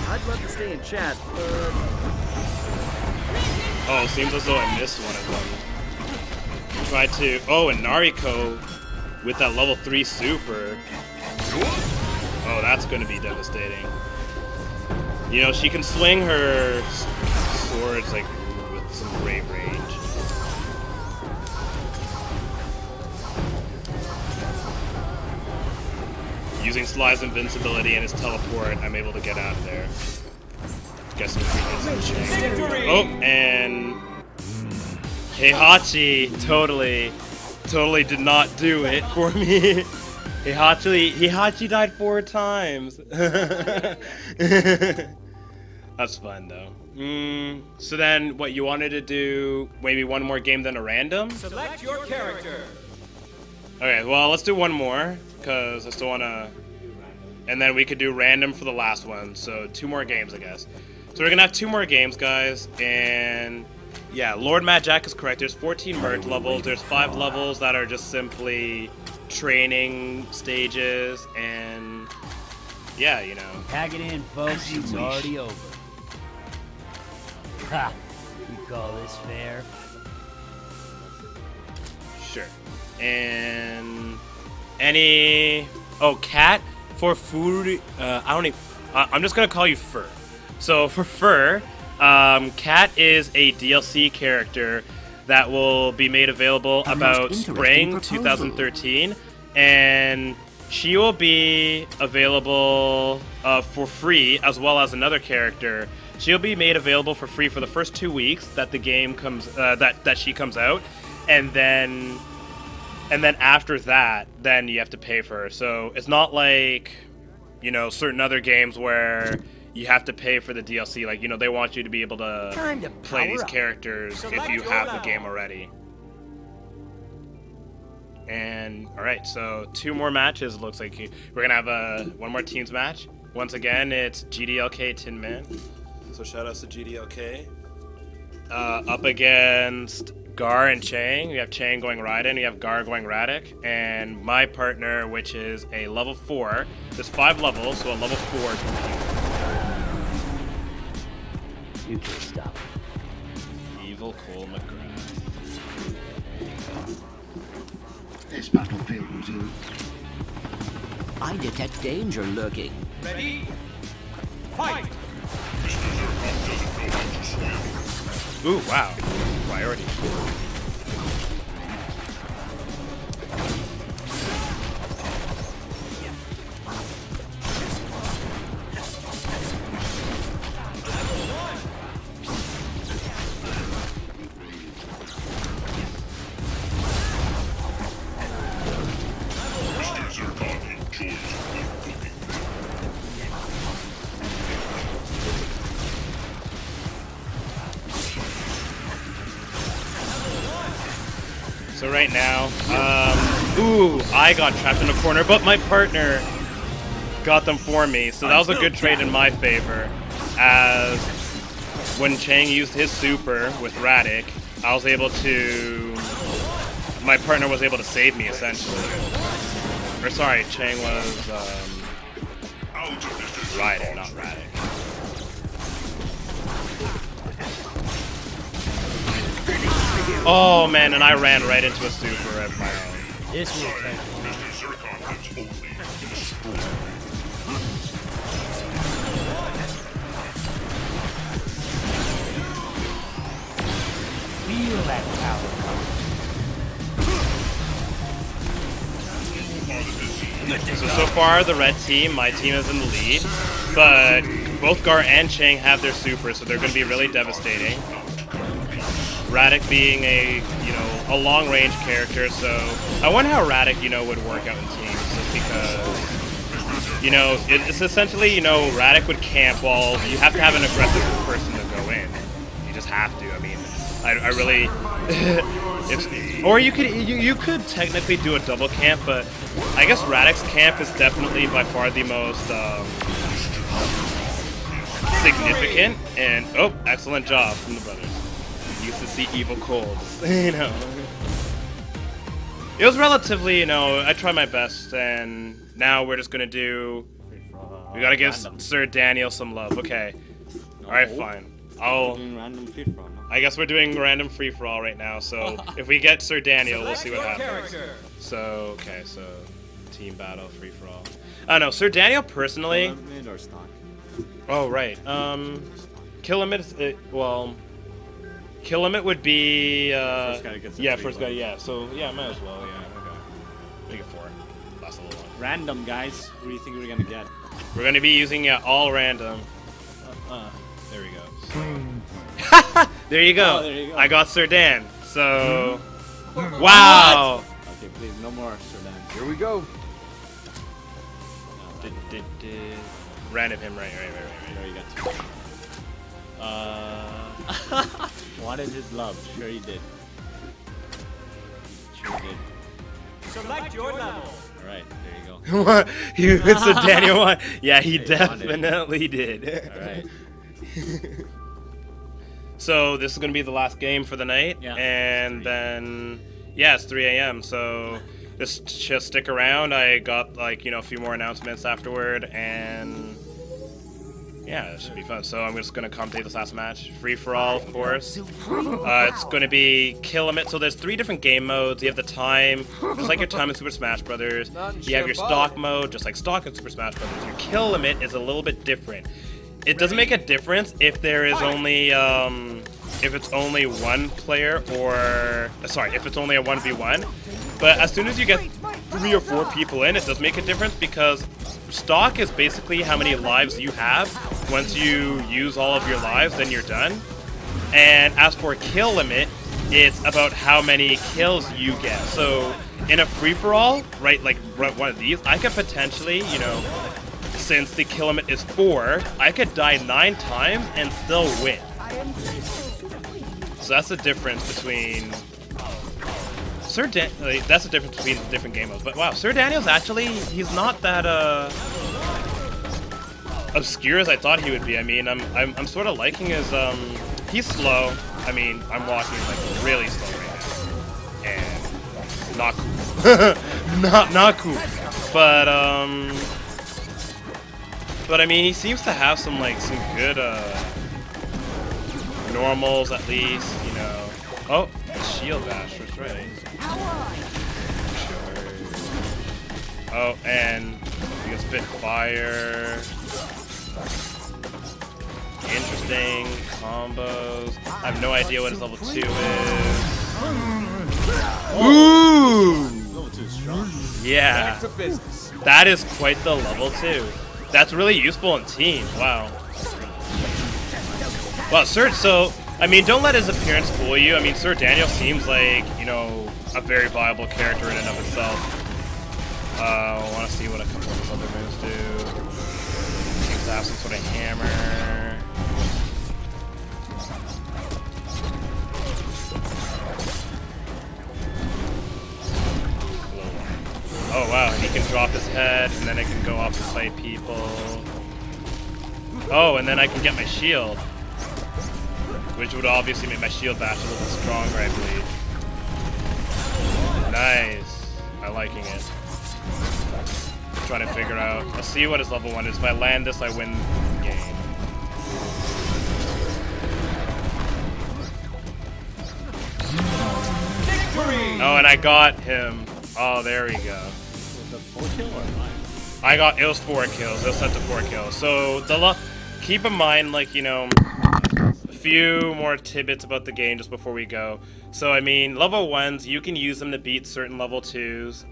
I'd love to stay in chat, but... Oh, seems as though I missed one of them. Tried to... Oh, and Nariko with that level 3 super. Oh, that's going to be devastating. You know, she can swing her swords like with some great range. Using Sly's invincibility and his teleport, I'm able to get out of there. Get some free hits on Chang. Oh, and Heihachi totally did not do it for me. Heihachi died 4 times. That's fun though. So then, what you wanted to do? Maybe one more game than a random? Select your character. Okay, well let's do one more because I still wanna. And then we could do random for the last one. So 2 more games, I guess. So we're gonna have 2 more games, guys, and yeah, Lord Mad Jack is correct. There's 14 merge levels. There's 5 levels that are just simply training stages, and yeah, you know. Tag it in, folks. It's already over. Ha! You call this fair? Sure. And any Cat for food. I'm just gonna call you Fur. So for Fur, Cat is a DLC character that will be made available about spring 2013, and she will be available for free, as well as another character. She'll be made available for free for the first 2 weeks that the game comes that she comes out, and then after that, then you have to pay for her. So it's not like, you know, certain other games where you have to pay for the DLC. Like, you know, they want you to be able to play these characters if you have the game already. And, alright, so 2 more matches, looks like. We're going to have one more teams match. Once again, it's GDLK Tin Man. So shout outs to GDLK. Up against Gar and Chang. We have Chang going Raiden, we have Gar going Radic, and my partner, which is a level 4. There's 5 levels, so a level 4 computer. You can't stop. Evil Cole McGrath. This battlefield was in. I detect danger lurking. Ready? Fight! Ooh, wow. Priority. So right now, ooh, I got trapped in a corner, but my partner got them for me, so that was a good trade in my favor, as when Chang used his super with Radic, I was able to, my partner was able to save me, essentially. Or sorry, Chang was Raiden, not Radic. Oh man, and I ran right into a super of my own. This will take Feel that power. So far, the red team, my team is in the lead, but both Gar and Chang have their super, so they're going to be really devastating. Radic being a long-range character, so I wonder how Radic, would work out in teams, just because, it's essentially, Radic would camp while you have to have an aggressive person to go in. You just have to. I mean, I really, or you could technically do a double camp, but I guess Radic's camp is definitely by far the most significant. And oh, excellent job from the brothers. Used to see evil colds, It was relatively, I tried my best, and now we're just gonna do. We gotta give Sir Daniel some love. Okay. No. All right, fine. Random free for all, no? I guess we're doing random free for all right now. So if we get Sir Daniel, we'll see what happens. So okay, so team battle free for all. I don't know, Sir Daniel personally. Mid or stock? Oh right. Kill limit. Kill limit would be. First guy gets yeah, first guy. Yeah. So yeah, might as well. Yeah. Okay. Make it 4. Last a little one. Random, guys. What do you think we're gonna get? We're gonna be using all random. There we go. There you go. Oh, there you go. I got Sir Dan. So. Wow. Okay, please, no more Sir Dan. Here we go. Random him, right. There you go. Wanted his love. Sure he did. Sure did. Select your level. Alright, there you go. What? Sir Daniel won? Yeah, he definitely did. Alright. So this is going to be the last game for the night. Yeah. And then, yeah, it's 3 a.m. So just stick around. I got, a few more announcements afterward. And yeah, it should be fun. So I'm just going to commentate this last match. Free for all, of course. It's going to be kill limit. So there's 3 different game modes. You have the time, just like your time in Super Smash Brothers. You have your stock mode, just like stock in Super Smash Brothers. Your kill limit is a little bit different. It doesn't make a difference if there is only, if it's only one player or, if it's only a 1v1. But as soon as you get 3 or 4 people in, it does make a difference because stock is basically how many lives you have. Once you use all of your lives, then you're done. And as for kill limit, it's about how many kills you get. So in a free-for-all, right, like one of these, I could potentially, since the kill limit is 4, I could die 9 times and still win. So that's the difference between that's the difference between the different game modes. But wow, Sir Daniel's actually, he's not that obscure as I thought he would be. I mean, I'm sort of liking his he's slow. I mean, I'm walking like really slow right now, and not cool. not cool. But I mean, he seems to have some good normals at least, Oh, shield bash, that's right. Oh, and you can spit fire. Interesting combos. I have no idea what his level 2 is. Ooh! Level 2 is strong. Yeah. That is quite the level 2. That's really useful in teams. Wow. Well, so, I mean, don't let his appearance fool you. I mean, Sir Daniel seems like, a very viable character in and of itself. I want to see what a couple of his other moves do. Seems to have some sort of hammer. Oh wow, he can drop his head, and then I can go off to fight people. Oh, and then I can get my shield. Which would obviously make my shield bash a little bit stronger, I believe. Nice. I'm liking it. Trying to figure out. Let's see what his level 1 is. If I land this, I win the game. Victory! Oh, and I got him. Oh, there we go. Was that 4 kill or 5? It was 4 kills. It was set to 4 kills. So keep in mind, like, you know, a few more tidbits about the game just before we go. So, I mean, level 1s, you can use them to beat certain level 2s.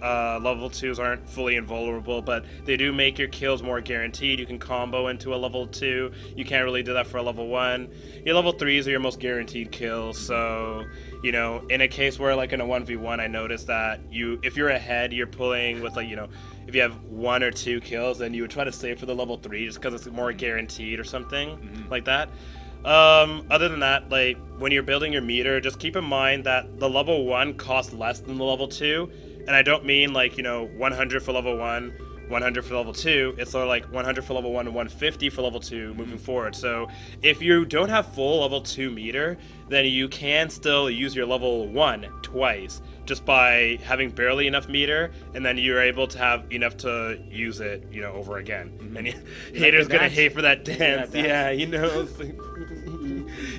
Level 2s aren't fully invulnerable, but they do make your kills more guaranteed. You can combo into a level 2. You can't really do that for a level 1. Your level 3s are your most guaranteed kills. So, you know, in a case where, like, in a 1v1, I noticed that if you're ahead, you're pulling with, like, you know, if you have 1 or 2 kills, then you would try to save for the level 3 just because it's more guaranteed or something like that. Other than that, like, when you're building your meter, just keep in mind that the level 1 costs less than the level 2, and I don't mean, like, you know, 100 for level 1, 100 for level 2, it's sort of like 100 for level 1 and 150 for level 2 moving forward. So if you don't have full level 2 meter, then you can still use your level 1 twice, just by having barely enough meter, and then you're able to have enough to use it, you know, over again. And haters gonna hate for that dance. Yeah, you know,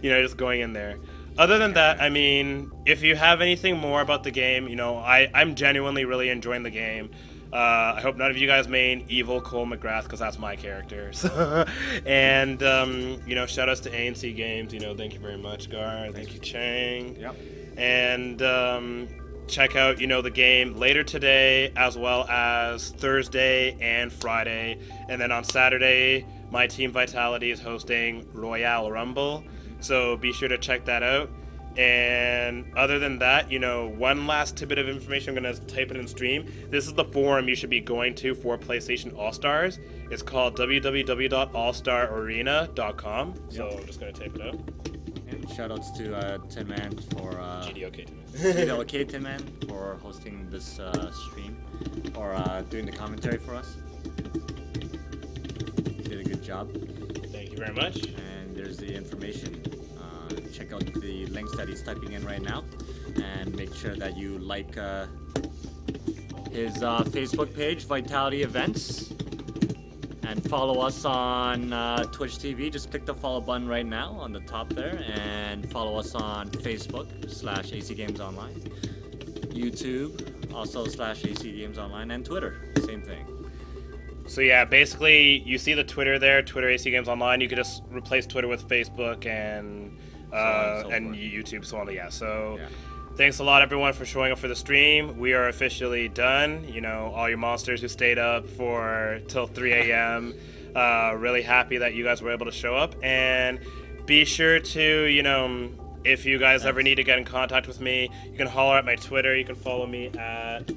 you know, just going in there. Other than that, I mean, if you have anything more about the game, you know, I'm genuinely really enjoying the game. I hope none of you guys main evil Cole McGrath, because that's my character. So, and, you know, shout outs to ANC Games. You know, thank you very much, Gar. Thank you, Chang. Yep. And check out, you know, the game later today, as well as Thursday and Friday. And then on Saturday, my team Vitality is hosting Royale Rumble. So be sure to check that out. And other than that, you know, one last tidbit of information, I'm going to type it in stream. This is the forum you should be going to for PlayStation All-Stars. It's called www.allstararena.com. So I'm just going to type it out. And shoutouts to Tin Man for GDOK Tin Man. GDOK Tin Man for hosting this stream or doing the commentary for us. Did a good job. Thank you very much. And there's the information. Check out the links that he's typing in right now, and make sure that you like his Facebook page, Vitality Events, and follow us on Twitch TV. Just click the follow button right now on the top there, and follow us on Facebook /AC Games Online, YouTube also /AC Games Online, and Twitter, same thing. So yeah, basically you see the Twitter there, Twitter AC Games Online. You could just replace Twitter with Facebook and YouTube, so on. Yeah. So thanks a lot, everyone, for showing up for the stream. We are officially done. You know, all your monsters who stayed up till 3 a.m. Really happy that you guys were able to show up. And be sure to, you know, if you guys ever need to get in contact with me, you can holler at my Twitter. You can follow me at.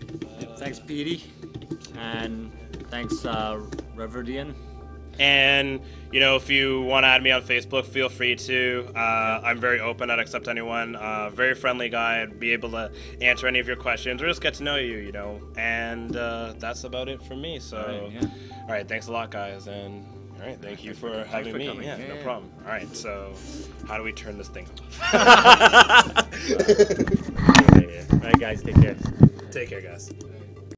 Thanks, Petey, and thanks, Reverdian. And, you know, if you want to add me on Facebook, feel free to. I'm very open. I'd accept anyone. Very friendly guy. I'd be able to answer any of your questions or just get to know you, you know. And that's about it for me. So, all right, thanks a lot, guys. And, all right, thank you for having me. Yeah, no problem. All right, so how do we turn this thing off? All right, guys, take care. Take care, guys.